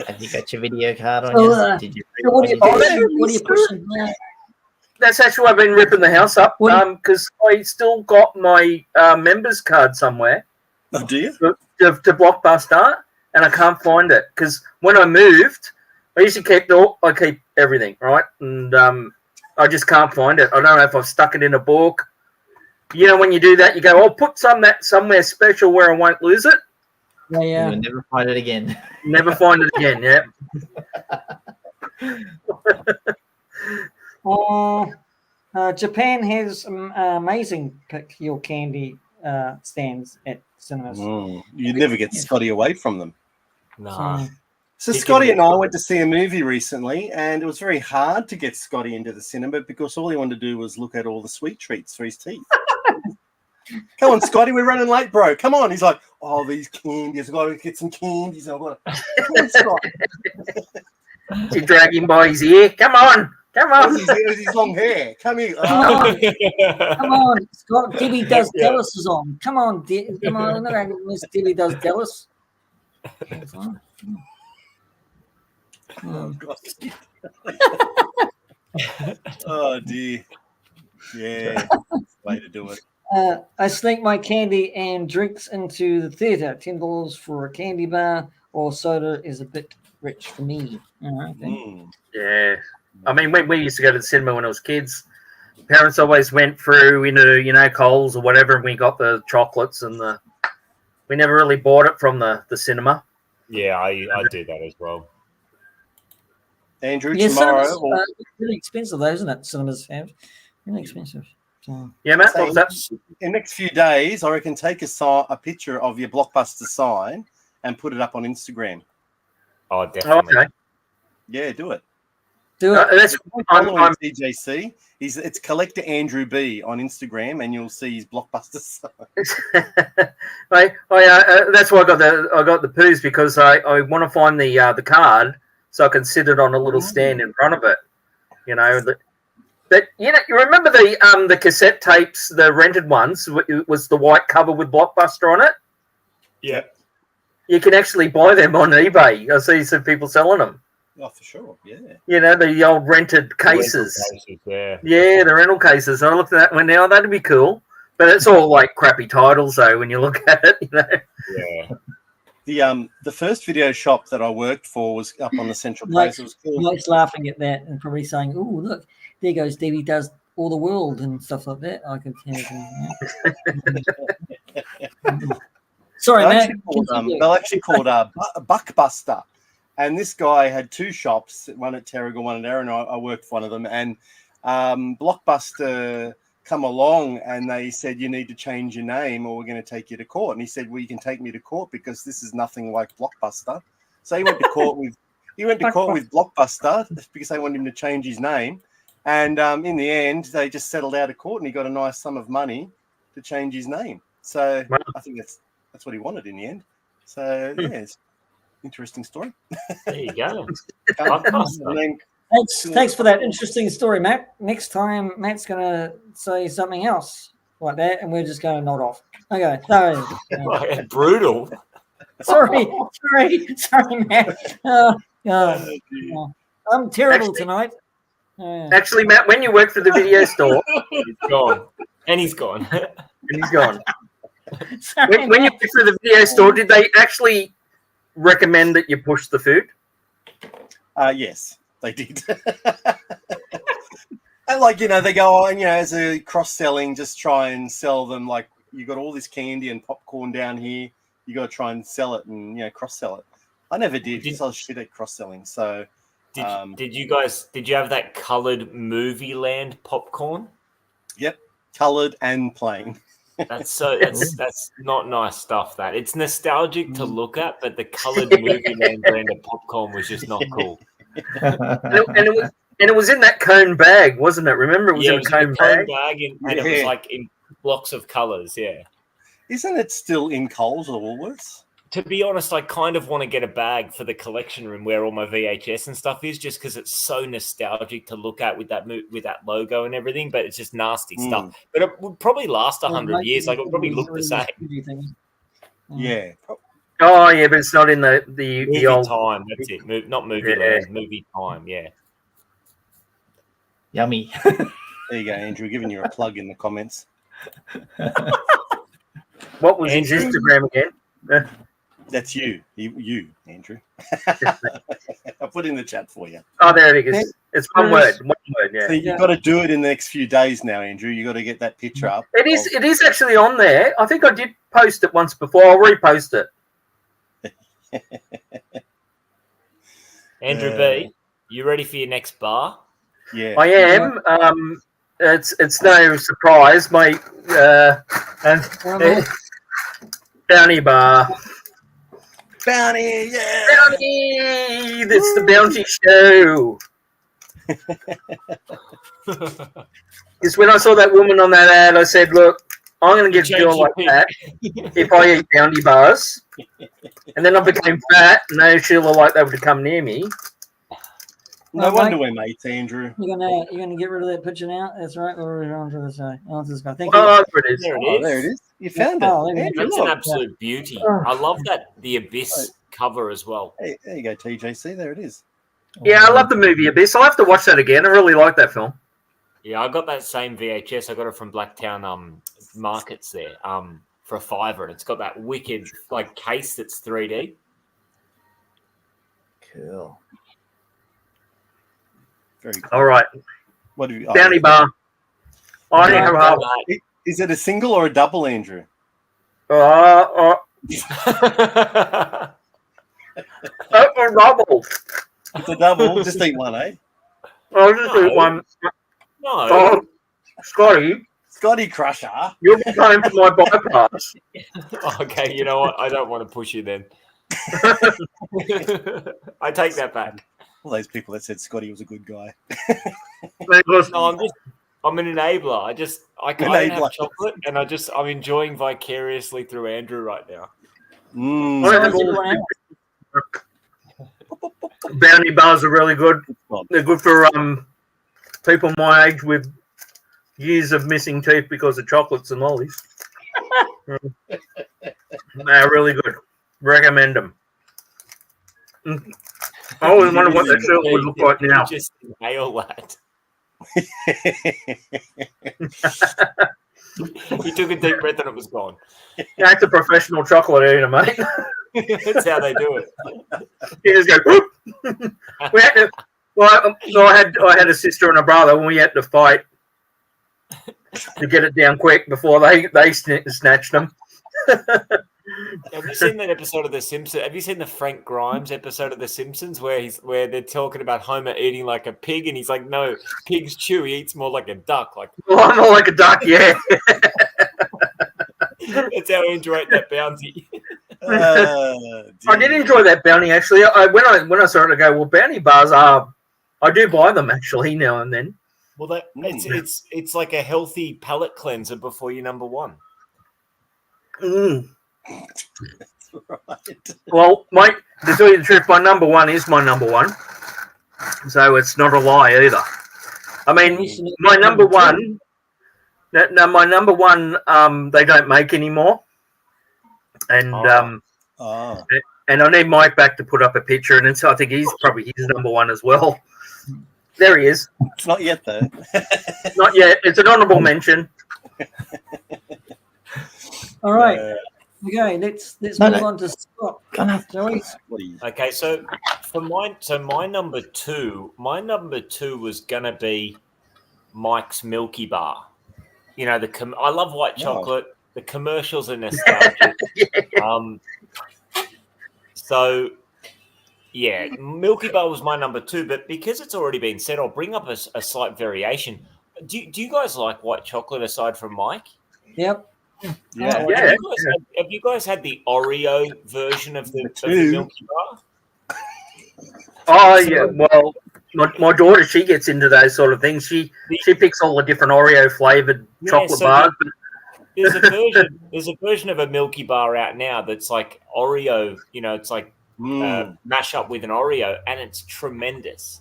Speaker 2: Have you got your video card on
Speaker 1: So,
Speaker 2: you? Did you?
Speaker 1: So what are you pushing now?
Speaker 3: That's actually why I've been ripping the house up because I still got my members card somewhere
Speaker 4: Oh, do you?
Speaker 3: to Blockbuster, and I can't find it because when I moved, I used to keep everything, right? And I just can't find it. I don't know if I've stuck it in a book. You know, when you do that, you go, "I'll put that somewhere special where I won't lose it."
Speaker 1: Yeah.
Speaker 2: You'll never find it again.
Speaker 3: Never find it again. Yeah.
Speaker 1: Japan has amazing pick your candy stands at cinemas.
Speaker 4: You'd never get Scotty away from them.
Speaker 5: Nah.
Speaker 4: So
Speaker 5: He
Speaker 4: Scotty
Speaker 5: can
Speaker 4: and I
Speaker 5: be-
Speaker 4: went to see a movie recently, and it was very hard to get Scotty into the cinema because all he wanted to do was look at all the sweet treats for his teeth. Come on, Scotty, we're running late, bro. Come on. He's like, oh, these candies. I've got to get some candies. I've got to... Come on, Scott.
Speaker 3: You drag him by his ear. Come on.
Speaker 4: It was his long hair. Come here.
Speaker 1: Come on, come on, Scott. Debbie Does Dallas is on. Come on, come on. I'm not going to miss Debbie Does Dallas.
Speaker 4: Oh, God. Oh, dear. Yeah. Way to do it.
Speaker 1: I sneak my candy and drinks into the theatre. $10 for a candy bar or soda is a bit rich for me. Okay.
Speaker 3: Yeah. I mean, when we used to go to the cinema when I was kids, parents always went through into, Coles or whatever, and we got the chocolates and we never really bought it from the cinema.
Speaker 5: Yeah, I do that as well.
Speaker 4: Andrew,
Speaker 1: Yeah,
Speaker 4: tomorrow.
Speaker 1: cinemas, really expensive, though, isn't it? Cinemas have really expensive. So.
Speaker 3: Yeah, Matt, what was that?
Speaker 4: In the next few days, I reckon take a picture of your Blockbuster sign and put it up on Instagram.
Speaker 5: Oh, definitely.
Speaker 3: Okay.
Speaker 4: Yeah, do it.
Speaker 1: Do it.
Speaker 3: That's
Speaker 4: Following TJC. It's Collector Andrew B on Instagram, and you'll see his Blockbuster sign.
Speaker 3: That's why I got the poos, because I want to find the card so I can sit it on a little stand in front of it. But you remember the cassette tapes, the rented ones, it was the white cover with Blockbuster on it.
Speaker 5: Yeah.
Speaker 3: You can actually buy them on eBay. I see some people selling them.
Speaker 4: Oh, for sure, yeah.
Speaker 3: The old rented cases.
Speaker 5: Yeah.
Speaker 3: Yeah, the rental cases. I looked at that one now. That'd be cool. But it's all like crappy titles, though, when you look at it.
Speaker 5: Yeah.
Speaker 4: The first video shop that I worked for was up on the Central Coast. It was cool.
Speaker 1: Mike's laughing at that and probably saying, "Oh, look, there goes Debbie Does All the World and stuff like that." I could hear. Sorry, Matt.
Speaker 4: They're actually called Buckbuster. And this guy had two shops, one at Terrigal, one at Erin. I worked for one of them. And Blockbuster come along and they said, you need to change your name or we're going to take you to court. And he said, well, you can take me to court because this is nothing like Blockbuster. So he went to court with Blockbuster because they wanted him to change his name. And in the end, they just settled out of court and he got a nice sum of money to change his name. So I think that's what he wanted in the end. So, yeah, it's an interesting story.
Speaker 5: There you go.
Speaker 1: Thanks for that interesting story, Matt. Next time, Matt's going to say something else like that, and we're just going to nod off. Okay. No.
Speaker 5: Brutal.
Speaker 1: Sorry, Matt. I'm terrible tonight.
Speaker 3: Actually, Matt, when you worked for the video store,
Speaker 5: He's gone. And he's gone.
Speaker 1: Sorry,
Speaker 3: when you went to the video store, did they actually recommend that you push the food?
Speaker 4: Yes, they did. And they go on, as a cross-selling, just try and sell them. Like, you got all this candy and popcorn down here. You got to try and sell it and, cross-sell it. I never did because I was shit at cross-selling. So,
Speaker 5: did you have that coloured Movie Land popcorn?
Speaker 4: Yep, coloured and plain.
Speaker 5: That's not nice stuff. That it's nostalgic to look at, but the coloured Movie Land brand of popcorn was just not cool.
Speaker 3: And it was in that cone bag, wasn't it? Remember, it was in a cone bag,
Speaker 5: and it was like in blocks of colours. Yeah.
Speaker 4: Isn't it still in Coles or Woolworths?
Speaker 5: To be honest, I kind of want to get a bag for the collection room where all my VHS and stuff is, just because it's so nostalgic to look at with that logo and everything. But it's just nasty stuff. But it would probably last 100 years. Like, it would probably look the same.
Speaker 4: Yeah.
Speaker 3: Oh yeah, but it's not in the
Speaker 5: Movie
Speaker 3: old
Speaker 5: time. That's it. Not Movie Land. Movie time. Yeah.
Speaker 2: Yummy.
Speaker 4: There you go, Andrew. Giving you a plug in the comments.
Speaker 3: What was his Instagram again?
Speaker 4: That's you, Andrew. I'll put it in the chat for you.
Speaker 3: Oh, there it is. It's one word. Yeah.
Speaker 4: So you've got to do it in the next few days now, Andrew. You've got to get that picture up.
Speaker 3: It is actually on there. I think I did post it once before. I'll repost it.
Speaker 5: Andrew B, you ready for your next bar?
Speaker 4: Yeah,
Speaker 3: I am. It's no surprise, mate. Bounty bar.
Speaker 4: Bounty, yeah.
Speaker 3: Bounty! That's the Bounty Show. Because when I saw that woman on that ad, I said, look, I'm going to get a girl like that if I eat Bounty bars. And then I became fat, and no Sheila like they would come near me.
Speaker 4: No wonder we're mates, Andrew.
Speaker 1: You're gonna get rid of that picture now. That's right. We're on to this guy. On to this guy. Thank
Speaker 3: Oh,
Speaker 1: you.
Speaker 3: there it is.
Speaker 5: There it
Speaker 4: Oh,
Speaker 5: is.
Speaker 4: there it is. You found
Speaker 1: Oh,
Speaker 4: it.
Speaker 1: there
Speaker 4: Andrew,
Speaker 5: That's an
Speaker 4: look.
Speaker 5: absolute beauty. I love that the Abyss cover as well.
Speaker 4: Hey, there you go, TJC. There it is.
Speaker 3: Yeah, I love the movie Abyss. I'll have to watch that again. I really like that film.
Speaker 5: Yeah, I got that same VHS. I got it from Blacktown markets there for $5, and it's got that wicked like case that's 3D.
Speaker 2: Cool.
Speaker 4: Very cool.
Speaker 3: All right.
Speaker 4: What do you?
Speaker 3: Bounty bar. I need her help.
Speaker 4: Is it a single or a double, Andrew?
Speaker 3: Oh, double.
Speaker 4: It's a double. Just eat one, eh?
Speaker 3: I'll just eat one.
Speaker 5: No.
Speaker 3: Oh, Scotty,
Speaker 4: Scotty Crusher.
Speaker 3: you'll be paying for my bypass.
Speaker 5: Okay, you know what? I don't want to push you then. I take that back.
Speaker 4: All those people that said Scotty was a good guy.
Speaker 5: No, I'm an enabler. I don't
Speaker 4: Enabler.
Speaker 5: have chocolate, and I'm enjoying vicariously through Andrew right now.
Speaker 3: Bounty bars are really good. They're good for people my age with years of missing teeth because of chocolates and lollies. They're really good. Recommend them. I always wonder what that shirt would look like now.
Speaker 5: Just inhale that. He took a deep breath and it was gone.
Speaker 3: That's a professional chocolate eater, mate.
Speaker 5: That's how they do it.
Speaker 3: You just go. Whoop. We had to, I had a sister and a brother when we had to fight to get it down quick before they snatched them.
Speaker 5: Have you seen that episode of The Simpsons? Have you seen the Frank Grimes episode of The Simpsons where they're talking about Homer eating like a pig and he's like, no, pigs chew. He eats more like a duck. Like,
Speaker 3: well, I'm more like a duck, yeah.
Speaker 5: That's how Andrew ate that bounty.
Speaker 3: I did enjoy that bounty actually. When I started to go, well, bounty bars I do buy them actually now and then.
Speaker 5: Well, it's like a healthy palate cleanser before your number one.
Speaker 3: Mm.
Speaker 4: That's right.
Speaker 3: Well, mate, to tell you the truth, my number one is my number one, so it's not a lie either. I mean, my number one. No, my number one, they don't make anymore, and and I need Mike back to put up a picture, and so I think he's probably his number one as well. There he is.
Speaker 4: It's not yet though.
Speaker 3: Not yet. It's an honourable mention.
Speaker 1: All right. Okay, let's move on to Scott. Shall we?
Speaker 5: Okay, so my number two was gonna be Mike's Milky Bar. You know, I love white chocolate. The commercials are nostalgic.
Speaker 3: Yeah.
Speaker 5: So yeah, Milky Bar was my number two, but because it's already been said, I'll bring up a slight variation. Do you guys like white chocolate aside from Mike?
Speaker 1: Yep.
Speaker 4: Yeah.
Speaker 5: Have you guys had the Oreo version of the Milky Bar?
Speaker 3: Oh yeah. Well, my daughter, she gets into those sort of things. She picks all the different Oreo flavored chocolate bars.
Speaker 5: There's a version of a Milky Bar out now that's like Oreo. You know, it's like mash up with an Oreo, and it's tremendous.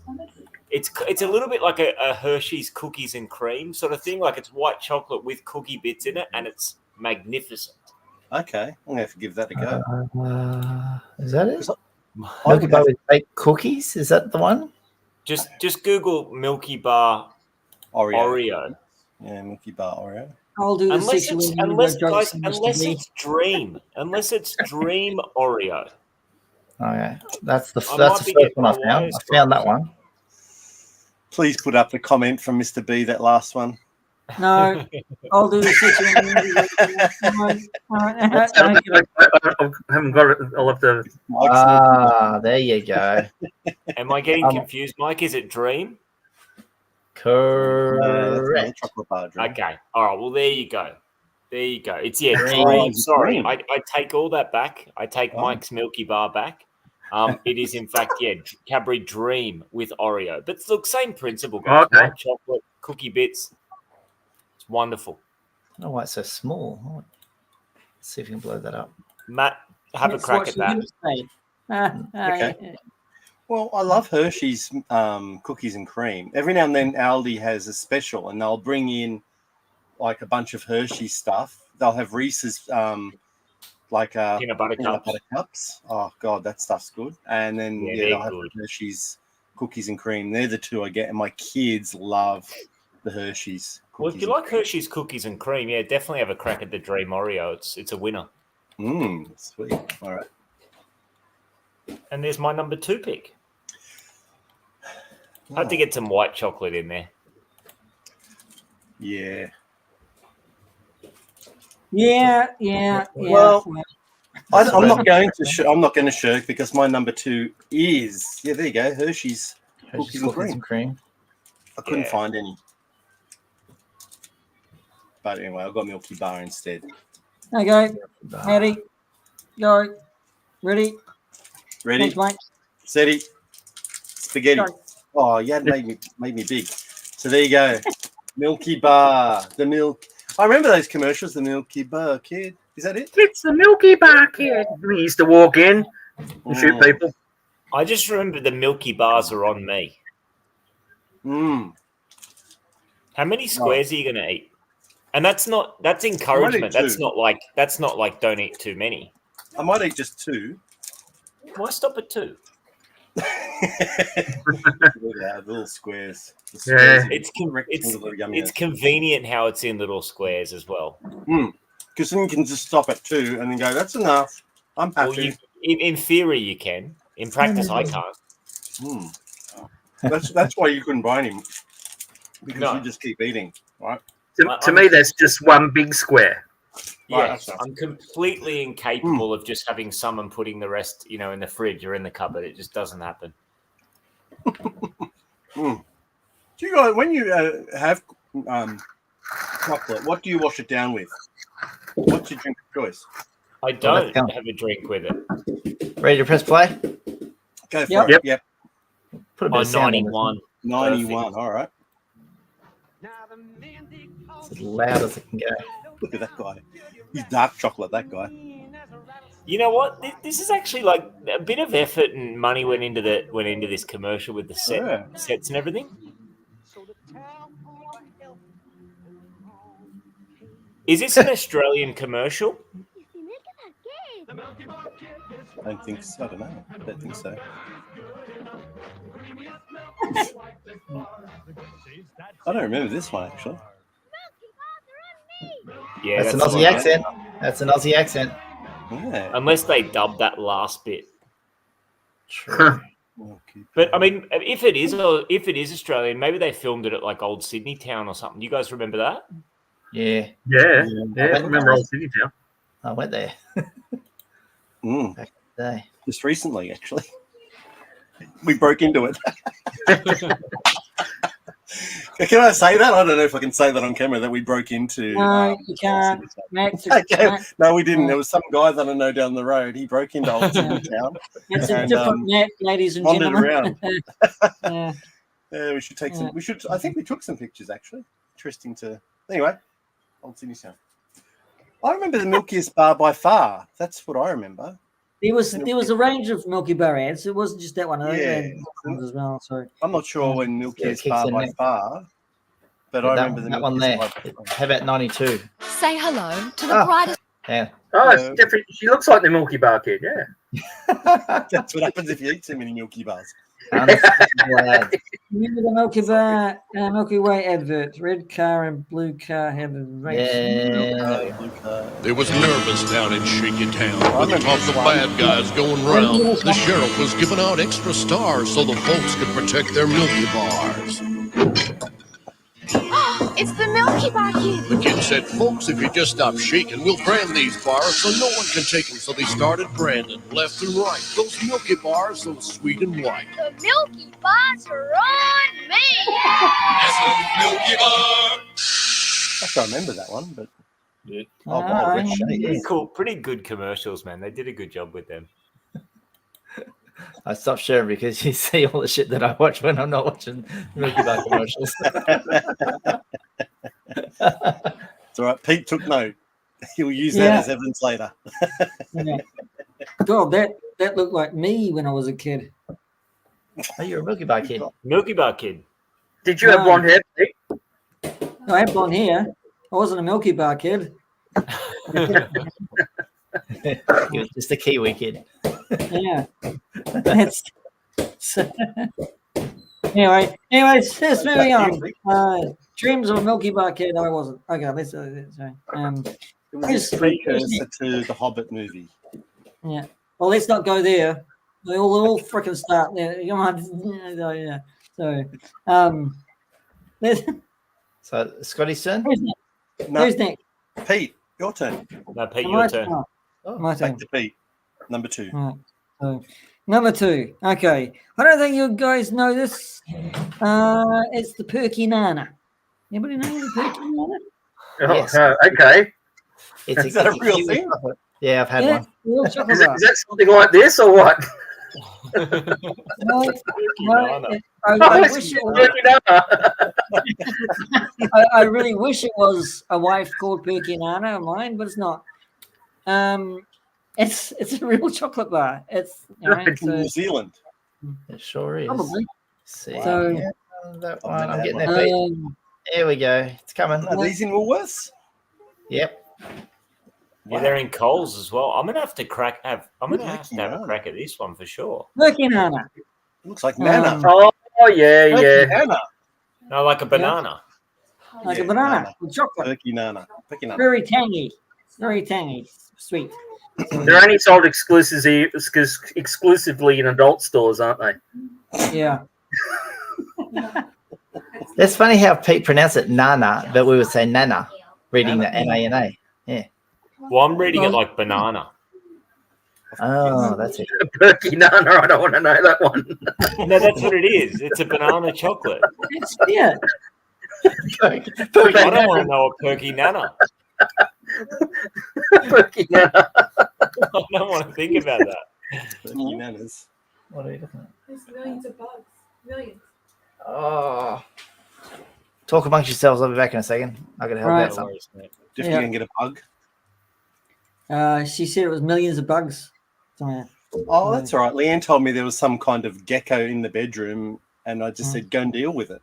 Speaker 5: It's a little bit like a Hershey's cookies and cream sort of thing. Like it's white chocolate with cookie bits in it, and it's magnificent.
Speaker 4: Okay, I'm gonna have to give that a go.
Speaker 2: Is that it? Milky Bar with baked cookies? Is that the one?
Speaker 5: Just Google Milky Bar Oreo.
Speaker 4: Yeah, Milky Bar Oreo.
Speaker 1: I'll do
Speaker 5: unless it's Dream Oreo.
Speaker 2: Oh yeah, that's the
Speaker 5: might
Speaker 2: first
Speaker 5: be
Speaker 2: one I
Speaker 5: getting
Speaker 2: found.
Speaker 5: wires
Speaker 2: I found that one.
Speaker 4: Please put up the comment from Mr. B, that last one.
Speaker 1: No, I'll do the
Speaker 3: I haven't got it. I'll have to.
Speaker 2: There you go.
Speaker 5: Am I getting confused, Mike? Is it Dream?
Speaker 2: Correct.
Speaker 4: Chocolate bar drink.
Speaker 5: Okay. All right. Well, there you go. There you go. It's Dream.
Speaker 4: Dream.
Speaker 5: Sorry,
Speaker 4: Dream.
Speaker 5: I take all that back. I take Mike's Milky Bar back. It is in fact, Cadbury Dream with Oreo. But look, same principle, guys.
Speaker 3: Okay.
Speaker 5: White chocolate, cookie bits. It's wonderful.
Speaker 2: I don't know why it's so small. Let's see if we can blow that up.
Speaker 5: Matt, have a crack at that.
Speaker 4: Okay. Well, I love Hershey's cookies and cream. Every now and then Aldi has a special and they'll bring in like a bunch of Hershey stuff. They'll have Reese's
Speaker 5: Peanut butter
Speaker 4: cups. Oh God, that stuff's good. And then they'll have Hershey's cookies and cream. They're the two I get, and my kids love the Hershey's.
Speaker 5: Well, if you like Hershey's cookies and cream, definitely have a crack at the Dream Oreo. It's a winner.
Speaker 4: Sweet. All right.
Speaker 5: And there's my number 2 pick. I have to get some white chocolate in there.
Speaker 4: Yeah.
Speaker 1: Well,
Speaker 4: I'm not going to. I'm not going to shirk because my number 2 is there you go, Hershey's cookies and cream. I couldn't find any, but anyway, I've got Milky Bar instead.
Speaker 1: Okay, ready, go, ready,
Speaker 4: Thanks,
Speaker 1: Mike.
Speaker 4: Steady, spaghetti.
Speaker 1: Sorry.
Speaker 4: Oh, yeah, made me big. So there you go, Milky Bar, the milk. I remember those commercials, the Milky Bar Kid. Is that it?
Speaker 3: It's the Milky Bar Kid. We used to walk in and shoot people.
Speaker 5: I just remember the Milky Bars are on me. How many squares are you going to eat? And that's encouragement. That's not like don't eat too many.
Speaker 4: I might eat just 2.
Speaker 5: Why stop at 2?
Speaker 4: Little squares.
Speaker 5: It's convenient how it's in little squares as well.
Speaker 4: Because then you can just stop at 2 and then go, that's enough. I'm happy.
Speaker 5: Well, in theory, you can. In practice, I can't.
Speaker 4: That's why you couldn't buy any. Because you just keep eating, right?
Speaker 3: To me, that's just one big square.
Speaker 5: Yes, I'm completely incapable of just having some and putting the rest, in the fridge or in the cupboard. It just doesn't happen.
Speaker 4: Do you guys, when you have chocolate, what do you wash it down with? What's your drink of choice?
Speaker 5: I don't have a drink with it.
Speaker 2: Ready to press play?
Speaker 4: Go for it. Yep.
Speaker 2: Put a bit of sound
Speaker 5: 91.
Speaker 4: 91. All right.
Speaker 2: It's as loud as it can go.
Speaker 4: Look at that guy. He's dark chocolate, that guy.
Speaker 5: You know what? This is actually like a bit of effort and money went into this commercial with the sets and everything. Is this an Australian commercial?
Speaker 4: I don't think so. I don't know. I don't think so. I don't remember this one actually.
Speaker 5: Yeah,
Speaker 2: that's an Aussie accent. That's an Aussie accent.
Speaker 4: Yeah.
Speaker 5: Unless they dubbed that last bit.
Speaker 2: True.
Speaker 5: But I mean, if it is Australian, maybe they filmed it at like Old Sydney Town or something. You guys remember that?
Speaker 3: Yeah. I remember Old Sydney Town.
Speaker 2: I went there. Back in the day.
Speaker 4: Just recently, actually. We broke into it. Can I say that? I don't know if I can say that on camera that we broke into.
Speaker 1: No, you can't. Max,
Speaker 4: no, we didn't. There was some guy that I know down the road. He broke into Old Sydney Town.
Speaker 1: It's a different net, ladies and
Speaker 4: wandered
Speaker 1: gentlemen.
Speaker 4: Around. We should take some. We should. I think we took some pictures actually. Interesting to. Anyway, Old Sydney Town. I remember the milkiest bar by far. That's what I remember.
Speaker 1: There was a range of Milky Bar ads. It wasn't just that one.
Speaker 4: Yeah.
Speaker 1: As well. So
Speaker 4: I'm not sure when milkiest bar by far, but I remember
Speaker 2: that one there. How about 92?
Speaker 6: Say hello to the brightest.
Speaker 2: Yeah.
Speaker 3: Oh, it's definitely. She looks like the Milky Bar Kid. Yeah.
Speaker 4: That's what happens if you eat too many Milky Bars.
Speaker 1: remember the Milky Bar, Milky Way advert? Red car and blue car had a race.
Speaker 7: There was nervous down in Shaky Town. With talk of bad guys going round, the sheriff was giving out extra stars so the folks could protect their Milky Bars.
Speaker 6: It's the Milky Bar Kid.
Speaker 7: The kid said, folks, if you just stop shaking, we'll brand these bars so no one can take them. So they started branding left and right. Those Milky Bars, so sweet and white.
Speaker 6: The Milky Bars are on me.
Speaker 7: That's a Milky Bar.
Speaker 4: I can't remember that one, but Oh, wow, rich shit.
Speaker 5: Cool, pretty good commercials, man. They did a good job with them.
Speaker 2: I stopped sharing because you see all the shit that I watch when I'm not watching Milky Bar commercials.
Speaker 4: It's all right. Pete took note. He'll use that as evidence later.
Speaker 1: Yeah. God, that looked like me when I was a kid.
Speaker 2: Oh, you're a Milky Bar kid.
Speaker 5: Milky Bar kid.
Speaker 3: Did you have blonde hair, Pete?
Speaker 1: I had blonde hair. I wasn't a Milky Bar kid.
Speaker 2: You're just a Kiwi kid.
Speaker 1: Yeah. That's so, anyways, let's moving on. Dreams of a Milky Bar kid. I wasn't. Okay, let's sorry.
Speaker 4: It was a precursor to the Hobbit movie.
Speaker 1: Yeah. Well, let's not go there. They all freaking start there. Come on. Yeah.
Speaker 2: So, Scotty's turn?
Speaker 1: Who's next?
Speaker 4: Pete, your turn.
Speaker 5: No, Pete, your turn.
Speaker 1: My turn.
Speaker 4: Back to Pete. Number 2.
Speaker 1: Right. So, number 2. Okay. I don't think you guys know this. It's the Perky Nana. Anybody know the Perky Nana?
Speaker 2: Yes.
Speaker 3: Okay.
Speaker 4: Is that a real
Speaker 2: Kiwi
Speaker 4: thing?
Speaker 2: chocolate. Yeah, I've had one.
Speaker 1: Real
Speaker 3: Is
Speaker 1: chocolate bar.
Speaker 3: that something like this or what?
Speaker 1: No,
Speaker 5: Nana.
Speaker 1: I wish it was. I really wish it was a wife called Perky Nana of mine, but it's not. It's a real chocolate bar. It's
Speaker 4: From New Zealand.
Speaker 2: It sure is.
Speaker 1: probably.
Speaker 2: See.
Speaker 1: So,
Speaker 2: Yeah, that one. I'm getting
Speaker 4: that
Speaker 2: there, Pete. There we go. It's coming.
Speaker 4: Are these in Woolworths?
Speaker 2: Yep.
Speaker 5: Yeah, they're in Coles as well. I'm gonna have to have
Speaker 4: Perky
Speaker 5: a
Speaker 4: Nana.
Speaker 5: crack at this one for sure.
Speaker 1: Perky Nana.
Speaker 4: Looks like Nana.
Speaker 3: Oh, yeah, yeah.
Speaker 4: Nana.
Speaker 5: No, like a banana.
Speaker 1: Like
Speaker 4: Yeah,
Speaker 1: a banana
Speaker 4: Nana.
Speaker 1: with chocolate.
Speaker 4: Perky Nana. Perky Nana.
Speaker 1: Very tangy. Sweet.
Speaker 3: They're only sold exclusively in adult stores, aren't they?
Speaker 1: Yeah.
Speaker 2: It's funny how Pete pronounced it Nana, but we would say Nana, reading the N-A-N-A. Yeah.
Speaker 5: Well, I'm reading it like banana.
Speaker 2: Oh, that's it.
Speaker 3: Perky Nana, I don't want to know that one.
Speaker 5: No, that's what it is. It's a banana chocolate.
Speaker 1: Yeah.
Speaker 5: I don't want to know a Perky Nana.
Speaker 3: Perky Nana.
Speaker 5: I don't want to think about that.
Speaker 4: Perky Nanas.
Speaker 2: What are you looking at?
Speaker 8: There's millions of bugs. Millions.
Speaker 2: Oh. Talk amongst yourselves. I'll be back in a second. I gotta help
Speaker 1: Right.
Speaker 2: out
Speaker 5: No
Speaker 2: some.
Speaker 5: worries, mate.
Speaker 4: Just
Speaker 1: Yeah.
Speaker 4: gonna get a bug.
Speaker 1: She said it was millions of bugs. So, yeah.
Speaker 4: Oh, that's all right. Leanne told me there was some kind of gecko in the bedroom, and I just said, go and deal with it.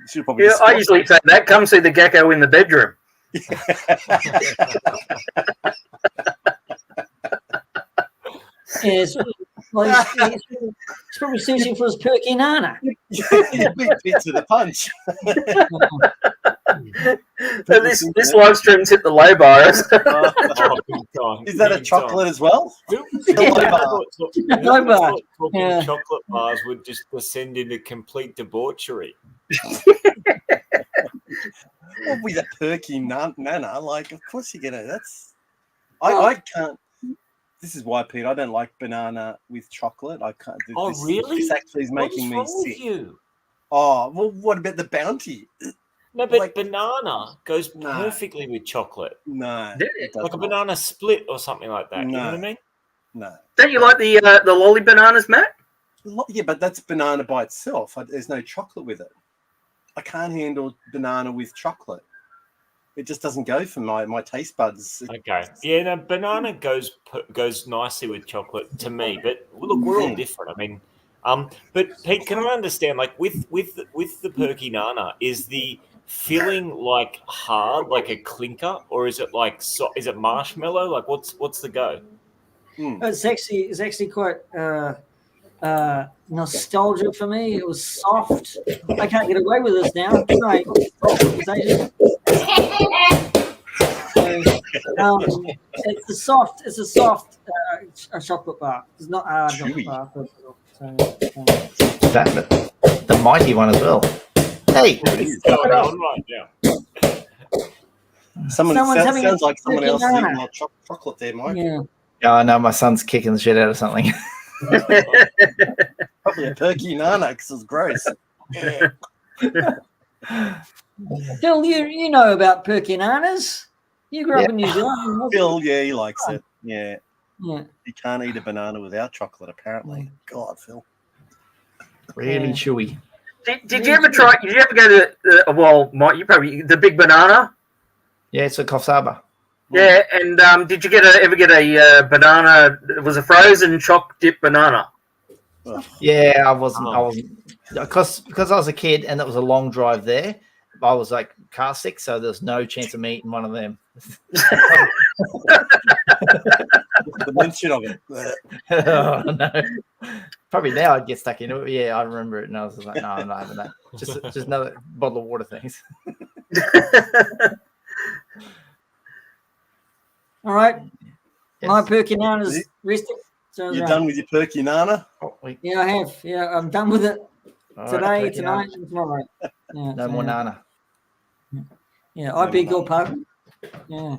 Speaker 4: Should probably
Speaker 3: Yeah,
Speaker 4: just
Speaker 3: I
Speaker 4: stop.
Speaker 3: usually say that. Come see the gecko in the bedroom.
Speaker 1: Yeah, well, he's probably searching for his Perky Nana.
Speaker 4: Beat to the punch.
Speaker 3: So this live stream's hit the low bar.
Speaker 5: Oh, big time,
Speaker 4: Is that a
Speaker 5: big
Speaker 4: chocolate as well?
Speaker 5: time.
Speaker 1: Low bar.
Speaker 5: Talking
Speaker 1: Yeah.
Speaker 5: chocolate bars would just descend into complete debauchery.
Speaker 4: Well, with a Perky Nana, like, of course you're gonna. That's. I can't. This is why, Pete, I don't like banana with chocolate. I can't.
Speaker 5: Oh, really?
Speaker 4: This actually is making me
Speaker 5: What's wrong
Speaker 4: sick.
Speaker 5: with you?
Speaker 4: Oh, well, what about the bounty?
Speaker 5: No, but
Speaker 4: Like-
Speaker 5: banana goes
Speaker 4: No.
Speaker 5: perfectly with chocolate.
Speaker 4: No,
Speaker 3: Yeah,
Speaker 4: it does
Speaker 5: Like a
Speaker 4: not.
Speaker 5: banana split or something like that. You know
Speaker 4: No.
Speaker 5: what I mean?
Speaker 4: No.
Speaker 3: Don't you like the lolly bananas, Matt?
Speaker 4: Yeah, but that's banana by itself. There's no chocolate with it. I can't handle banana with chocolate. It just doesn't go for my taste buds.
Speaker 5: Okay. Yeah, no, banana goes nicely with chocolate to me. But look, we're all different. I mean, but Pete, can I understand? Like with the Perky Nana, is the filling like hard, like a clinker, or is it like is it marshmallow? Like what's the go?
Speaker 1: It's actually quite nostalgia for me. It was soft. I can't get away with this now. Can I? It's a soft chocolate bar. It's not a hard chocolate bar.
Speaker 2: The mighty one as well. Hey,
Speaker 5: What's going on right now?
Speaker 4: Someone's
Speaker 1: having
Speaker 4: sounds
Speaker 1: a
Speaker 4: like someone
Speaker 1: Perky
Speaker 4: else is
Speaker 1: Nana.
Speaker 4: eating that chocolate there, Mike.
Speaker 1: Yeah.
Speaker 2: oh no, my son's kicking the shit out of something.
Speaker 4: Probably a Perky Nana because it's gross.
Speaker 1: Phil, you know about Perkinanas. You grew up
Speaker 2: Yeah.
Speaker 1: in New Zealand.
Speaker 4: Phil, yeah, he likes it. Yeah.
Speaker 1: Yeah.
Speaker 4: You can't eat a banana without chocolate, apparently. God, Phil.
Speaker 2: Really
Speaker 1: Yeah.
Speaker 2: chewy.
Speaker 3: Did you ever try? Did you ever go to? Well, Mike, you probably the Big Banana.
Speaker 2: Yeah, it's a Kofsaba.
Speaker 3: Yeah, and did you ever get a banana? It was a frozen choc dip banana.
Speaker 2: Yeah, I wasn't because I was a kid and it was a long drive there. I was like car sick, so there's no chance of me eating one of them.
Speaker 4: The mention of it.
Speaker 2: Oh, no. Probably now I'd get stuck into it. Yeah, I remember it, and I was like, no, I'm not having that. Just another bottle of water, thanks.
Speaker 1: All right.
Speaker 2: Yes.
Speaker 1: My Perkinanas rested. So
Speaker 4: You're done with your perky nana?
Speaker 2: Oh, wait.
Speaker 1: Yeah, I have. Yeah, I'm done with it
Speaker 2: All
Speaker 1: today,
Speaker 2: right,
Speaker 1: tonight, and tomorrow. Yeah,
Speaker 2: no more nana.
Speaker 1: Yeah, I
Speaker 4: No
Speaker 1: beg
Speaker 4: more
Speaker 1: your pardon. Yeah.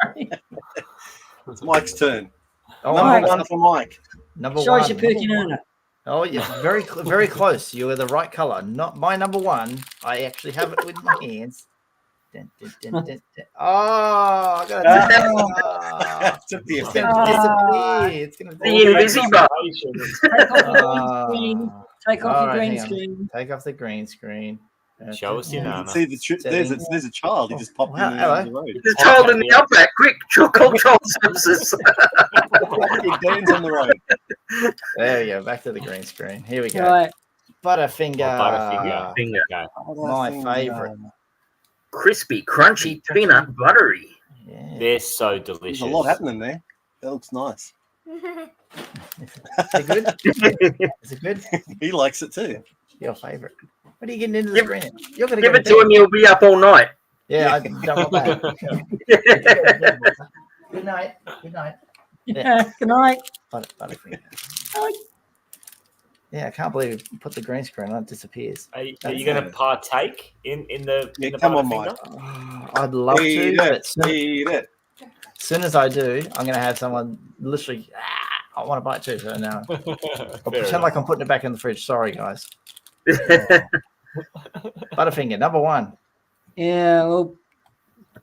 Speaker 1: Sorry.
Speaker 4: It's Mike's turn.
Speaker 2: Oh,
Speaker 4: Number
Speaker 1: Mike.
Speaker 4: one for Mike.
Speaker 2: Number
Speaker 1: Show us
Speaker 2: one.
Speaker 1: your Perkinana.
Speaker 2: Oh, yeah, very close. You are the right color. Not my number one. I actually have it with my hands. Dun, dun, dun, dun, dun. Oh, I got it.
Speaker 4: Took the
Speaker 2: It's
Speaker 4: offense.
Speaker 2: gonna disappear. It's gonna
Speaker 3: The invisible.
Speaker 1: Take off your
Speaker 2: All right,
Speaker 1: green
Speaker 2: hang on.
Speaker 1: screen.
Speaker 2: Take off the green screen.
Speaker 5: Show us your
Speaker 4: You can
Speaker 5: nana.
Speaker 4: see there's a child. He just popped
Speaker 2: Wow,
Speaker 4: in the
Speaker 2: hello.
Speaker 4: end of the road.
Speaker 3: There's a child in the outback. Quick, call child services.
Speaker 4: Dan's on the road.
Speaker 2: There we go. Back to the green screen. Here we go.
Speaker 1: Right.
Speaker 2: Butterfinger.
Speaker 5: Butterfinger.
Speaker 3: Finger.
Speaker 5: Okay.
Speaker 2: My favorite.
Speaker 3: Crispy, crunchy, peanut buttery.
Speaker 2: Yeah.
Speaker 5: They're so
Speaker 4: There's
Speaker 5: delicious.
Speaker 4: a lot happening there. That looks nice.
Speaker 2: Is it good? Is it good?
Speaker 4: He likes it too.
Speaker 2: Your favorite. What are you getting into the screen? You're gonna
Speaker 3: Give
Speaker 2: go
Speaker 3: it to him, you'll be up all night.
Speaker 2: Yeah, I don't want that. Good night. Good night.
Speaker 1: Yeah. Good night.
Speaker 2: Butterfinger. Yeah, I can't believe you put the green screen on. It disappears.
Speaker 5: Are you going to partake in the
Speaker 4: Yeah,
Speaker 5: in the
Speaker 4: come on,
Speaker 5: Butterfinger?
Speaker 4: Mike.
Speaker 2: I'd love
Speaker 4: Eat
Speaker 2: to, but
Speaker 4: it. Eat it.
Speaker 2: as soon as I do, I'm going to have someone literally, I want to bite too. So now I'll
Speaker 5: Fair
Speaker 2: pretend
Speaker 5: enough.
Speaker 2: like I'm putting it back in the fridge. Sorry, guys. Butterfinger, number one.
Speaker 1: Yeah. Well,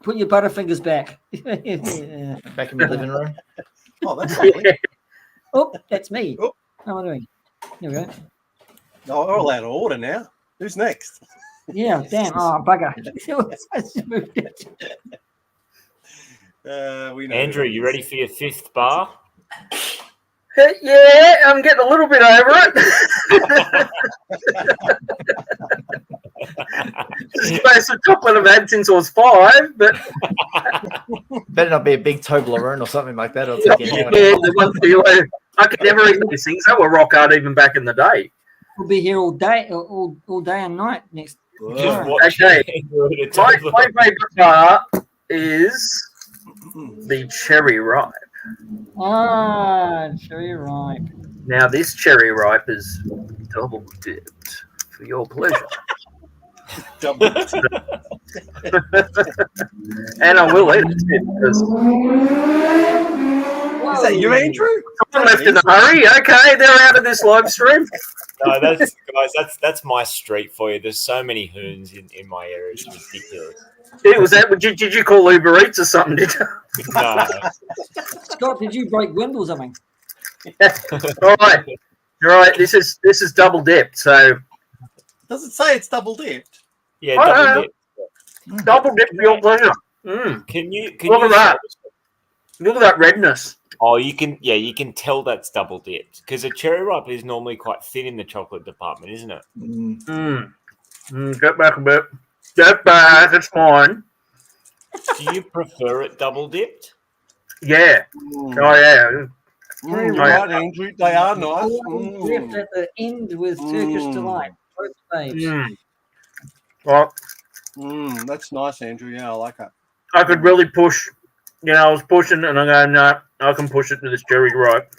Speaker 1: put your Butterfingers back. Yeah.
Speaker 2: Back in the living room.
Speaker 4: Oh, that's lovely.
Speaker 1: Oh, that's me.
Speaker 4: Oh.
Speaker 1: How am I doing? Here we go.
Speaker 4: No, we're allowed to order now. Who's next?
Speaker 1: Yeah. Damn. Oh, bugger.
Speaker 4: We know.
Speaker 5: Andrew, you ready for your fifth bar?
Speaker 3: Yeah, I'm getting a little bit over it. It's a chocolate I've had since I was 5, but
Speaker 2: Better not be a big Toblerone or something like that. I'll
Speaker 3: yeah,
Speaker 2: take it.
Speaker 3: the 1 kilo. I could never eat these things. They were rock hard even back in the day.
Speaker 1: We'll be here all day, all day and night next.
Speaker 5: Just
Speaker 1: Alright.
Speaker 5: watch
Speaker 3: Okay.
Speaker 5: Andrew at a
Speaker 3: My
Speaker 5: table.
Speaker 3: favorite bar is the cherry ripe.
Speaker 1: Ah, cherry ripe.
Speaker 3: Now, this cherry ripe is double dipped for your pleasure.
Speaker 4: Double.
Speaker 3: And I will eat it because
Speaker 4: Is that you, Andrew?
Speaker 3: someone left in a hurry. Okay, they're out of this live stream.
Speaker 5: No, that's my street for you. There's so many hoons in my area. It's ridiculous.
Speaker 3: It was that. Did you call Uber Eats or something? Did you?
Speaker 5: No.
Speaker 1: Scott, did you break wind or something?
Speaker 3: All right. This is double dipped. So
Speaker 4: Does it say it's double dipped?
Speaker 5: Yeah,
Speaker 3: Oh,
Speaker 5: double dip.
Speaker 3: double dipped for your pleasure. Mm.
Speaker 5: Can you
Speaker 3: Look at that. Look at that redness.
Speaker 5: Oh, you can tell that's double dipped because a cherry ripe is normally quite thin in the chocolate department, isn't it?
Speaker 3: Get back a bit. Get back. It's fine.
Speaker 5: Do you prefer it double dipped?
Speaker 3: Yeah. Oh yeah.
Speaker 4: Right, Andrew. They are nice.
Speaker 1: Left at the end with Turkish delight. Both babes.
Speaker 3: Well,
Speaker 4: That's nice, Andrew. Yeah, I like it.
Speaker 3: I could really push. You know, I was pushing, and I go, no, I can push it to this cherry ripe.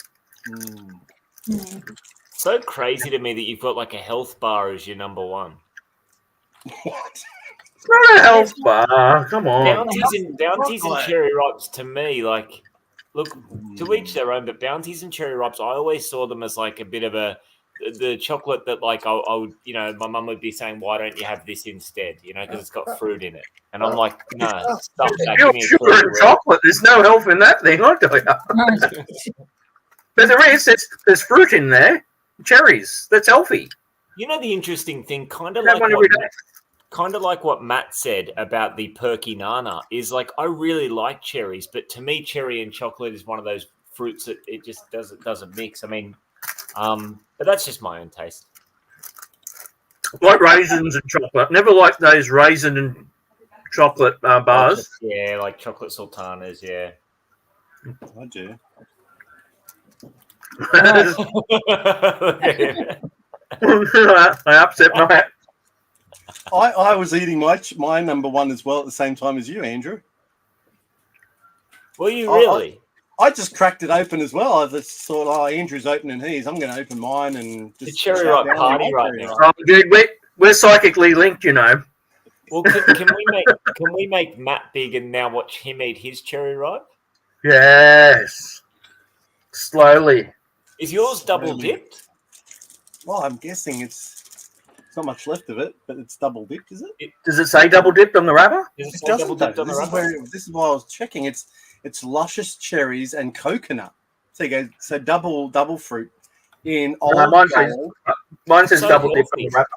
Speaker 5: So crazy to me that you've got like a health bar as your number one.
Speaker 4: What?
Speaker 3: It's not a health bar. Come on.
Speaker 5: Bounties and cherry ripes to me, like, look, to each their own. But bounties and cherry ripes, I always saw them as like a bit of a the chocolate that like I would, you know, my mum would be saying, "Why don't you have this instead?" You know, because it's got fruit in it, and I'm like, "No, stop that. Give me a
Speaker 3: Sugar
Speaker 5: Cherry
Speaker 3: and
Speaker 5: Ripe."
Speaker 3: chocolate. There's no health in that thing, I tell you. But there is. There's fruit in there. Cherries. That's healthy.
Speaker 5: You know, the interesting thing, kind of
Speaker 3: Have
Speaker 5: like
Speaker 3: one
Speaker 5: what
Speaker 3: every day.
Speaker 5: Matt said about the perky nana is like, I really like cherries, but to me, cherry and chocolate is one of those fruits that it just doesn't mix. I mean, but that's just my own taste.
Speaker 3: Like raisins and chocolate. Never liked those raisin and chocolate bars.
Speaker 5: Yeah, like chocolate sultanas. Yeah.
Speaker 4: I do.
Speaker 3: I upset my.
Speaker 4: I was eating my number one as well at the same time as you, Andrew.
Speaker 5: Well, you really?
Speaker 4: I just cracked it open as well. I just thought, oh, Andrew's opening his. I'm going to open mine and just
Speaker 5: the Cherry Ripe party right now.
Speaker 3: Oh, dude, we're psychically linked, you know.
Speaker 5: Well, can we make Matt big and now watch him eat his Cherry Ripe?
Speaker 3: Yes. Slowly.
Speaker 5: Is yours double dipped?
Speaker 4: Well, I'm guessing it's not much left of it, but it's double dipped, is it?
Speaker 3: Does it say double dipped on the wrapper?
Speaker 4: It doesn't. This is why I was checking. It's luscious cherries and coconut. So you go. So double fruit in old.
Speaker 3: Mine says double dipped on the wrapper.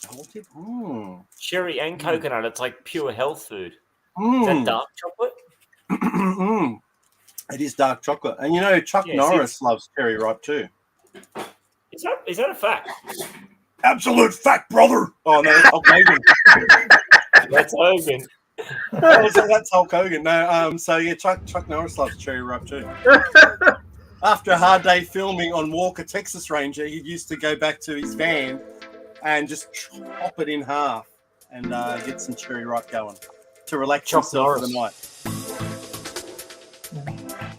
Speaker 4: Double dip. Mm.
Speaker 5: Cherry and coconut. It's like pure health food.
Speaker 4: Mm.
Speaker 5: Is that dark chocolate?
Speaker 4: It is dark chocolate, and you know Chuck Norris loves Cherry Ripe too.
Speaker 5: Is that a fact?
Speaker 4: Absolute fact, brother. Oh no, that's Hulk Hogan.
Speaker 5: That's Hogan.
Speaker 4: That's Hulk Hogan. No, so yeah, Chuck Norris loves Cherry Ripe too. After a hard day filming on Walker, Texas Ranger, he used to go back to his van and just chop it in half and get some Cherry Ripe going to relax himself for the night.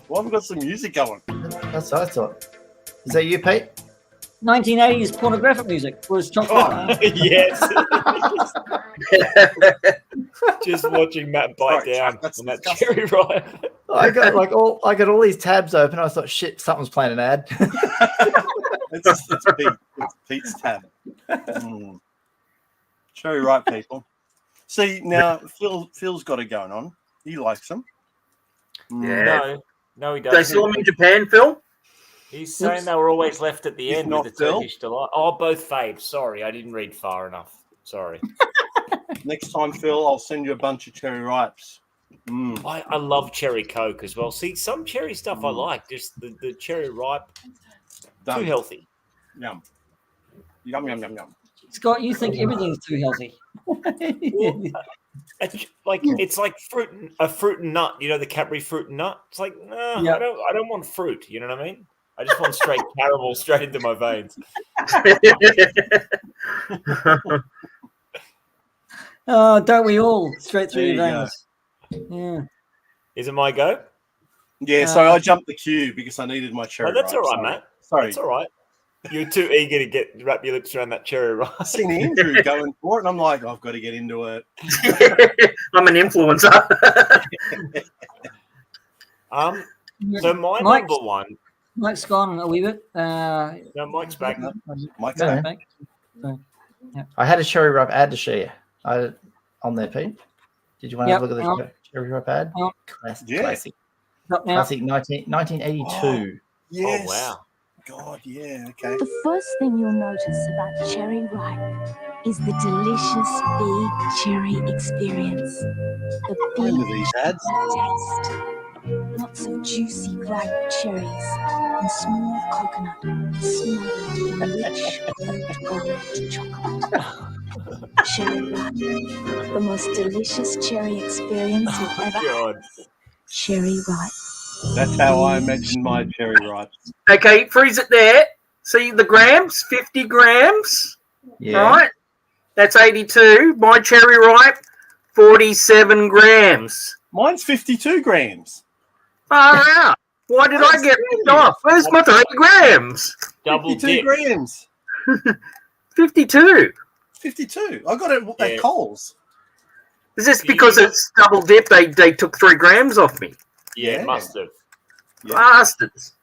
Speaker 4: Well, we've got some music going.
Speaker 2: That's what I thought. Is that you, Pete?
Speaker 1: 1980s pornographic music was chocolate.
Speaker 5: Oh, yes. Just watching Matt bite down on that Cherry Ripe.
Speaker 2: I got all these tabs open. I thought, shit, someone's playing an ad.
Speaker 4: It's Pete. It's Pete's tab. Cherry Ripe, people. See, now Phil's got it going on. He likes them.
Speaker 3: Yeah.
Speaker 5: No, he doesn't.
Speaker 3: They saw him in Japan, Phil?
Speaker 5: He's saying they were always left at the end with the Turkish delight. Oh, both faves. Sorry, I didn't read far enough. Sorry.
Speaker 4: Next time, Phil, I'll send you a bunch of Cherry Ripes.
Speaker 5: I love cherry Coke as well. See, some cherry stuff I like. Just the Cherry Ripe, too healthy.
Speaker 4: Yum. Yum, yum, yum, yum.
Speaker 1: Scott, you think everything's too healthy.
Speaker 5: It's like a fruit and nut. You know, the Cadbury fruit and nut. It's like, no, I don't want fruit. You know what I mean? I just want straight caramel straight into my veins.
Speaker 1: Oh, don't we all? Straight through your veins. Yeah.
Speaker 5: Is it my go?
Speaker 4: Yeah, sorry, I jumped the queue because I needed my Cherry
Speaker 5: Ripe. That's all right,
Speaker 4: sorry.
Speaker 5: Matt.
Speaker 4: Sorry.
Speaker 5: That's all right. You're too eager to wrap your lips around that Cherry Ripe.
Speaker 4: I seen Andrew going for it, and I'm like, I've got to get into it.
Speaker 3: I'm an influencer.
Speaker 5: So my number one.
Speaker 1: Mike's gone a wee bit.
Speaker 5: No, Mike's back.
Speaker 4: Mike's back.
Speaker 1: So, yeah.
Speaker 2: I had a Cherry Ripe ad to share. On there, Pete. Did you want to have a look at the Cherry Ripe ad? Classic. Classic 1982.
Speaker 4: Yes.
Speaker 5: Oh, wow.
Speaker 4: God, yeah, okay.
Speaker 9: The first thing you'll notice about Cherry Ripe is the delicious big cherry experience. The big taste. Lots of juicy ripe cherries and small coconut smothered in rich gold chocolate. Cherry Ripe, the most delicious cherry experience you've ever had. Cherry Ripe.
Speaker 4: That's how I imagine my Cherry Ripes.
Speaker 3: Okay, freeze it there. See the grams? 50 grams.
Speaker 2: Yeah.
Speaker 3: Right? That's 82. My Cherry Ripe, 47 grams.
Speaker 4: Mine's 52 grams.
Speaker 3: Far out. Why did I get ripped off? Where's my 3 grams?
Speaker 5: Double
Speaker 4: 52
Speaker 5: dip.
Speaker 4: grams.
Speaker 3: 52.
Speaker 4: 52. I got it at Coles.
Speaker 3: Is this because it's double dip? They took 3 grams off me.
Speaker 5: Yeah, must have.
Speaker 3: Bastards.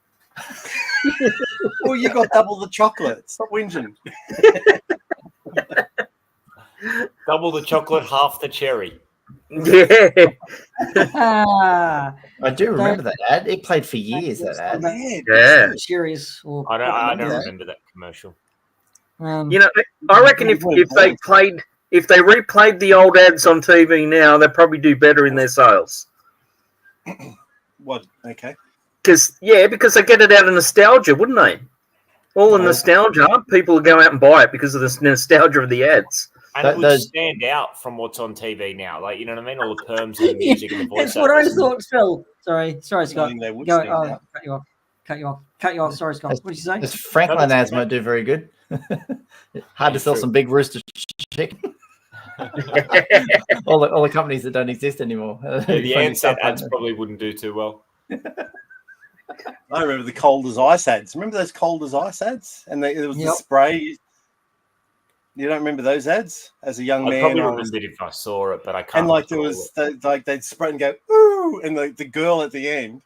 Speaker 4: Well, you got double the chocolate. Stop whinging.
Speaker 5: Double the chocolate, half the cherry.
Speaker 3: Yeah.
Speaker 2: I do remember that ad. It played for years. That ad.
Speaker 3: Yeah.
Speaker 1: Cherries. Or
Speaker 5: I don't remember that commercial.
Speaker 3: You know, I reckon if they replayed the old ads on TV now, they'd probably do better in their sales.
Speaker 4: What? Okay.
Speaker 3: Because they get it out of nostalgia, wouldn't they? All the nostalgia, people would go out and buy it because of the nostalgia of the ads.
Speaker 5: And it would stand out from what's on TV now. Like, you know what I mean? All the perms and the music and the voice.
Speaker 1: That's what I thought, Phil. Sorry, Scott.
Speaker 4: I think they would
Speaker 1: Go.
Speaker 4: stand out.
Speaker 1: Cut you off. Sorry, Scott. What did you say?
Speaker 2: This Franklin ads might do very good. Hard to sell some big rooster chicken. all the companies that don't exist anymore.
Speaker 5: The NZT ads probably wouldn't do too well.
Speaker 4: I remember the cold as ice ads. Remember those cold as ice ads? And there was the spray. You don't remember those ads as a young man?
Speaker 5: I probably remember it if I saw it, but I can't.
Speaker 4: And like there was they'd spray and go ooh, and the girl at the end.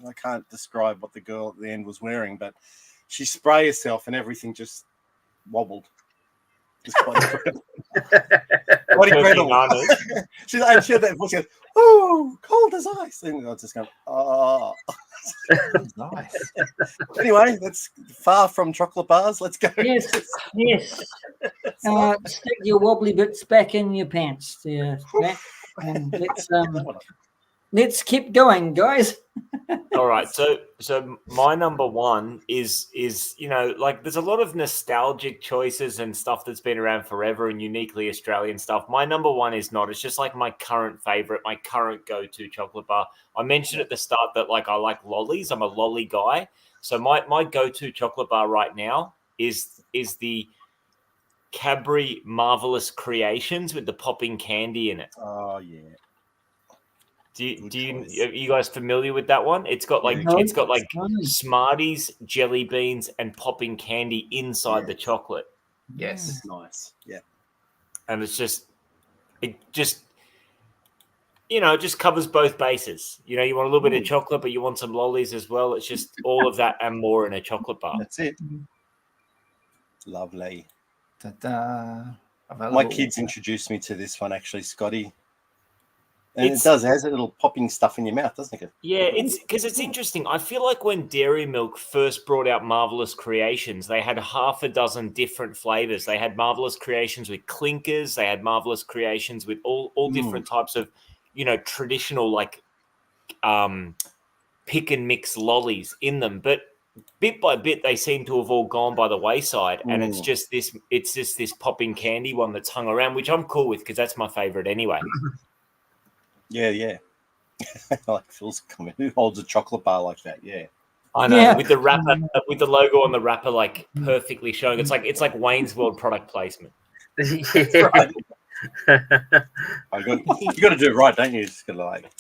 Speaker 4: I can't describe what the girl at the end was wearing, but she sprayed herself and everything just wobbled. Just quite incredible. What incredible. She had that voice, goes, ooh, cold as ice. And I was just going, oh.
Speaker 2: Nice.
Speaker 4: Anyway, that's far from chocolate bars. Let's go.
Speaker 1: Yes. Stick your wobbly bits back in your pants. Yeah. And let's keep going, guys.
Speaker 5: All right, so my number one is like there's a lot of nostalgic choices and stuff that's been around forever and uniquely Australian stuff. My number one is not. It's just like my current favorite, my current go-to chocolate bar. I mentioned at the start that like I like lollies. I'm a lolly guy. So my go-to chocolate bar right now is the Cadbury Marvelous Creations with the popping candy in it.
Speaker 4: Oh yeah.
Speaker 5: Are you guys familiar with that one? It's got like Smarties, jelly beans, and popping candy inside the chocolate.
Speaker 2: Yes,
Speaker 4: nice. Yeah,
Speaker 5: and it just covers both bases. You know, you want a little bit of chocolate, but you want some lollies as well. It's just all of that and more in a chocolate bar.
Speaker 4: That's it. Lovely.
Speaker 2: Ta-da.
Speaker 4: My kids introduced me to this one actually, Scotty. And it has a little popping stuff in your mouth, doesn't it?
Speaker 5: Yeah, it's because it's interesting. I feel like when Dairy Milk first brought out Marvelous Creations, they had half a dozen different flavors. They had Marvelous Creations with clinkers. They had Marvelous Creations with all different types of, traditional like pick and mix lollies in them. But bit by bit, they seem to have all gone by the wayside, and it's just this popping candy one that's hung around, which I'm cool with because that's my favorite anyway.
Speaker 4: Yeah. Like Phil's comment. Who holds a chocolate bar like that? Yeah.
Speaker 5: I know, with the wrapper, with the logo on the wrapper, like perfectly showing. It's like Wayne's World product placement.
Speaker 3: Yeah.
Speaker 4: Right. You got to do it right, don't you? Just gotta
Speaker 5: like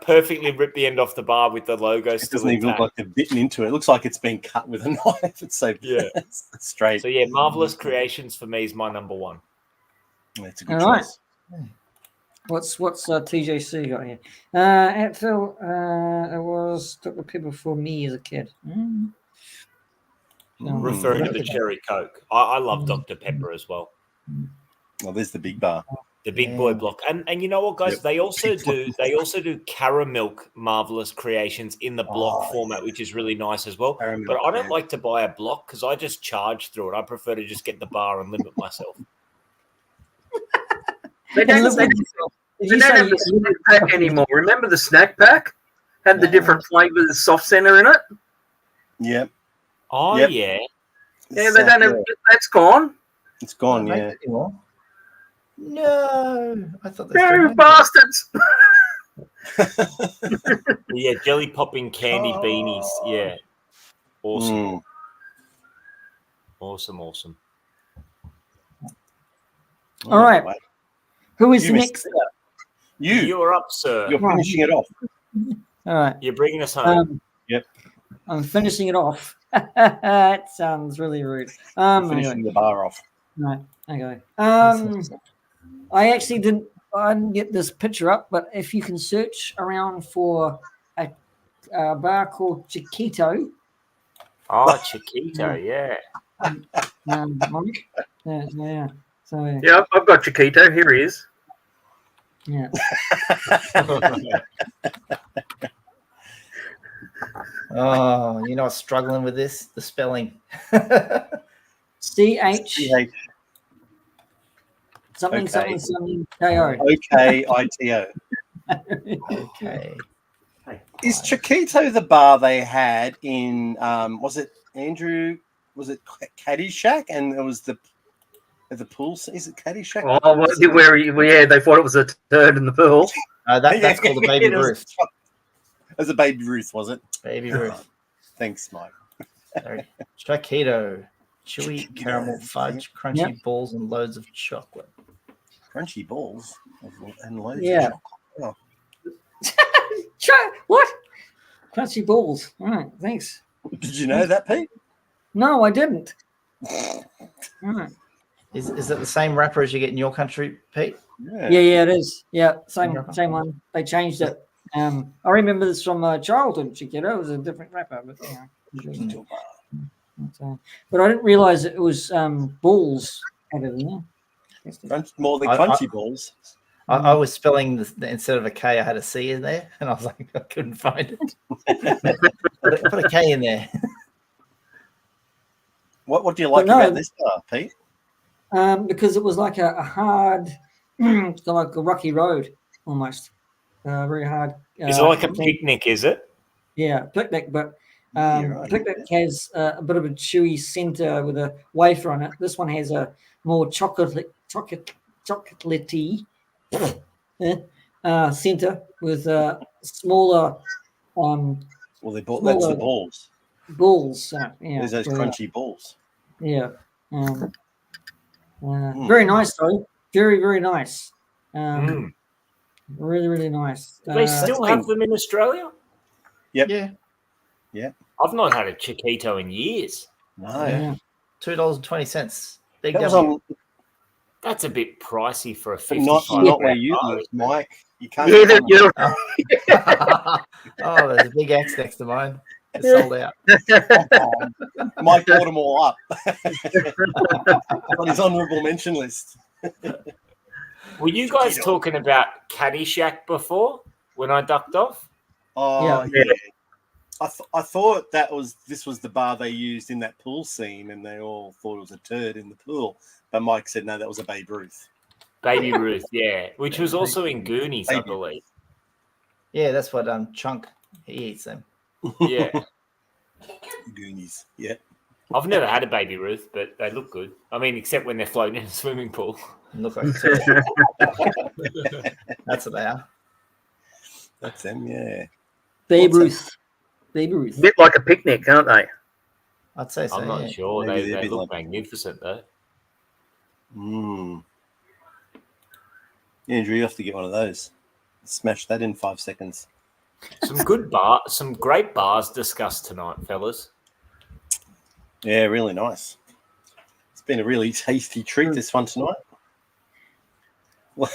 Speaker 5: perfectly rip the end off the bar with the logo.
Speaker 4: It doesn't even look like they've bitten into it. It looks like it's been cut with a knife. It's so it's straight.
Speaker 5: So Marvelous Creations for me is my number one.
Speaker 4: That's a good choice.
Speaker 1: Right. What's TJC got here? At Phil, it was Dr. Pepper for me as a kid.
Speaker 5: Referring to the cherry Coke. I love Dr. Pepper as well.
Speaker 4: Well, there's the big bar.
Speaker 5: The big boy block. And you know what, guys? Yep. They also do Caramilk Marvelous Creations in the block format, which is really nice as well. Caramilk, but I don't like to buy a block because I just charge through it. I prefer to just get the bar and limit myself.
Speaker 3: They don't have the snack pack anymore. Remember the snack pack? Had the different flavors soft center in it?
Speaker 4: Yep.
Speaker 5: Oh, yeah.
Speaker 3: Yeah, they don't have that's gone.
Speaker 4: It's gone, yeah.
Speaker 2: No. I thought
Speaker 3: no, bastards.
Speaker 5: Yeah, jelly popping candy beanies. Yeah. Awesome. Awesome.
Speaker 1: All right. Who is next?
Speaker 5: You're up, sir.
Speaker 4: You're finishing it off.
Speaker 1: All right.
Speaker 5: You're bringing us home.
Speaker 4: Yep.
Speaker 1: I'm finishing it off. That sounds really rude.
Speaker 4: Finishing the bar off.
Speaker 1: Right. Okay. I actually didn't get this picture up, but if you can search around for a bar called Chiquito,
Speaker 5: Oh, Chiquito, yeah.
Speaker 1: Mike? Yeah. So
Speaker 3: Yeah, I've got Chiquito. Here he is.
Speaker 1: yeah.
Speaker 2: Oh, you know what's struggling with this? The spelling.
Speaker 1: CH
Speaker 4: Okay.
Speaker 1: something KO.
Speaker 4: OKITO.
Speaker 2: Okay.
Speaker 4: Is Chiquito the bar they had in? Was it Andrew? Was it Caddyshack? And it was the pool. Is it Caddyshack?
Speaker 3: Where they thought it was a turd in the pool.
Speaker 2: That's called a Baby Ruth.
Speaker 4: It was a Baby Ruth, was it?
Speaker 2: Baby Ruth.
Speaker 4: Thanks, Mike.
Speaker 2: Sorry. Chiquito. Chewy caramel fudge, crunchy balls, and loads of chocolate.
Speaker 4: Crunchy balls and loads
Speaker 1: Yeah.
Speaker 4: of chocolate.
Speaker 1: What? Crunchy balls. All right, thanks.
Speaker 4: Did you know that, Pete?
Speaker 1: No, I didn't. All right.
Speaker 2: Is it the same wrapper as you get in your country, Pete?
Speaker 1: Yeah, it is. Yeah, same one. They changed it. I remember this from my childhood, Chiquito. It was a different wrapper, but but I didn't realize it was balls added in there.
Speaker 4: More than crunchy balls.
Speaker 2: I was spelling instead of a K, I had a C in there, and I was like, I couldn't find it. Put a K in there.
Speaker 4: What do you like about this bar, Pete?
Speaker 1: Because it was like a hard, like a rocky road almost. Very hard.
Speaker 5: Is it like a picnic, is it?
Speaker 1: Yeah, picnic, but
Speaker 4: right.
Speaker 1: picnic has a bit of a chewy center with a wafer on it. This one has a more chocolatey center with smaller.
Speaker 4: Well, that's the balls.
Speaker 1: Balls. Yeah.
Speaker 4: There's those crunchy balls.
Speaker 1: Yeah. Very nice though. Very, very nice. Really, really nice.
Speaker 5: Do they still have them in Australia?
Speaker 4: Yep.
Speaker 2: Yeah.
Speaker 5: I've not had a Chiquito in years.
Speaker 4: No.
Speaker 1: Yeah.
Speaker 2: $2.20. Big
Speaker 4: That was
Speaker 2: W.
Speaker 5: That's a bit pricey for a
Speaker 4: But
Speaker 5: 55.
Speaker 4: not where you live, Mike. You can't.
Speaker 2: Oh, there's a big X next to mine. It's sold out.
Speaker 4: Mike bought them all up on his honourable mention list.
Speaker 5: Were you guys talking about Caddyshack before when I ducked off?
Speaker 4: Oh, yeah. I thought this was the bar they used in that pool scene, and they all thought it was a turd in the pool. But Mike said no, that was a Babe Ruth.
Speaker 5: Baby Ruth, yeah, which was also in Goonies, I believe.
Speaker 2: Yeah, that's what Chunk he eats them.
Speaker 5: Yeah,
Speaker 4: Goonies. Yeah,
Speaker 5: I've never had a Baby Ruth, but they look good. I mean, except when they're floating in a swimming pool.
Speaker 2: Look like turd. That's what they are.
Speaker 4: That's them. Yeah,
Speaker 1: Babe Ruth. Baby Ruth.
Speaker 3: A bit like a picnic, aren't they?
Speaker 2: I'd say so.
Speaker 5: I'm not sure.
Speaker 4: Maybe
Speaker 5: They look magnificent, though.
Speaker 4: Andrew, you have to get one of those. Smash that in 5 seconds.
Speaker 5: Some great bars discussed tonight, fellas.
Speaker 4: Yeah, really nice. It's been a really tasty treat, this one tonight. I'll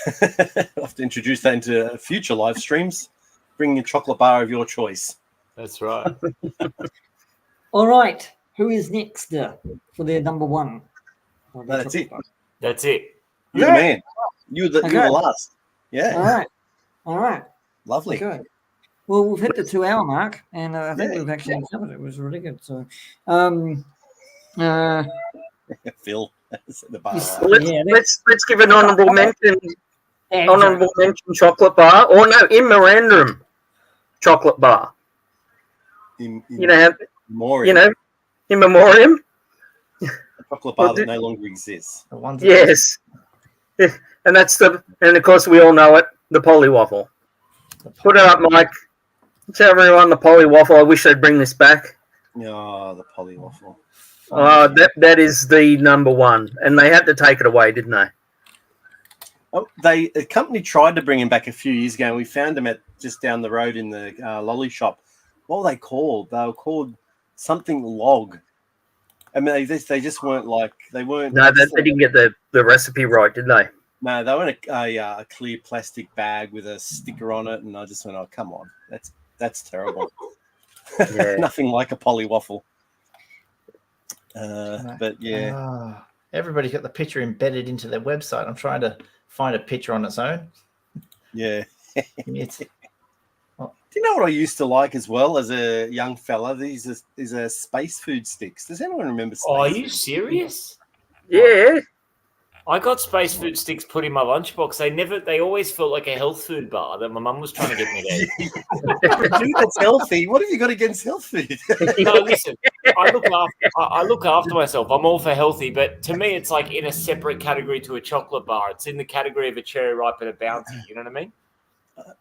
Speaker 4: have to introduce that into future live streams. Bring a chocolate bar of your choice.
Speaker 5: That's right.
Speaker 1: All right. Who is next for their number one?
Speaker 4: No, that's it.
Speaker 5: That's it.
Speaker 4: You're the man. You're the last. Yeah.
Speaker 1: All right.
Speaker 4: Lovely.
Speaker 1: Good. Well, we've hit the 2 hour mark, and I think we've actually covered it. It was really good. So,
Speaker 4: Phil, the bar.
Speaker 3: Let's give an honourable mention. Honourable mention chocolate bar, or no, in memorandum chocolate bar. In memoriam.
Speaker 4: A chocolate bar that no longer exists.
Speaker 3: Yes, and and of course we all know it, the Polly Waffle. Put it up, Mike. Tell everyone the Polly Waffle. I wish they'd bring this back.
Speaker 4: Oh, the Polly Waffle.
Speaker 3: That is the number one, and they had to take it away, didn't they?
Speaker 4: Oh, the company tried to bring him back a few years ago, and we found him just down the road in the lolly shop. What were they called? They were called something log. I mean, they just weren't like they weren't.
Speaker 3: No, they didn't get the recipe right, did they?
Speaker 4: No, they were in a clear plastic bag with a sticker on it, and I just went, "Oh, come on, that's terrible."
Speaker 3: Yeah.
Speaker 4: Nothing like a Polly Waffle. But yeah,
Speaker 2: everybody's got the picture embedded into their website. I'm trying to find a picture on its own.
Speaker 4: yeah.
Speaker 2: It's,
Speaker 4: Do you know what I used to like as well as a young fella? These are space food sticks. Does anyone remember space
Speaker 5: are you
Speaker 4: food
Speaker 5: serious?
Speaker 3: Yeah.
Speaker 5: I got space food sticks put in my lunchbox. They always felt like a health food bar that my mum was trying to get me to eat.
Speaker 4: Dude, that's healthy. What have you got against health food?
Speaker 5: No, listen, I look after myself. I'm all for healthy, but to me, it's like in a separate category to a chocolate bar. It's in the category of a cherry ripe and a bounty. You know what I mean?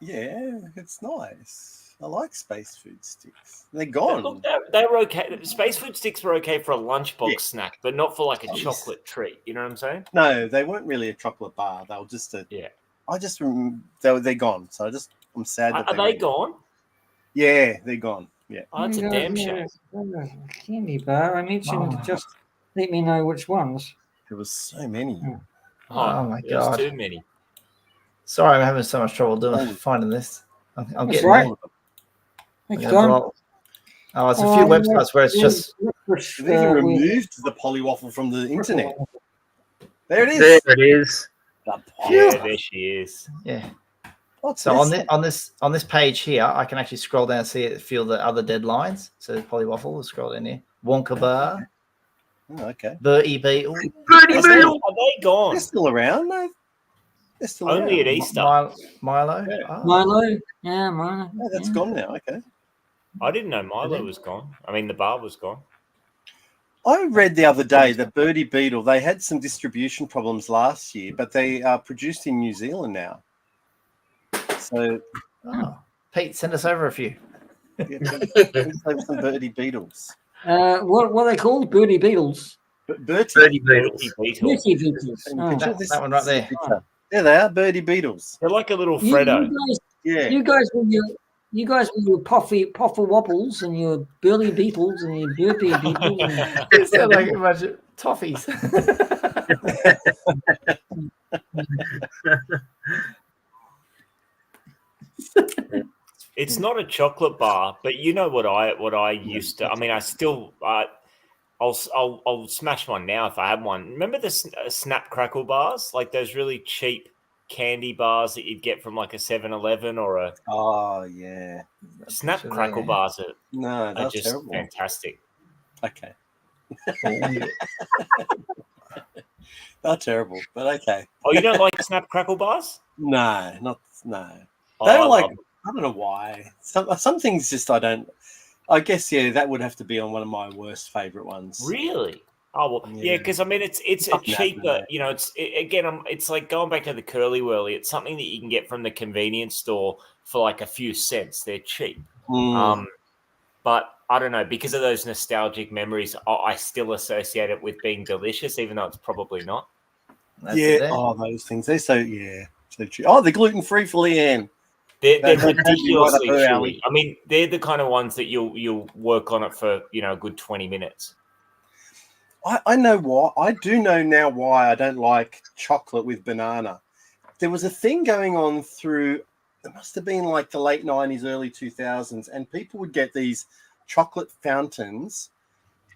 Speaker 4: Yeah, it's nice. I like space food sticks. They're gone.
Speaker 5: Look, they were okay. Space food sticks were okay for a lunchbox snack, but not for like a chocolate treat. You know what I'm saying?
Speaker 4: No, they weren't really a chocolate bar. They were just a.
Speaker 5: Yeah.
Speaker 4: I just they're gone. So I'm sad that
Speaker 5: Are they gone?
Speaker 4: Yeah, they're gone. Yeah.
Speaker 5: Oh, that's a damn shame.
Speaker 1: Candy bar. I mentioned just let me know which ones.
Speaker 4: There was so many.
Speaker 2: Oh my
Speaker 5: there's
Speaker 2: God.
Speaker 5: too many.
Speaker 2: Sorry, I'm having so much trouble finding this. I'm
Speaker 1: That's
Speaker 2: getting
Speaker 1: right.
Speaker 2: there.
Speaker 1: Thanks,
Speaker 2: Yeah,
Speaker 1: Don.
Speaker 2: well, it's a few websites where it's just.
Speaker 4: They've even removed the polywaffle from the internet. There it is.
Speaker 3: There it is.
Speaker 5: Yeah, there she is.
Speaker 2: Yeah.
Speaker 4: What's
Speaker 2: So
Speaker 4: this?
Speaker 2: on this page here, I can actually scroll down and feel the other deadlines. So polywaffle, we'll scroll down here. Wonka Bar,
Speaker 4: Oh, okay.
Speaker 2: Bertie Beetle,
Speaker 5: Are they gone?
Speaker 4: They're still around, no? They're still
Speaker 5: Only
Speaker 4: around.
Speaker 5: at Easter.
Speaker 2: Milo.
Speaker 4: Yeah.
Speaker 2: Oh.
Speaker 1: Milo. Yeah, Milo.
Speaker 4: Oh, that's gone now. Okay.
Speaker 5: I didn't know Milo was gone. I mean, the bar was gone.
Speaker 4: I read the other day that Birdie Beetle, they had some distribution problems last year, but they are produced in New Zealand now. So,
Speaker 2: Pete, send us over a few.
Speaker 4: please have some Birdie Beetles.
Speaker 1: What are they called? Birdie Beetles.
Speaker 4: Birdie
Speaker 3: Beetles.
Speaker 1: Birdie Beetles. Oh.
Speaker 2: That one right there.
Speaker 4: There they are, Birdie Beetles.
Speaker 5: They're like a little Freddo.
Speaker 1: You guys with your poffer wobbles and your burly beetles and your burpy beetles.
Speaker 2: It sounds like a bunch of toffees.
Speaker 5: It's not a chocolate bar, but you know what I used to. I mean, I still. I'll smash one now if I had one. Remember the Snap Crackle bars, like those really cheap candy bars that you'd get from like a 7-Eleven or a.
Speaker 4: Oh yeah.
Speaker 5: Snap Crackle bars are just
Speaker 4: terrible.
Speaker 5: fantastic.
Speaker 4: Okay. They're terrible, but okay.
Speaker 5: Oh, you don't like Snap Crackle bars?
Speaker 4: No.
Speaker 5: Oh,
Speaker 4: They're like, I don't know why. Some things just I don't. I guess that would have to be on one of my worst favorite ones.
Speaker 5: Really? Oh well, yeah. Because I mean, it's a cheaper. You know, it's like going back to the Curly Whirly. It's something that you can get from the convenience store for like a few cents. They're cheap. But I don't know, because of those nostalgic memories, I still associate it with being delicious, even though it's probably not.
Speaker 4: Oh, those things. They're so cheap. Oh, they're gluten free for Leanne.
Speaker 5: They're ridiculously chewy. I mean, they're the kind of ones that you'll work on it for a good 20 minutes.
Speaker 4: I know why. I do know now why I don't like chocolate with banana. There was a thing going on through. It must have been like the late 90s, early 2000s, and people would get these chocolate fountains,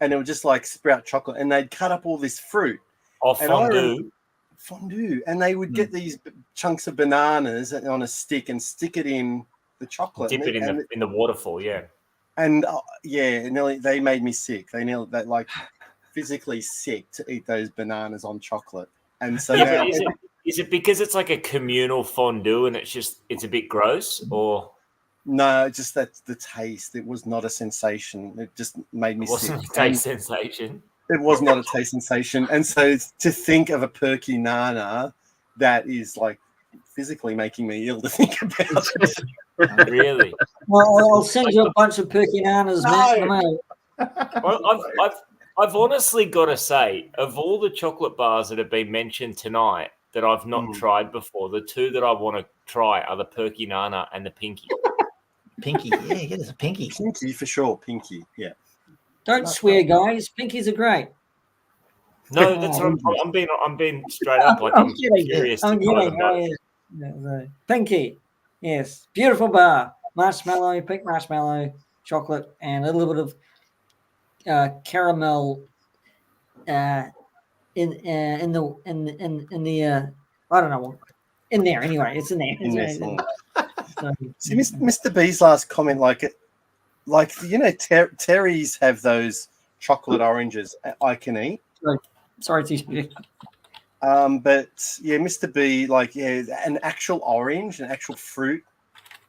Speaker 4: and it would just like sprout chocolate, and they'd cut up all this fruit.
Speaker 5: Oh, fondue.
Speaker 4: Fondue, and they would get these chunks of bananas on a stick and stick it in the chocolate.
Speaker 5: Dip it in the waterfall, yeah.
Speaker 4: And they made me sick. They like physically sick to eat those bananas on chocolate. And so now,
Speaker 5: is it because it's like a communal fondue and it's a bit gross, or
Speaker 4: no? Just that the taste. It was not a sensation. It just made me sick.
Speaker 5: It wasn't a taste sensation.
Speaker 4: It was not a taste sensation. And so to think of a perky nana that is like physically making me ill to think about it.
Speaker 5: Really?
Speaker 1: Well, I'll send you a bunch of perky nanas, mate.
Speaker 5: I've honestly got to say, of all the chocolate bars that have been mentioned tonight that I've not tried before, the two that I want to try are the Perky Nana and the Pinky.
Speaker 2: Pinky, yeah, get us a Pinky.
Speaker 4: Pinky for sure, Pinky, yeah.
Speaker 1: Don't swear, guys. Pinkies are great.
Speaker 5: No, that's what I'm being straight up. Like I'm curious.
Speaker 1: I'm kidding. Oh, yeah. Pinky, yes, beautiful bar. Marshmallow, pink marshmallow, chocolate, and a little bit of caramel in the I don't know, in there anyway. It's in there.
Speaker 4: In there somewhere.
Speaker 1: So,
Speaker 4: See, Mr. B's last comment, like Terry's have those chocolate oranges I can eat.
Speaker 1: sorry to
Speaker 4: But yeah, Mr. B, like, yeah, an actual orange, an actual fruit,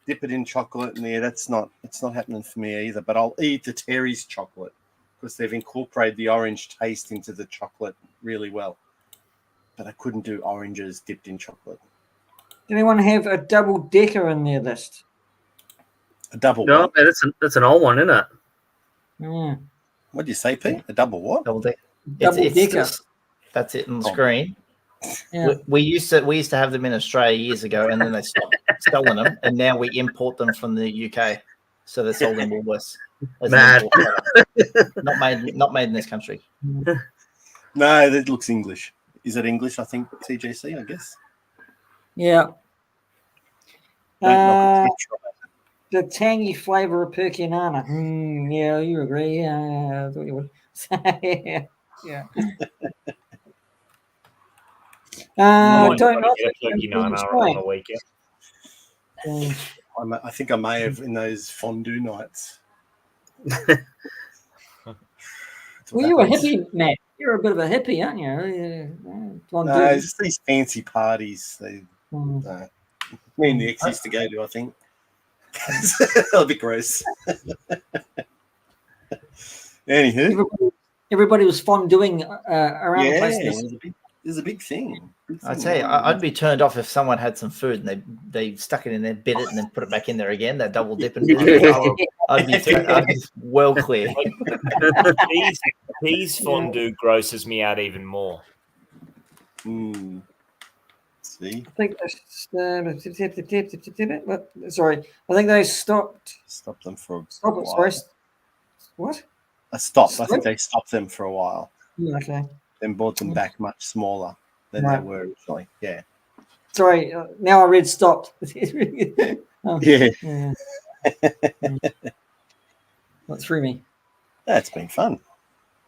Speaker 4: dip it in chocolate, and yeah, it's not happening for me either. But I'll eat the Terry's chocolate because they've incorporated the orange taste into the chocolate really well. But I couldn't do oranges dipped in chocolate.
Speaker 1: Does anyone have a double decker in their list?
Speaker 4: A double
Speaker 3: No,
Speaker 4: what?
Speaker 3: that's an old one, isn't it?
Speaker 1: Yeah.
Speaker 4: What did you say, Pete? A double what?
Speaker 2: Double decker.
Speaker 1: Double decker.
Speaker 2: That's it on the screen.
Speaker 1: Yeah.
Speaker 2: We used to have them in Australia years ago, and then they stopped selling them, and now we import them from the UK, so they're sold in Woolworths. as an
Speaker 3: Mad.
Speaker 2: import product. not made in this country.
Speaker 4: No, that looks English. Is it English? I think TGC, I guess.
Speaker 1: Yeah.
Speaker 4: Don't knock it,
Speaker 1: The tangy flavour of Perkinana. Yeah, you agree. I thought you would. Yeah. Don't knock
Speaker 5: get a turkey nana on the weekend.
Speaker 4: I think I may have in those fondue nights.
Speaker 1: Well, you're a hippie, Matt. You're a bit of a hippie, aren't you?
Speaker 4: No, it's just these fancy parties. Me and the ex used to go to, I think. A bit gross. Anywho.
Speaker 1: Everybody was fonduing around the place.
Speaker 4: It was a big thing.
Speaker 2: I'd say I'd be turned off if someone had some food and they stuck it in there, bit it, and then put it back in there again. That double dip and I'd be well clear.
Speaker 5: Peas fondue grosses me out even more.
Speaker 4: See,
Speaker 1: I think sorry. I think they stopped
Speaker 4: them for a
Speaker 1: while. Sorry. What?
Speaker 4: I think they stopped them for a while.
Speaker 1: Okay.
Speaker 4: Then brought them back much smaller than they were originally. Yeah.
Speaker 1: Sorry. Now I read stopped.
Speaker 4: Yeah.
Speaker 1: That threw me.
Speaker 4: That's been fun.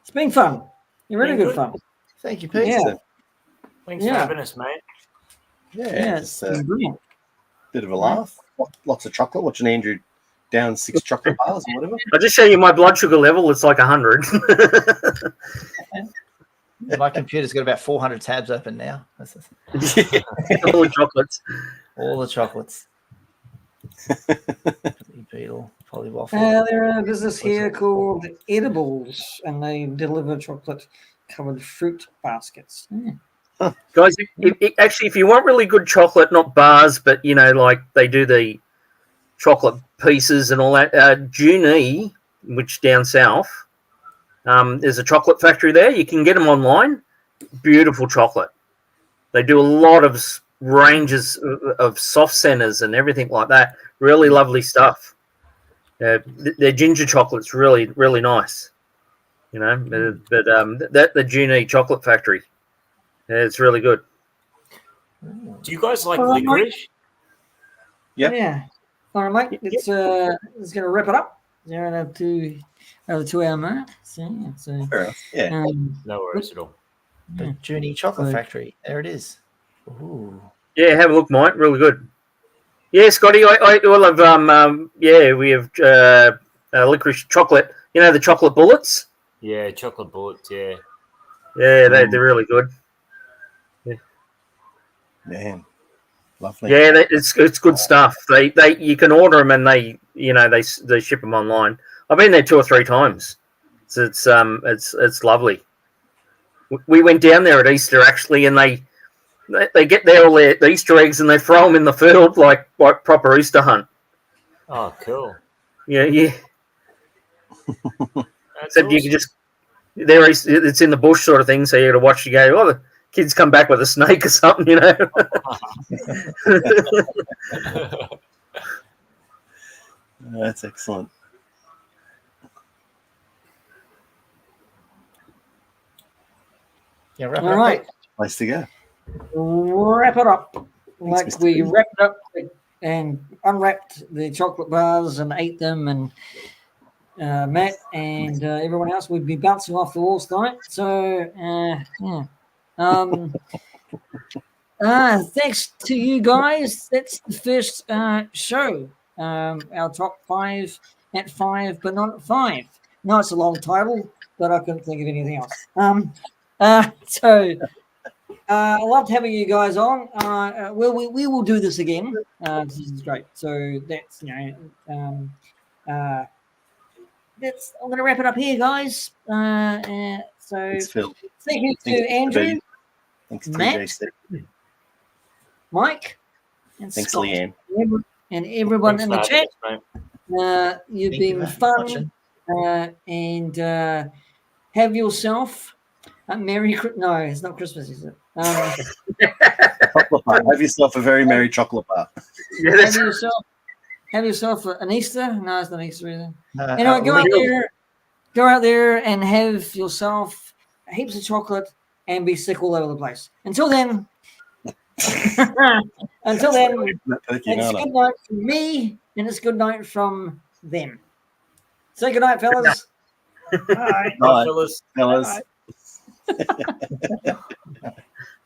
Speaker 1: It's been fun. You're really good fun.
Speaker 2: Thank you, Pete.
Speaker 1: Yeah.
Speaker 5: Thanks for having us, mate.
Speaker 4: Yeah,
Speaker 1: it's brilliant.
Speaker 4: Bit of a laugh. Lots of chocolate. Watching Andrew down 6 chocolate bars or whatever.
Speaker 3: I'll just show you my blood sugar level. It's like 100.
Speaker 2: My computer's got about 400 tabs open now.
Speaker 3: All the chocolates.
Speaker 2: All the chocolates. Beetle, polywaffle.
Speaker 1: There are a business here called Edibles, and they deliver chocolate-covered fruit baskets.
Speaker 3: Guys, if you want really good chocolate, not bars, but like they do the chocolate pieces and all that. Junee, which down south, there's a chocolate factory there. You can get them online. Beautiful chocolate. They do a lot of ranges of soft centers and everything like that. Really lovely stuff. Their ginger chocolate's really, really nice. But the Junee chocolate factory, it's really good.
Speaker 5: Do you guys like licorice?
Speaker 1: Yeah. All right, mate. It's going to wrap it up. They're at a 2-hour mark. So
Speaker 4: yeah.
Speaker 5: No worries at all.
Speaker 2: The Junee Chocolate Factory. There it is. Ooh.
Speaker 3: Yeah, have a look, Mike. Really good. Yeah, Scotty. I will have. We have licorice chocolate. The chocolate bullets.
Speaker 5: Yeah, chocolate bullets. Yeah.
Speaker 3: Yeah, they're really good. Yeah.
Speaker 4: Man, lovely.
Speaker 3: Yeah, it's good stuff. They you can order them and they ship them online. I've been there 2 or 3 times. So it's lovely. We went down there at Easter actually, and they get there all the Easter eggs and they throw them in the field like proper Easter hunt.
Speaker 5: Oh, cool.
Speaker 3: Yeah.
Speaker 5: So
Speaker 3: awesome. You can just it's in the bush sort of thing, so you got to watch. You go, the kids come back with a snake or something,
Speaker 4: That's excellent.
Speaker 2: Yeah, wrap
Speaker 1: All
Speaker 2: it up.
Speaker 1: right.
Speaker 4: Place to go.
Speaker 1: Wrap it up.
Speaker 4: Thanks, Mr.
Speaker 1: We
Speaker 4: B.
Speaker 1: wrapped it up and unwrapped the chocolate bars and ate them and Matt and everyone else would be bouncing off the walls tonight. So thanks to you guys. That's the first show. Our top 5 at 5, but not at 5. No, it's a long title, but I couldn't think of anything else. So I loved having you guys on. We will do this again. This is great. So that's that's. I'm going to wrap it up here, guys. So
Speaker 4: Thanks, Phil.
Speaker 1: thank you to
Speaker 4: Thanks,
Speaker 1: Andrew,
Speaker 4: Thanks,
Speaker 1: Matt,
Speaker 4: TJC.
Speaker 1: Mike, and
Speaker 4: Thanks,
Speaker 1: Scott,
Speaker 4: Leanne.
Speaker 1: and everyone
Speaker 5: Thanks
Speaker 1: in the
Speaker 5: for
Speaker 1: chat.
Speaker 5: having us, mate.
Speaker 1: You've
Speaker 2: Thank you,
Speaker 1: been
Speaker 2: mate.
Speaker 1: fun, and have yourself a Merry Christmas. No, it's not Christmas, is it?
Speaker 4: Chocolate bar. Have yourself a very merry chocolate bar.
Speaker 3: Yeah, that's
Speaker 1: have yourself an Easter. No, it's not Easter either.
Speaker 2: No,
Speaker 1: Anyway,
Speaker 2: Lee-
Speaker 1: go out there and have yourself heaps of chocolate and be sick all over the place. Until then, it's good night from me and it's good night from them. Say good night, fellas. Bye.
Speaker 4: Bye,
Speaker 5: Fellas.
Speaker 4: fellas.
Speaker 1: Bye.